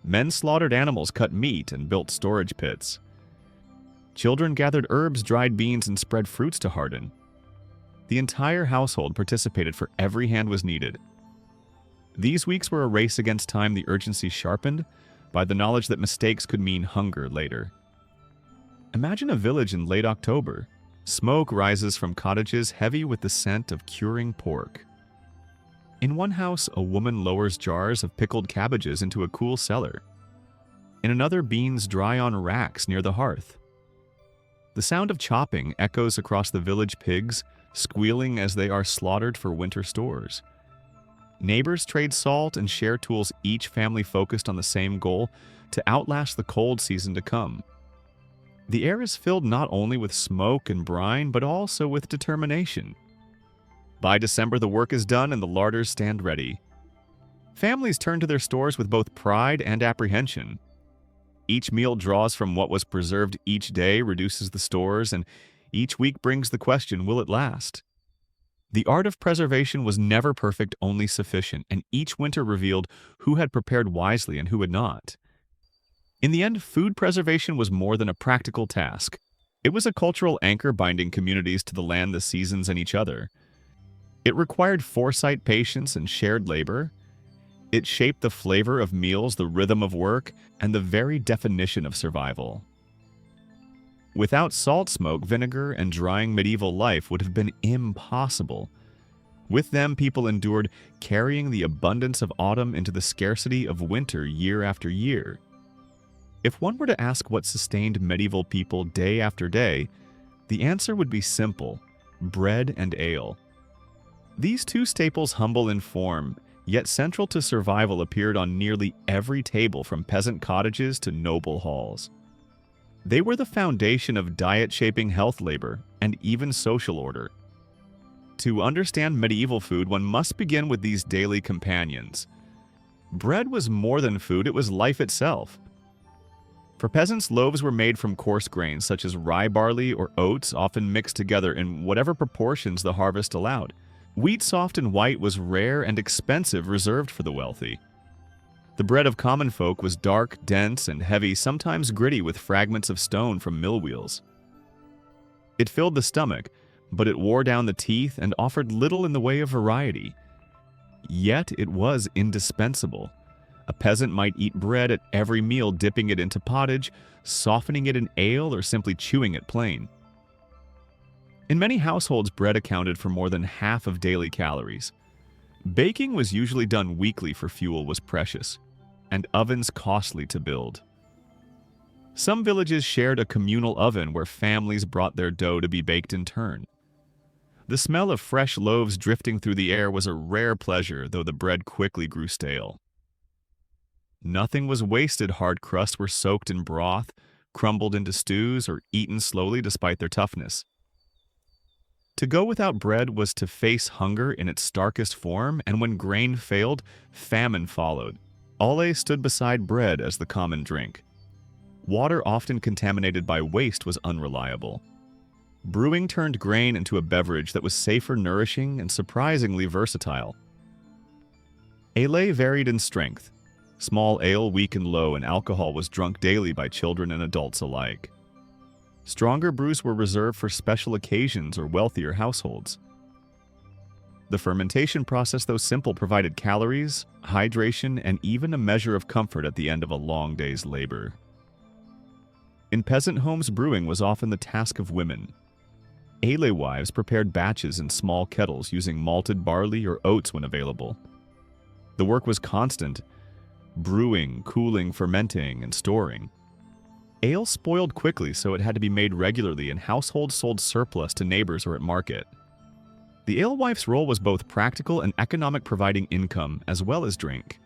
Men slaughtered animals, cut meat, and built storage pits. Children gathered herbs, dried beans, and spread fruits to harden. The entire household participated, for every hand was needed. These weeks were a race against time, the urgency sharpened by the knowledge that mistakes could mean hunger later. Imagine a village in late October. Smoke rises from cottages heavy with the scent of curing pork. In one house, a woman lowers jars of pickled cabbages into a cool cellar. In another, beans dry on racks near the hearth. The sound of chopping echoes across the village, pigs squealing as they are slaughtered for winter stores. Neighbors trade salt and share tools, each family focused on the same goal: to outlast the cold season to come. The air is filled not only with smoke and brine, but also with determination. By December, the work is done and the larders stand ready. Families turn to their stores with both pride and apprehension. Each meal draws from what was preserved each day, reduces the stores, and each week brings the question, will it last? The art of preservation was never perfect, only sufficient, and each winter revealed who had prepared wisely and who had not. In the end, food preservation was more than a practical task. It was a cultural anchor binding communities to the land, the seasons, and each other. It required foresight, patience, and shared labor. It shaped the flavor of meals, the rhythm of work, and the very definition of survival. Without salt, smoke, vinegar, and drying, medieval life would have been impossible. With them, people endured, carrying the abundance of autumn into the scarcity of winter year after year. If one were to ask what sustained medieval people day after day, the answer would be simple: bread and ale. These two staples, humble in form, yet central to survival, appeared on nearly every table, from peasant cottages to noble halls. They were the foundation of diet-shaping health, labor, and even social order. To understand medieval food, one must begin with these daily companions. Bread was more than food, it was life itself. For peasants, loaves were made from coarse grains such as rye, barley, or oats, often mixed together in whatever proportions the harvest allowed. Wheat, soft and white, was rare and expensive, reserved for the wealthy. The bread of common folk was dark, dense, and heavy, sometimes gritty with fragments of stone from mill wheels. It filled the stomach, but it wore down the teeth and offered little in the way of variety. Yet it was indispensable. A peasant might eat bread at every meal, dipping it into pottage, softening it in ale, or simply chewing it plain. In many households, bread accounted for more than half of daily calories. Baking was usually done weekly, for fuel was precious, and ovens costly to build. Some villages shared a communal oven where families brought their dough to be baked in turn. The smell of fresh loaves drifting through the air was a rare pleasure, though the bread quickly grew stale. Nothing was wasted. Hard crusts were soaked in broth, crumbled into stews, or eaten slowly despite their toughness. To go without bread was to face hunger in its starkest form, and when grain failed, famine followed. Ale stood beside bread as the common drink. Water, often contaminated by waste, was unreliable. Brewing turned grain into a beverage that was safer, nourishing, and surprisingly versatile. Ale varied in strength. Small ale, weak and low, and alcohol was drunk daily by children and adults alike. Stronger brews were reserved for special occasions or wealthier households. The fermentation process, though simple, provided calories, hydration, and even a measure of comfort at the end of a long day's labor. In peasant homes, brewing was often the task of women. Ale wives prepared batches in small kettles, using malted barley or oats when available. The work was constant: brewing, cooling, fermenting, and storing. Ale spoiled quickly, so it had to be made regularly, and households sold surplus to neighbors or at market. The alewife's role was both practical and economic, providing income as well as drink.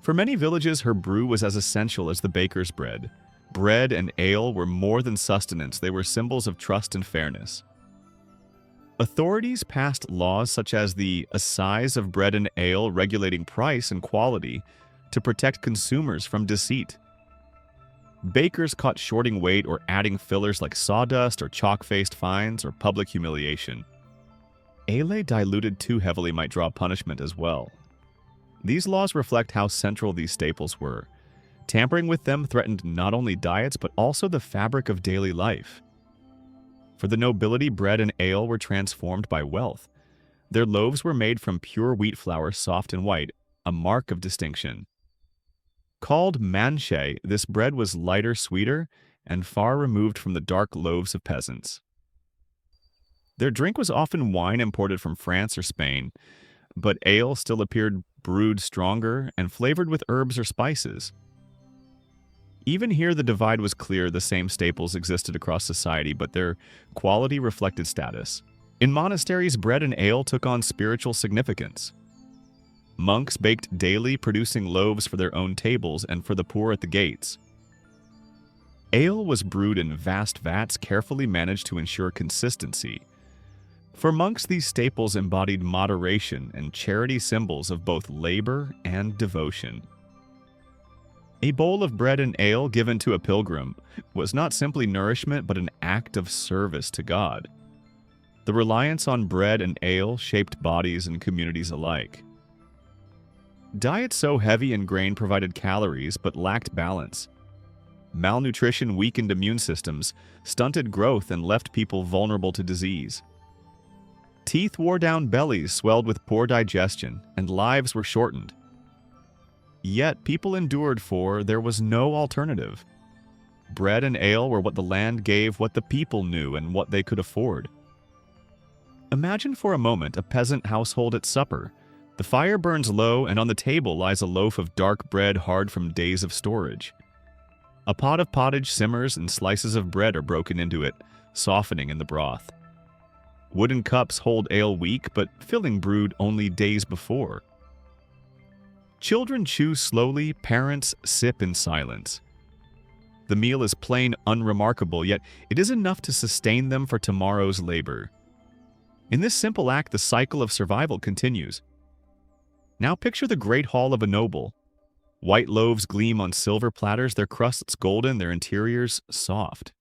For many villages, her brew was as essential as the baker's bread. Bread and ale were more than sustenance, they were symbols of trust and fairness. Authorities passed laws such as the assize of bread and ale, regulating price and quality to protect consumers from deceit. Bakers caught shorting weight or adding fillers like sawdust or chalk-faced fines or public humiliation. Ale diluted too heavily might draw punishment as well. These laws reflect how central these staples were. Tampering with them threatened not only diets but also the fabric of daily life. For the nobility, bread and ale were transformed by wealth. Their loaves were made from pure wheat flour, soft and white, a mark of distinction. Called manchet, this bread was lighter, sweeter, and far removed from the dark loaves of peasants. Their drink was often wine imported from France or Spain, but ale still appeared brewed stronger and flavored with herbs or spices. Even here, the divide was clear. The same staples existed across society, but their quality reflected status. In monasteries, bread and ale took on spiritual significance. Monks baked daily, producing loaves for their own tables and for the poor at the gates. Ale was brewed in vast vats, carefully managed to ensure consistency. For monks, these staples embodied moderation and charity, symbols of both labor and devotion. A bowl of bread and ale given to a pilgrim was not simply nourishment but an act of service to God. The reliance on bread and ale shaped bodies and communities alike. Diets so heavy in grain provided calories but lacked balance. Malnutrition weakened immune systems, stunted growth, and left people vulnerable to disease. Teeth wore down bellies, swelled with poor digestion, and lives were shortened. Yet people endured, for there was no alternative. Bread and ale were what the land gave, what the people knew, and what they could afford. Imagine for a moment a peasant household at supper. The fire burns low, and on the table lies a loaf of dark bread hard from days of storage. A pot of pottage simmers, and slices of bread are broken into it, softening in the broth. Wooden cups hold ale weak, but filling brewed only days before. Children chew slowly, parents sip in silence. The meal is plain, unremarkable, yet it is enough to sustain them for tomorrow's labor. In this simple act, the cycle of survival continues. Now picture the great hall of a noble. White loaves gleam on silver platters, their crusts golden, their interiors soft.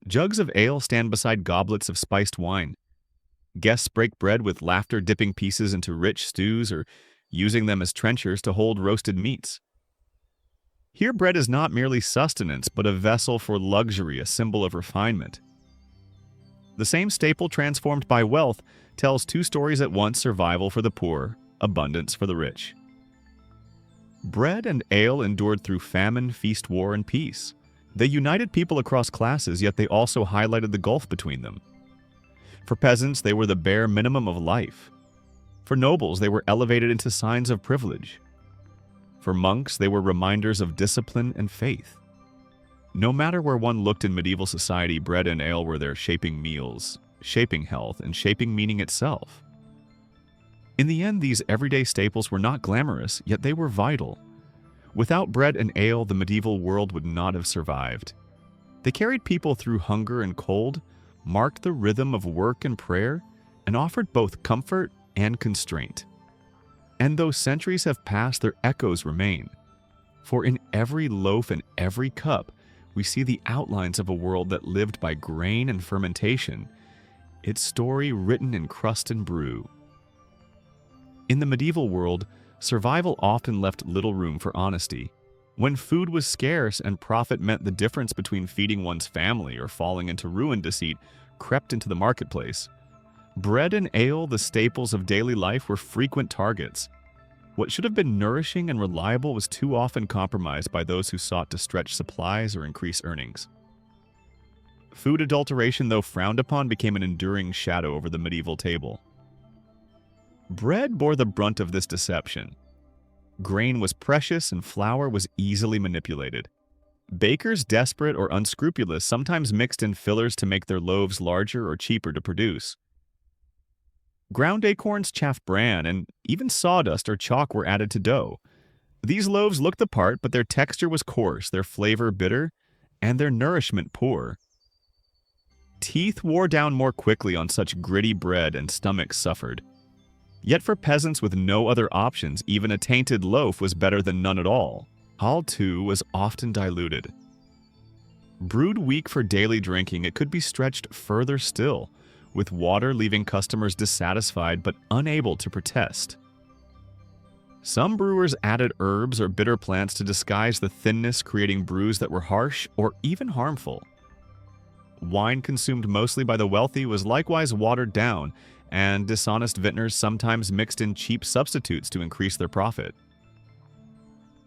Jugs of ale stand beside goblets of spiced wine. Guests break bread with laughter, dipping pieces into rich stews or using them as trenchers to hold roasted meats. Here, bread is not merely sustenance, but a vessel for luxury, a symbol of refinement. The same staple, transformed by wealth, tells two stories at once: survival for the poor, abundance for the rich. Bread and ale endured through famine, feast, war, and peace. They united people across classes, yet they also highlighted the gulf between them. For peasants, they were the bare minimum of life. For nobles, they were elevated into signs of privilege. For monks, they were reminders of discipline and faith. No matter where one looked in medieval society, bread and ale were there, shaping meals, shaping health, and shaping meaning itself. In the end, these everyday staples were not glamorous, yet they were vital. Without bread and ale, the medieval world would not have survived. They carried people through hunger and cold, marked the rhythm of work and prayer, and offered both comfort and constraint. And though centuries have passed, their echoes remain. For in every loaf and every cup, we see the outlines of a world that lived by grain and fermentation, its story written in crust and brew. In the medieval world, survival often left little room for honesty. When food was scarce and profit meant the difference between feeding one's family or falling into ruin, deceit crept into the marketplace. Bread and ale, the staples of daily life, were frequent targets. What should have been nourishing and reliable was too often compromised by those who sought to stretch supplies or increase earnings. Food adulteration, though frowned upon, became an enduring shadow over the medieval table. Bread bore the brunt of this deception. Grain was precious and flour was easily manipulated. Bakers, desperate or unscrupulous, sometimes mixed in fillers to make their loaves larger or cheaper to produce. Ground acorns, chaff bran, and even sawdust or chalk were added to dough. These loaves looked the part, but their texture was coarse, their flavor bitter, and their nourishment poor. Teeth wore down more quickly on such gritty bread, and stomachs suffered. Yet for peasants with no other options, even a tainted loaf was better than none at all. All, too, was often diluted. Brewed weak for daily drinking, it could be stretched further still, with water leaving customers dissatisfied but unable to protest. Some brewers added herbs or bitter plants to disguise the thinness, creating brews that were harsh or even harmful. Wine consumed mostly by the wealthy was likewise watered down, and dishonest vintners sometimes mixed in cheap substitutes to increase their profit.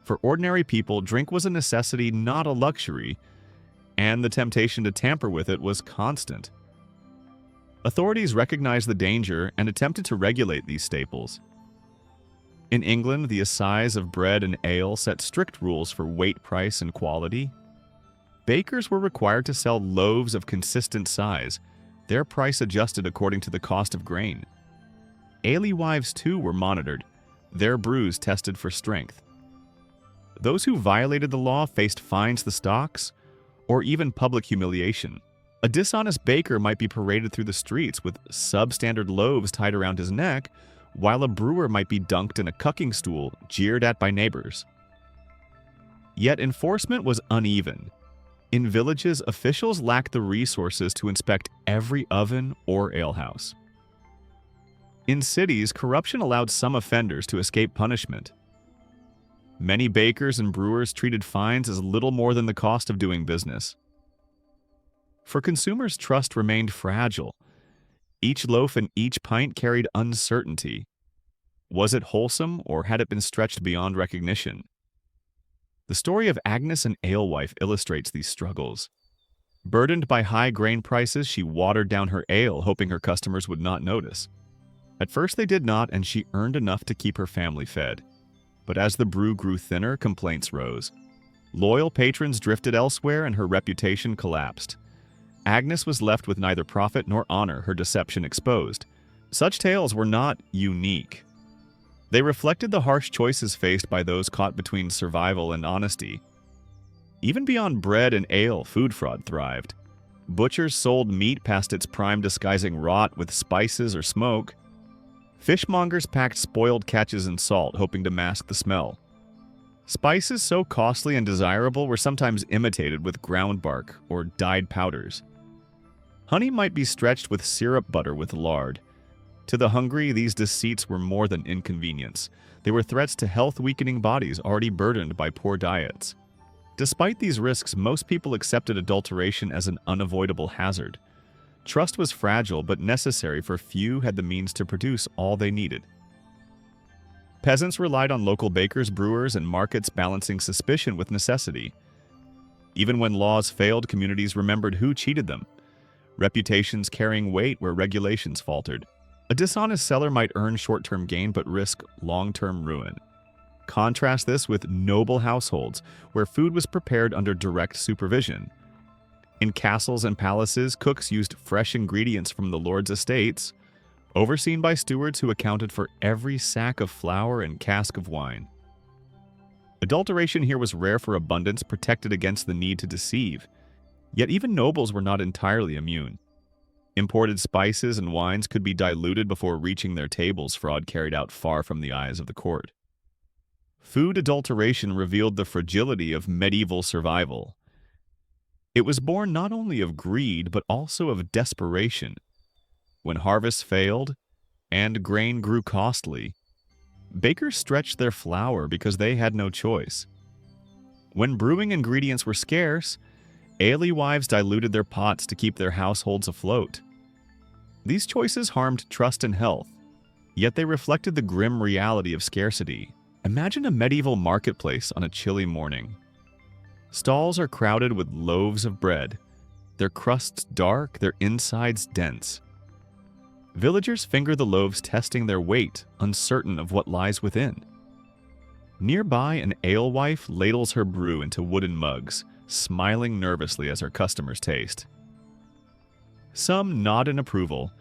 For ordinary people, drink was a necessity, not a luxury, and the temptation to tamper with it was constant. Authorities recognized the danger and attempted to regulate these staples. In England, the assize of bread and ale set strict rules for weight, price, and quality. Bakers were required to sell loaves of consistent size, their price adjusted according to the cost of grain. Alewives, too, were monitored, their brews tested for strength. Those who violated the law faced fines the stocks, or even public humiliation. A dishonest baker might be paraded through the streets with substandard loaves tied around his neck, while a brewer might be dunked in a cucking stool, jeered at by neighbors. Yet enforcement was uneven. In villages, officials lacked the resources to inspect every oven or alehouse. In cities, corruption allowed some offenders to escape punishment. Many bakers and brewers treated fines as little more than the cost of doing business. For consumers, trust remained fragile. Each loaf and each pint carried uncertainty. Was it wholesome, or had it been stretched beyond recognition? The story of Agnes, an alewife, illustrates these struggles. Burdened by high grain prices, she watered down her ale, hoping her customers would not notice. At first they did not, and she earned enough to keep her family fed. But as the brew grew thinner, complaints rose. Loyal patrons drifted elsewhere, and her reputation collapsed. Agnes was left with neither profit nor honor, her deception exposed. Such tales were not unique. They reflected the harsh choices faced by those caught between survival and honesty. Even beyond bread and ale, food fraud thrived. Butchers sold meat past its prime, disguising rot with spices or smoke. Fishmongers packed spoiled catches in salt, hoping to mask the smell. Spices so costly and desirable were sometimes imitated with ground bark or dyed powders. Honey might be stretched with syrup butter with lard. To the hungry, these deceits were more than inconvenience. They were threats to health-weakening bodies already burdened by poor diets. Despite these risks, most people accepted adulteration as an unavoidable hazard. Trust was fragile but necessary, for few had the means to produce all they needed. Peasants relied on local bakers, brewers, and markets, balancing suspicion with necessity. Even when laws failed, communities remembered who cheated them, reputations carrying weight where regulations faltered. A dishonest seller might earn short-term gain but risk long-term ruin. Contrast this with noble households, where food was prepared under direct supervision. In castles and palaces, cooks used fresh ingredients from the lord's estates, overseen by stewards who accounted for every sack of flour and cask of wine. Adulteration here was rare for abundance, protected against the need to deceive. Yet even nobles were not entirely immune. Imported spices and wines could be diluted before reaching their tables, fraud carried out far from the eyes of the court. Food adulteration revealed the fragility of medieval survival. It was born not only of greed, but also of desperation. When harvests failed and grain grew costly, bakers stretched their flour because they had no choice. When brewing ingredients were scarce, alewives diluted their pots to keep their households afloat. These choices harmed trust and health, yet they reflected the grim reality of scarcity. Imagine a medieval marketplace on a chilly morning. Stalls are crowded with loaves of bread, their crusts dark, their insides dense. Villagers finger the loaves, testing their weight, uncertain of what lies within. Nearby, an alewife ladles her brew into wooden mugs, smiling nervously as her customers taste. Some nod in approval,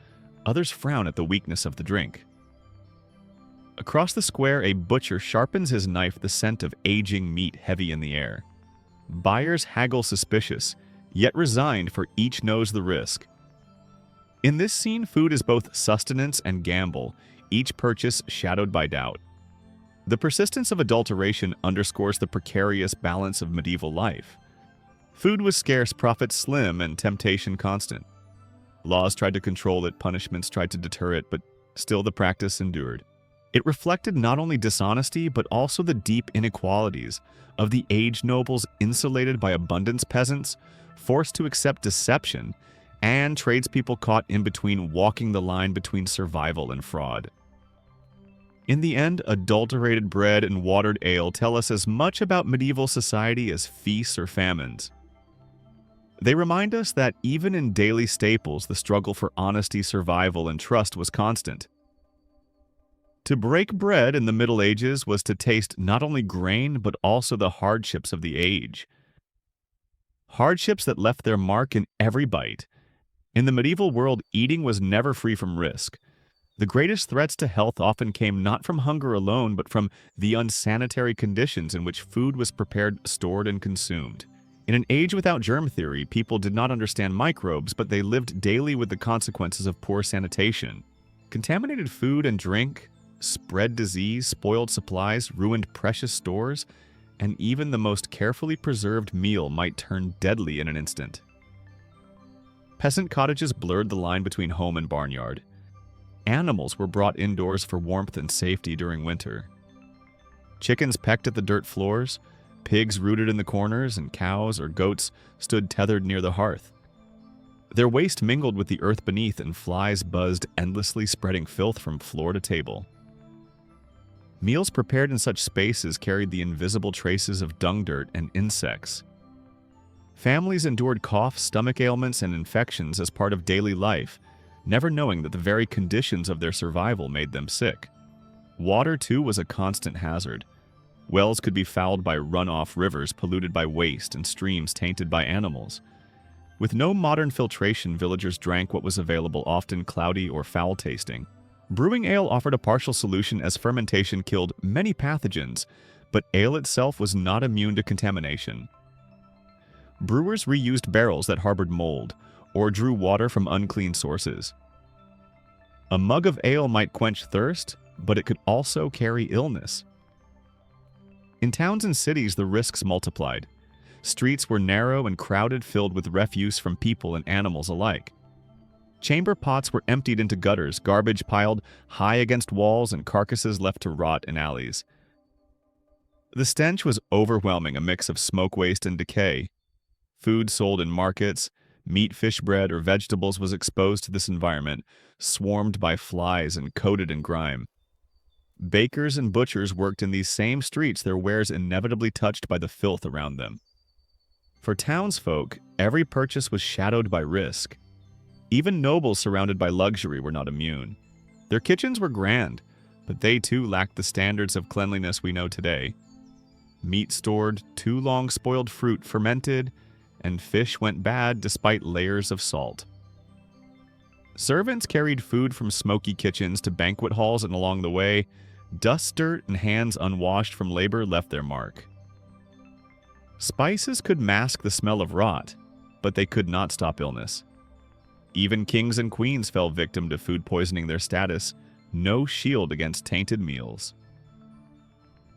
others frown at the weakness of the drink. Across the square, a butcher sharpens his knife, the scent of aging meat heavy in the air. Buyers haggle suspicious, yet resigned, for each knows the risk. In this scene, food is both sustenance and gamble, each purchase shadowed by doubt. The persistence of adulteration underscores the precarious balance of medieval life. Food was scarce, profit slim, and temptation constant. Laws tried to control it, punishments tried to deter it, but still the practice endured. It reflected not only dishonesty, but also the deep inequalities of the aged nobles insulated by abundance, peasants forced to accept deception, and tradespeople caught in between, walking the line between survival and fraud. In the end, adulterated bread and watered ale tell us as much about medieval society as feasts or famines. They remind us that even in daily staples, the struggle for honesty, survival, and trust was constant. To break bread in the Middle Ages was to taste not only grain, but also the hardships of the age. Hardships that left their mark in every bite. In the medieval world, eating was never free from risk. The greatest threats to health often came not from hunger alone, but from the unsanitary conditions in which food was prepared, stored, and consumed. In an age without germ theory, people did not understand microbes, but they lived daily with the consequences of poor sanitation. Contaminated food and drink spread disease, spoiled supplies, ruined precious stores, and even the most carefully preserved meal might turn deadly in an instant. Peasant cottages blurred the line between home and barnyard. Animals were brought indoors for warmth and safety during winter. Chickens pecked at the dirt floors, pigs rooted in the corners, and cows or goats stood tethered near the hearth. Their waste mingled with the earth beneath, and flies buzzed endlessly, spreading filth from floor to table. Meals prepared in such spaces carried the invisible traces of dung dirt and insects. Families endured coughs, stomach ailments, and infections as part of daily life, never knowing that the very conditions of their survival made them sick. Water, too, was a constant hazard. Wells could be fouled by runoff rivers polluted by waste and streams tainted by animals. With no modern filtration, villagers drank what was available, often cloudy or foul-tasting. Brewing ale offered a partial solution as fermentation killed many pathogens, but ale itself was not immune to contamination. Brewers reused barrels that harbored mold, or drew water from unclean sources. A mug of ale might quench thirst, but it could also carry illness. In towns and cities, the risks multiplied. Streets were narrow and crowded, filled with refuse from people and animals alike. Chamber pots were emptied into gutters, garbage piled high against walls, and carcasses left to rot in alleys. The stench was overwhelming, a mix of smoke waste and decay. Food sold in markets, meat, fish, bread, or vegetables was exposed to this environment, swarmed by flies and coated in grime. Bakers and butchers worked in these same streets, their wares inevitably touched by the filth around them. For townsfolk, every purchase was shadowed by risk. Even nobles surrounded by luxury were not immune. Their kitchens were grand, but they too lacked the standards of cleanliness we know today. Meat stored too long, spoiled fruit fermented, and fish went bad despite layers of salt. Servants carried food from smoky kitchens to banquet halls, and along the way, dust, dirt, and hands unwashed from labor left their mark. Spices could mask the smell of rot, but they could not stop illness. Even kings and queens fell victim to food poisoning, their status no shield against tainted meals.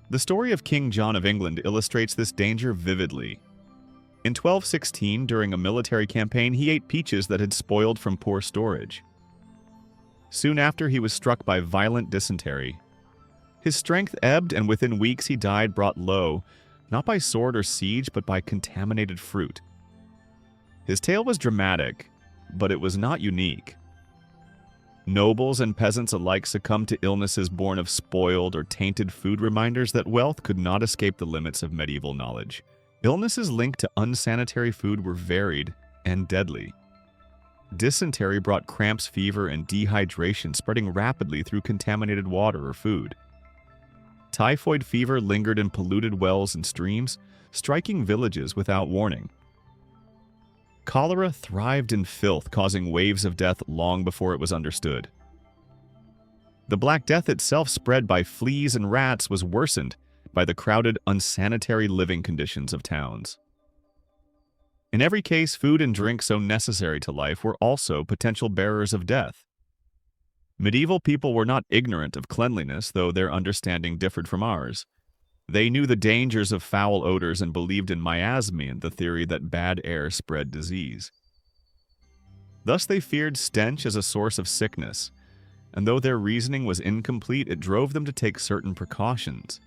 The story of King John of England illustrates this danger vividly. In 1216, during a military campaign, he ate peaches that had spoiled from poor storage. Soon after, he was struck by violent dysentery. His strength ebbed, and within weeks he died brought low, not by sword or siege, but by contaminated fruit. His tale was dramatic, but it was not unique. Nobles and peasants alike succumbed to illnesses born of spoiled or tainted food, reminders that wealth could not escape the limits of medieval knowledge. Illnesses linked to unsanitary food were varied and deadly. Dysentery brought cramps, fever, and dehydration, spreading rapidly through contaminated water or food. Typhoid fever lingered in polluted wells and streams, striking villages without warning. Cholera thrived in filth, causing waves of death long before it was understood. The Black Death itself, spread by fleas and rats, was worsened by the crowded, unsanitary living conditions of towns. In every case, food and drink so necessary to life were also potential bearers of death. Medieval people were not ignorant of cleanliness, though their understanding differed from ours. They knew the dangers of foul odors and believed in miasma, and the theory that bad air spread disease. Thus they feared stench as a source of sickness, and though their reasoning was incomplete, it drove them to take certain precautions.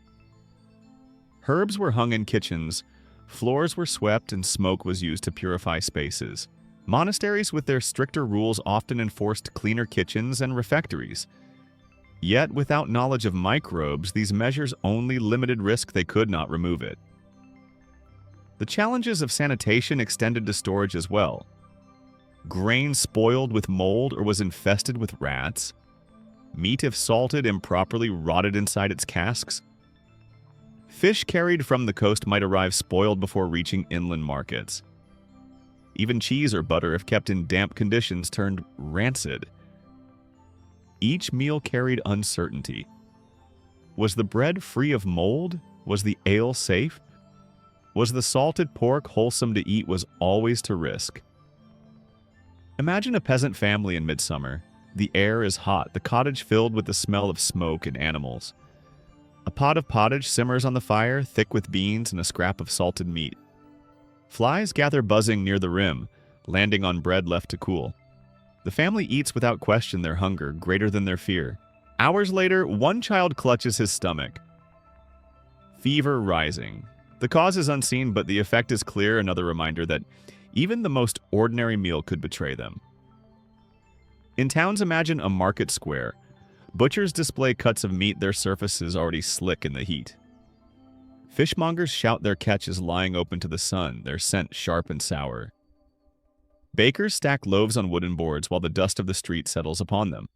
Herbs were hung in kitchens, floors were swept, and smoke was used to purify spaces. Monasteries, with their stricter rules, often enforced cleaner kitchens and refectories. Yet, without knowledge of microbes, these measures only limited risk; they could not remove it. The challenges of sanitation extended to storage as well. Grain spoiled with mold or was infested with rats. Meat, if salted improperly, rotted inside its casks. Fish carried from the coast might arrive spoiled before reaching inland markets. Even cheese or butter, if kept in damp conditions, turned rancid. Each meal carried uncertainty. Was the bread free of mold? Was the ale safe? Was the salted pork wholesome to eat? Was always to risk. Imagine a peasant family in midsummer. The air is hot, the cottage filled with the smell of smoke and animals. A pot of pottage simmers on the fire, thick with beans and a scrap of salted meat. Flies gather buzzing near the rim, landing on bread left to cool. The family eats without question, their hunger greater than their fear. Hours later, one child clutches his stomach. Fever rising. The cause is unseen, but the effect is clear, another reminder that even the most ordinary meal could betray them. In towns, imagine a market square. Butchers display cuts of meat, their surfaces already slick in the heat. Fishmongers shout their catches lying open to the sun, their scent sharp and sour. Bakers stack loaves on wooden boards while the dust of the street settles upon them.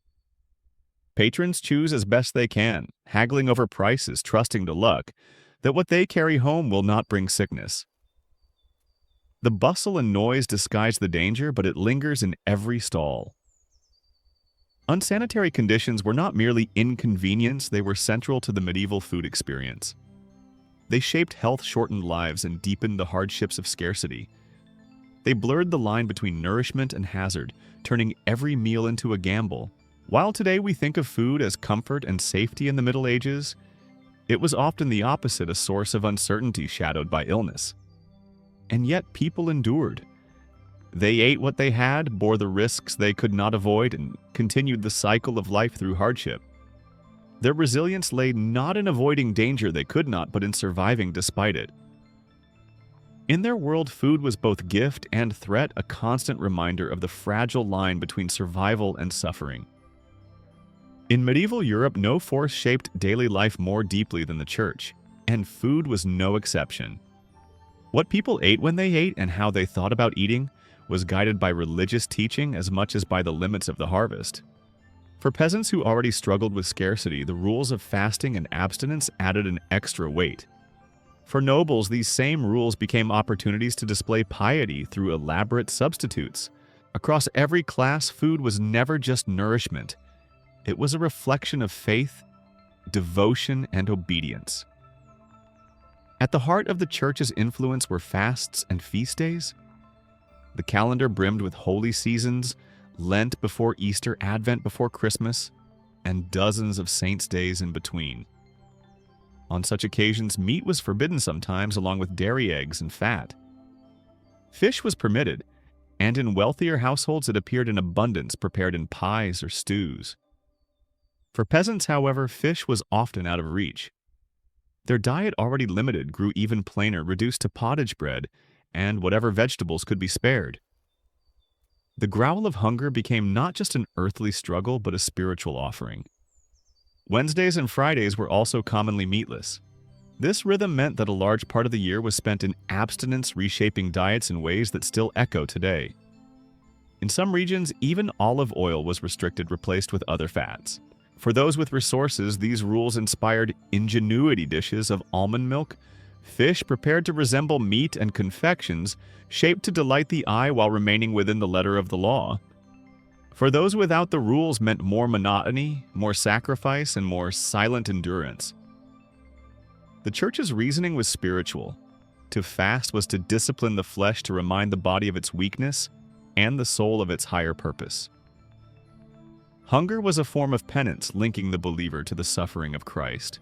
Patrons choose as best they can, haggling over prices, trusting to luck that what they carry home will not bring sickness. The bustle and noise disguise the danger, but it lingers in every stall. Unsanitary conditions were not merely inconvenience, they were central to the medieval food experience. They shaped health-shortened lives and deepened the hardships of scarcity. They blurred the line between nourishment and hazard, turning every meal into a gamble. While today we think of food as comfort and safety in the Middle Ages, it was often the opposite, a source of uncertainty shadowed by illness. And yet people endured. They ate what they had, bore the risks they could not avoid, and continued the cycle of life through hardship. Their resilience lay not in avoiding danger they could not, but in surviving despite it. In their world, food was both gift and threat, a constant reminder of the fragile line between survival and suffering. In medieval Europe, no force shaped daily life more deeply than the church, and food was no exception. What people ate when they ate and how they thought about eating was guided by religious teaching as much as by the limits of the harvest. For peasants who already struggled with scarcity, the rules of fasting and abstinence added an extra weight. For nobles, these same rules became opportunities to display piety through elaborate substitutes. Across every class, food was never just nourishment. It was a reflection of faith, devotion, and obedience. At the heart of the church's influence were fasts and feast days. The calendar brimmed with holy seasons, Lent before Easter, Advent before Christmas, and dozens of saints' days in between. On such occasions, meat was forbidden sometimes, along with dairy, eggs, and fat. Fish was permitted, and in wealthier households it appeared in abundance, prepared in pies or stews. For peasants, however, fish was often out of reach. Their diet, already limited, grew even plainer, reduced to pottage bread and whatever vegetables could be spared. The growl of hunger became not just an earthly struggle, but a spiritual offering. Wednesdays and Fridays were also commonly meatless. This rhythm meant that a large part of the year was spent in abstinence, reshaping diets in ways that still echo today. In some regions, even olive oil was restricted, replaced with other fats. For those with resources, these rules inspired ingenuity dishes of almond milk, fish prepared to resemble meat, and confections shaped to delight the eye while remaining within the letter of the law. For those without the rules meant more monotony, more sacrifice, and more silent endurance. The church's reasoning was spiritual. To fast was to discipline the flesh, to remind the body of its weakness and the soul of its higher purpose. Hunger was a form of penance, linking the believer to the suffering of Christ.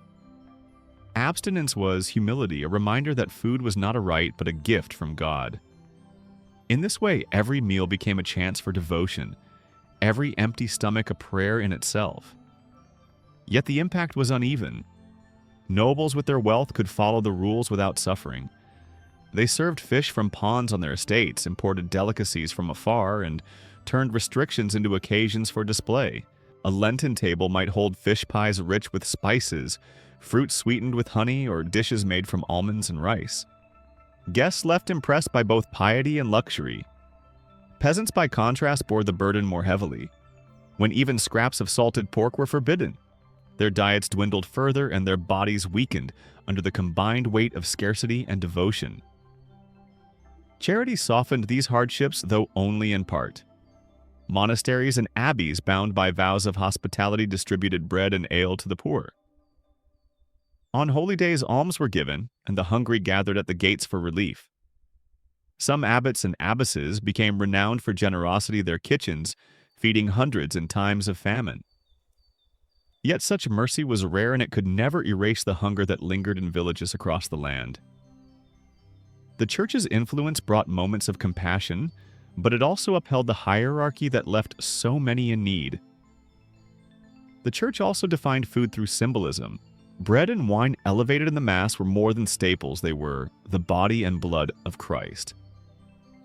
Abstinence was humility, a reminder that food was not a right but a gift from God. In this way, every meal became a chance for devotion, every empty stomach a prayer in itself. Yet the impact was uneven. Nobles with their wealth could follow the rules without suffering. They served fish from ponds on their estates, imported delicacies from afar, and turned restrictions into occasions for display. A Lenten table might hold fish pies rich with spices, fruit sweetened with honey, or dishes made from almonds and rice. Guests left impressed by both piety and luxury. Peasants, by contrast, bore the burden more heavily. when even scraps of salted pork were forbidden. Their diets dwindled further and their bodies weakened under the combined weight of scarcity and devotion. Charity softened these hardships, though only in part. Monasteries and abbeys bound by vows of hospitality distributed bread and ale to the poor. On holy days, alms were given, and the hungry gathered at the gates for relief. Some abbots and abbesses became renowned for generosity, their kitchens feeding hundreds in times of famine. Yet such mercy was rare, and it could never erase the hunger that lingered in villages across the land. The church's influence brought moments of compassion, but it also upheld the hierarchy that left so many in need. The church also defined food through symbolism. Bread and wine elevated in the Mass were more than staples, they were the body and blood of Christ.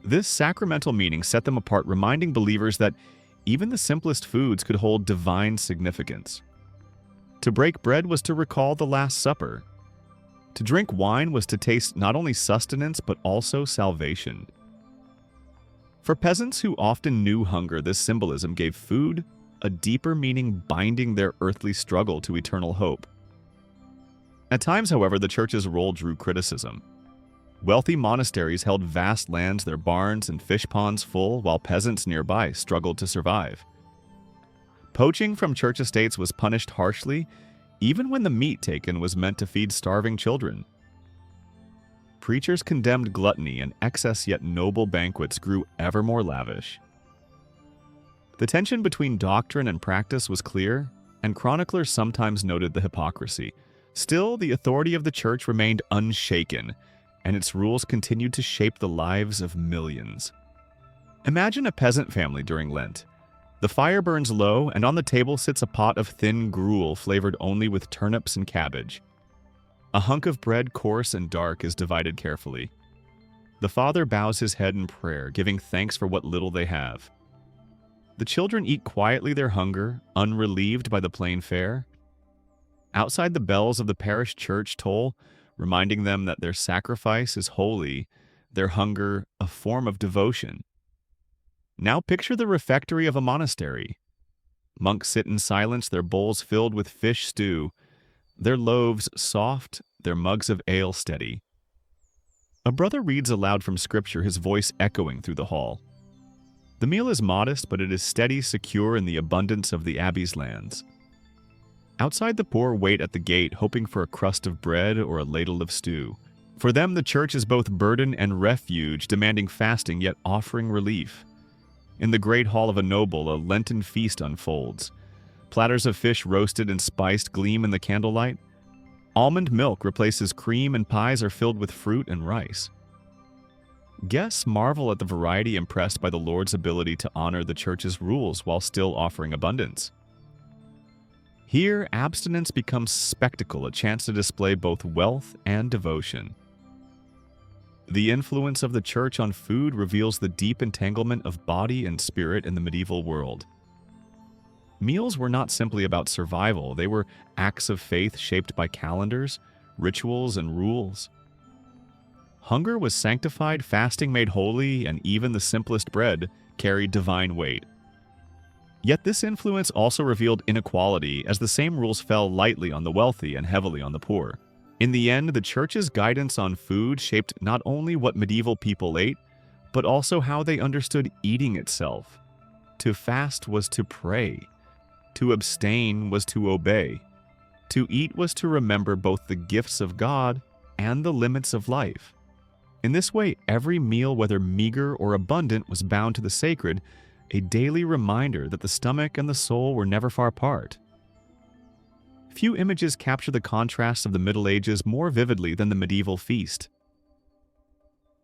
This sacramental meaning set them apart, reminding believers that even the simplest foods could hold divine significance. To break bread was to recall the Last Supper. To drink wine was to taste not only sustenance but also salvation. For peasants who often knew hunger, this symbolism gave food a deeper meaning, binding their earthly struggle to eternal hope. At times, however, the church's role drew criticism. Wealthy monasteries held vast lands, their barns and fish ponds full, while peasants nearby struggled to survive. Poaching from church estates was punished harshly, even when the meat taken was meant to feed starving children. Preachers condemned gluttony, and excess yet noble banquets grew ever more lavish. The tension between doctrine and practice was clear, and chroniclers sometimes noted the hypocrisy. Still, the authority of the church remained unshaken, and its rules continued to shape the lives of millions. Imagine a peasant family during Lent. The fire burns low, and on the table sits a pot of thin gruel flavored only with turnips and cabbage. A hunk of bread, coarse and dark, is divided carefully. The father bows his head in prayer, giving thanks for what little they have. The children eat quietly their hunger, unrelieved by the plain fare. Outside, the bells of the parish church toll, reminding them that their sacrifice is holy, their hunger a form of devotion. Now picture the refectory of a monastery. Monks sit in silence, their bowls filled with fish stew, their loaves soft, their mugs of ale steady. A brother reads aloud from Scripture, his voice echoing through the hall. The meal is modest, but it is steady, secure in the abundance of the abbey's lands. Outside, the poor wait at the gate, hoping for a crust of bread or a ladle of stew. For them, the church is both burden and refuge, demanding fasting yet offering relief. In the great hall of a noble, a Lenten feast unfolds. Platters of fish roasted and spiced gleam in the candlelight. Almond milk replaces cream, and pies are filled with fruit and rice. Guests marvel at the variety, impressed by the Lord's ability to honor the church's rules while still offering abundance. Here, abstinence becomes spectacle, a chance to display both wealth and devotion. The influence of the church on food reveals the deep entanglement of body and spirit in the medieval world. Meals were not simply about survival, they were acts of faith shaped by calendars, rituals, and rules. Hunger was sanctified, fasting made holy, and even the simplest bread carried divine weight. Yet this influence also revealed inequality, as the same rules fell lightly on the wealthy and heavily on the poor. In the end, the church's guidance on food shaped not only what medieval people ate, but also how they understood eating itself. To fast was to pray. To abstain was to obey. To eat was to remember both the gifts of God and the limits of life. In this way, every meal, whether meager or abundant, was bound to the sacred, a daily reminder that the stomach and the soul were never far apart. Few images capture the contrasts of the Middle Ages more vividly than the medieval feast.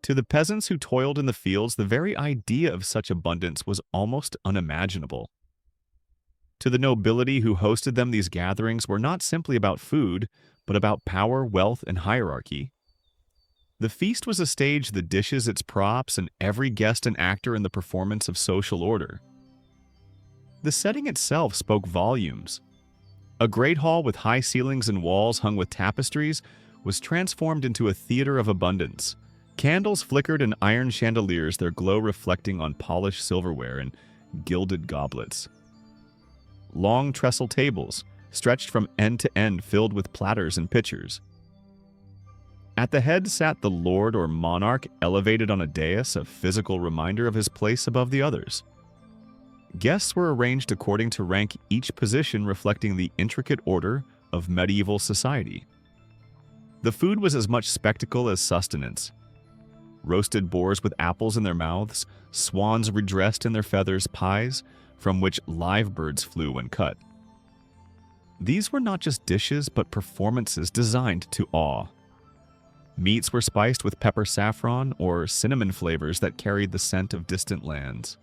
To the peasants who toiled in the fields, the very idea of such abundance was almost unimaginable. To the nobility who hosted them, these gatherings were not simply about food, but about power, wealth, and hierarchy. The feast was a stage, the dishes its props, and every guest an actor in the performance of social order. The setting itself spoke volumes. A great hall with high ceilings and walls hung with tapestries was transformed into a theater of abundance. Candles flickered in iron chandeliers, their glow reflecting on polished silverware and gilded goblets. long trestle tables, stretched from end to end filled with platters and pitchers. At the head sat the lord or monarch, elevated on a dais, a physical reminder of his place above the others. Guests were arranged according to rank, each position reflecting the intricate order of medieval society. The food was as much spectacle as sustenance. Roasted boars with apples in their mouths, swans redressed in their feathers, pies, from which live birds flew when cut. These were not just dishes, but performances designed to awe. Meats were spiced with pepper saffron or cinnamon flavors that carried the scent of distant lands.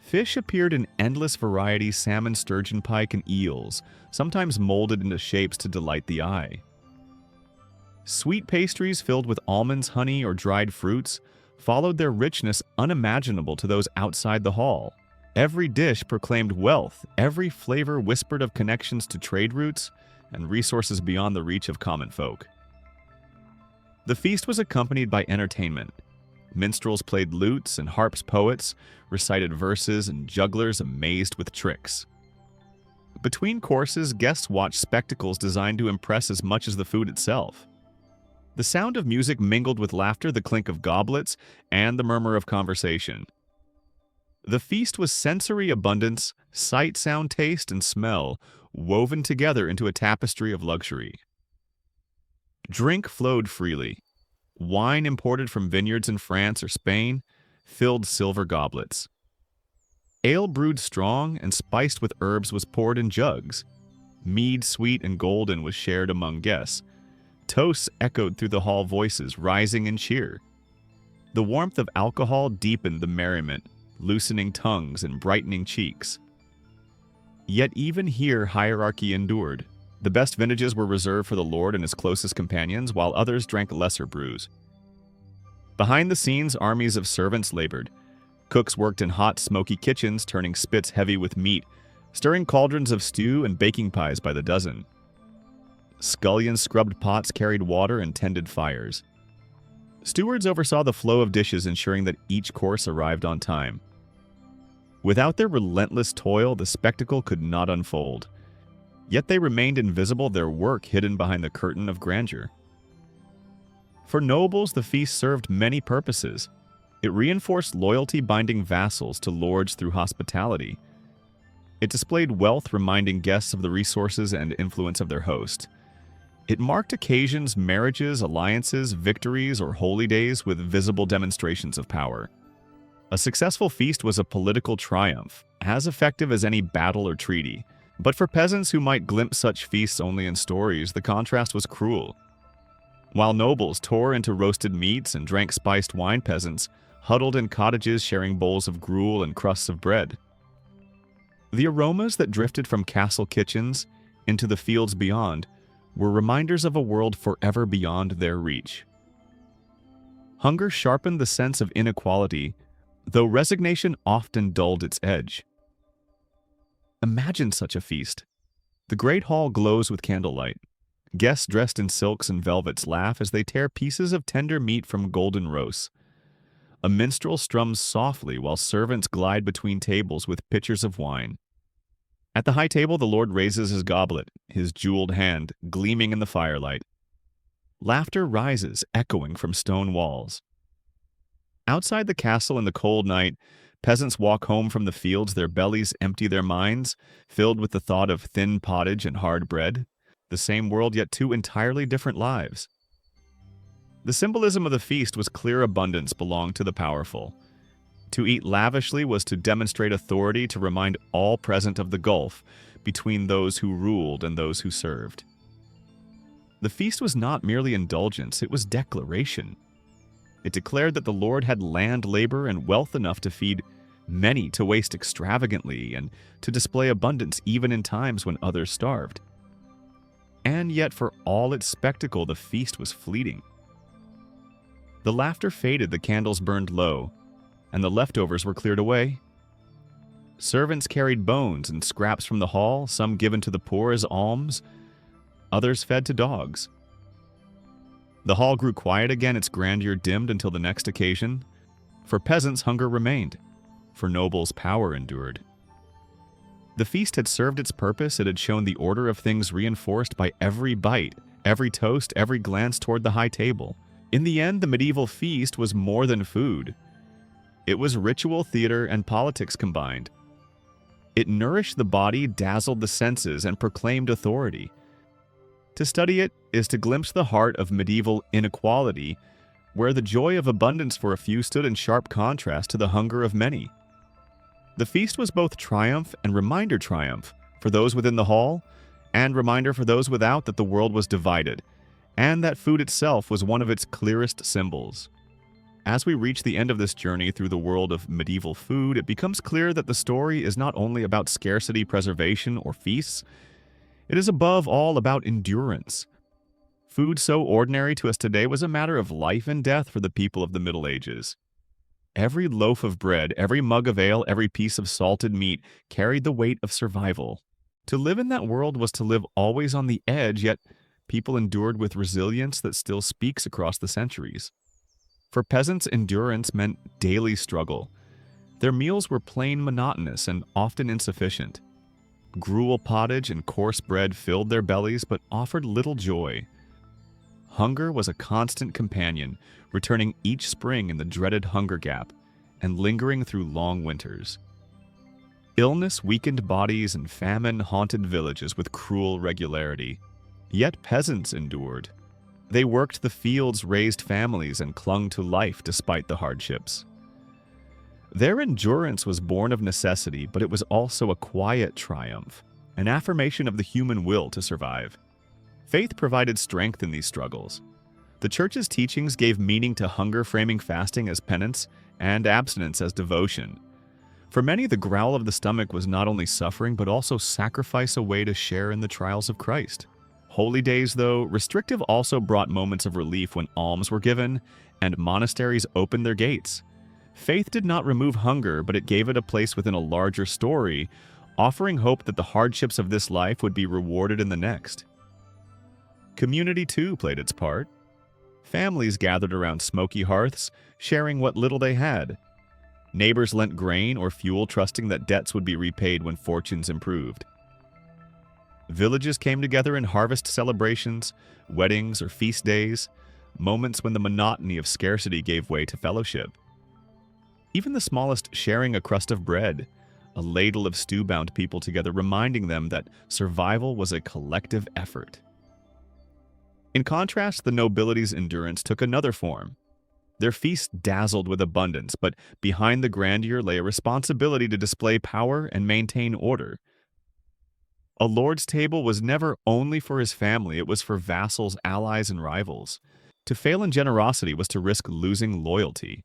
Fish appeared in endless variety: salmon, sturgeon, pike, and eels, sometimes molded into shapes to delight the eye. Sweet pastries filled with almonds, honey, or dried fruits followed their richness unimaginable to those outside the hall. Every dish proclaimed wealth, every flavor whispered of connections to trade routes and resources beyond the reach of common folk. The feast was accompanied by entertainment. Minstrels played lutes and harps poets recited verses, and jugglers amazed with tricks. Between courses, guests watched spectacles designed to impress as much as the food itself. The sound of music mingled with laughter, the clink of goblets, and the murmur of conversation. The feast was sensory abundance, sight, sound, taste, and smell, woven together into a tapestry of luxury. Drink flowed freely. Wine imported from vineyards in France or Spain filled silver goblets. Ale brewed strong and spiced with herbs was poured in jugs. Mead, sweet and golden, was shared among guests. Toasts echoed through the hall, voices rising in cheer. The warmth of alcohol deepened the merriment, loosening tongues and brightening cheeks. Yet even here hierarchy endured. The best vintages were reserved for the lord and his closest companions, while others drank lesser brews. Behind the scenes, armies of servants labored. Cooks worked in hot, smoky kitchens, turning spits heavy with meat, stirring cauldrons of stew and baking pies by the dozen. Scullions scrubbed pots, carried water, and tended fires. Stewards oversaw the flow of dishes, ensuring that each course arrived on time. Without their relentless toil, the spectacle could not unfold. Yet they remained invisible, their work hidden behind the curtain of grandeur. For nobles, the feast served many purposes. It reinforced loyalty, binding vassals to lords through hospitality. It displayed wealth, reminding guests of the resources and influence of their host. It marked occasions, marriages, alliances, victories, or holy days with visible demonstrations of power. A successful feast was a political triumph, as effective as any battle or treaty. But for peasants who might glimpse such feasts only in stories, the contrast was cruel. While nobles tore into roasted meats and drank spiced wine, peasants huddled in cottages sharing bowls of gruel and crusts of bread. The aromas that drifted from castle kitchens into the fields beyond were reminders of a world forever beyond their reach. Hunger sharpened the sense of inequality, though resignation often dulled its edge. Imagine such a feast. The great hall glows with candlelight. Guests dressed in silks and velvets laugh as they tear pieces of tender meat from golden roasts. A minstrel strums softly while servants glide between tables with pitchers of wine. At the high table, the lord raises his goblet, his jeweled hand gleaming in the firelight. Laughter rises, echoing from stone walls. Outside the castle in the cold night, peasants walk home from the fields, their bellies empty, their minds filled with the thought of thin pottage and hard bread, the same world yet two entirely different lives. The symbolism of the feast was clear: abundance belonged to the powerful. To eat lavishly was to demonstrate authority, to remind all present of the gulf between those who ruled and those who served. The feast was not merely indulgence, it was declaration. It declared that the Lord had land, labor, and wealth enough to feed many, to waste extravagantly, and to display abundance even in times when others starved. And yet, for all its spectacle, the feast was fleeting. The laughter faded, the candles burned low, and the leftovers were cleared away. Servants carried bones and scraps from the hall, some given to the poor as alms, others fed to dogs. The hall grew quiet again, its grandeur dimmed until the next occasion. For peasants, hunger remained. For nobles, power endured. The feast had served its purpose. It had shown the order of things reinforced by every bite, every toast, every glance toward the high table. In the end, the medieval feast was more than food. It was ritual, theater, and politics combined. It nourished the body, dazzled the senses, and proclaimed authority. To study it is to glimpse the heart of medieval inequality, where the joy of abundance for a few stood in sharp contrast to the hunger of many. The feast was both triumph and reminder triumph for those within the hall, and reminder for those without that the world was divided, and that food itself was one of its clearest symbols. As we reach the end of this journey through the world of medieval food, it becomes clear that the story is not only about scarcity, preservation, or feasts. It is above all about endurance. Food so ordinary to us today was a matter of life and death for the people of the Middle Ages. Every loaf of bread, every mug of ale, every piece of salted meat carried the weight of survival. To live in that world was to live always on the edge, yet people endured with resilience that still speaks across the centuries. For peasants, endurance meant daily struggle. Their meals were plain monotonous and often insufficient. Gruel pottage and coarse bread filled their bellies but offered little joy. Hunger was a constant companion, returning each spring in the dreaded hunger gap and lingering through long winters. Illness weakened bodies and famine haunted villages with cruel regularity. Yet peasants endured. They worked the fields, raised families, and clung to life despite the hardships. Their endurance was born of necessity, but it was also a quiet triumph, an affirmation of the human will to survive. Faith provided strength in these struggles. The Church's teachings gave meaning to hunger, framing fasting as penance and abstinence as devotion. For many, the growl of the stomach was not only suffering, but also sacrifice, a way to share in the trials of Christ. Holy days, though restrictive, also brought moments of relief when alms were given and monasteries opened their gates. Faith did not remove hunger, but it gave it a place within a larger story, offering hope that the hardships of this life would be rewarded in the next. Community, too, played its part. Families gathered around smoky hearths, sharing what little they had. Neighbors lent grain or fuel, trusting that debts would be repaid when fortunes improved. Villages came together in harvest celebrations, weddings, or feast days, moments when the monotony of scarcity gave way to fellowship. Even the smallest sharing a crust of bread, a ladle of stew bound people together, reminding them that survival was a collective effort. In contrast, the nobility's endurance took another form. Their feasts dazzled with abundance, but behind the grandeur lay a responsibility to display power and maintain order. A lord's table was never only for his family, it was for vassals, allies, and rivals. To fail in generosity was to risk losing loyalty.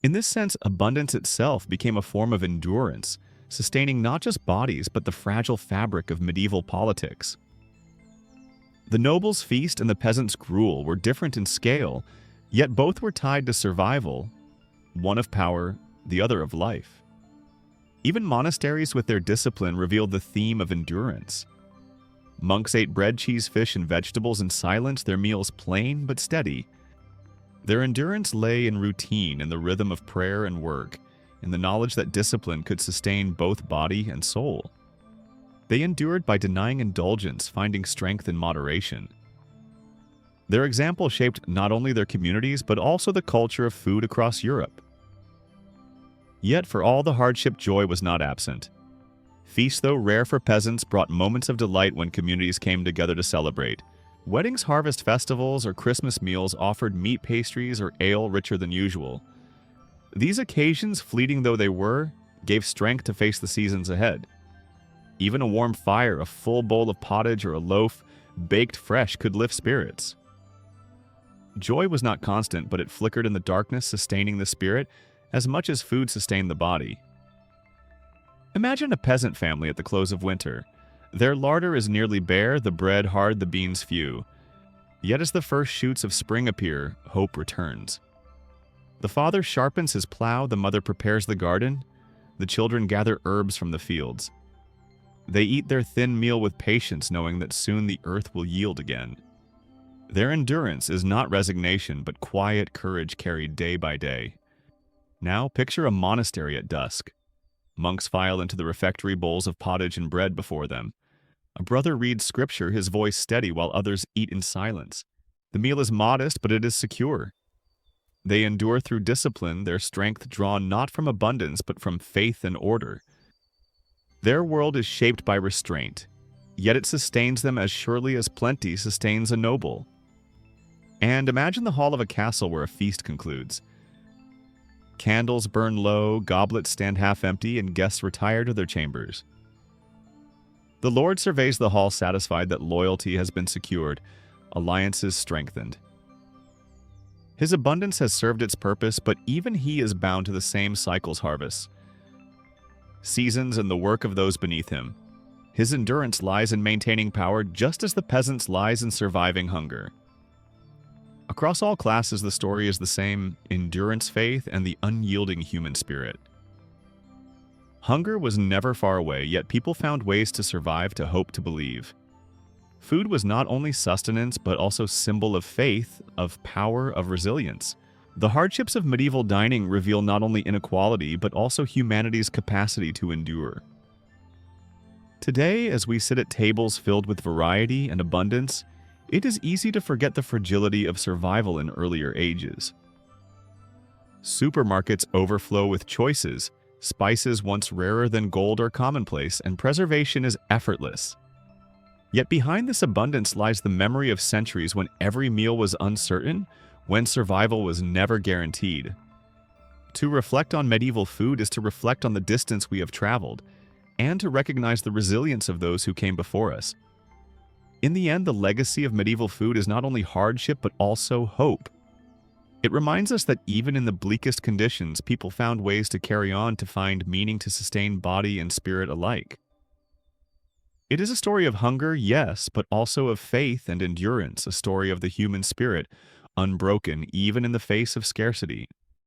In this sense, abundance itself became a form of endurance, sustaining not just bodies, but the fragile fabric of medieval politics. The noble's feast and the peasant's gruel were different in scale, yet both were tied to survival, one of power, the other of life. Even monasteries with their discipline revealed the theme of endurance. Monks ate bread, cheese, fish, and vegetables in silence, their meals plain but steady. Their endurance lay in routine, in the rhythm of prayer and work, in the knowledge that discipline could sustain both body and soul. They endured by denying indulgence, finding strength in moderation. Their example shaped not only their communities, but also the culture of food across Europe. Yet for all the hardship, joy was not absent. Feasts, though rare for peasants, brought moments of delight when communities came together to celebrate. Weddings, harvest festivals, or Christmas meals offered meat pastries or ale richer than usual. These occasions, fleeting though they were, gave strength to face the seasons ahead. Even a warm fire, a full bowl of pottage, or a loaf baked fresh could lift spirits. Joy was not constant, but it flickered in the darkness, sustaining the spirit as much as food sustained the body. Imagine a peasant family at the close of winter. Their larder is nearly bare, the bread hard, the beans few. Yet as the first shoots of spring appear, hope returns. The father sharpens his plow, the mother prepares the garden, the children gather herbs from the fields. They eat their thin meal with patience, knowing that soon the earth will yield again. Their endurance is not resignation, but quiet courage carried day by day. Now picture a monastery at dusk. Monks file into the refectory, bowls of pottage and bread before them. A brother reads scripture, his voice steady, while others eat in silence. The meal is modest, but it is secure. They endure through discipline, their strength drawn not from abundance, but from faith and order. Their world is shaped by restraint, yet it sustains them as surely as plenty sustains a noble. And imagine the hall of a castle where a feast concludes. Candles burn low, goblets stand half empty, and guests retire to their chambers. The Lord surveys the hall, satisfied that loyalty has been secured, alliances strengthened. His abundance has served its purpose, but even he is bound to the same cycle's harvests. Seasons and the work of those beneath him. His endurance lies in maintaining power, just as the peasant's lies in surviving hunger. Across all classes, the story is the same: endurance, faith, and the unyielding human spirit. Hunger was never far away, yet people found ways to survive, to hope, to believe. Food was not only sustenance, but also symbol of faith, of power, of resilience. The hardships of medieval dining reveal not only inequality, but also humanity's capacity to endure. Today, as we sit at tables filled with variety and abundance, it is easy to forget the fragility of survival in earlier ages. Supermarkets overflow with choices. Spices once rarer than gold are commonplace, and preservation is effortless. Yet behind this abundance lies the memory of centuries when every meal was uncertain, when survival was never guaranteed. To reflect on medieval food is to reflect on the distance we have traveled, and to recognize the resilience of those who came before us. In the end, the legacy of medieval food is not only hardship, but also hope. It reminds us that even in the bleakest conditions, people found ways to carry on, to find meaning, to sustain body and spirit alike. It is a story of hunger, yes, but also of faith and endurance, a story of the human spirit, unbroken even in the face of scarcity.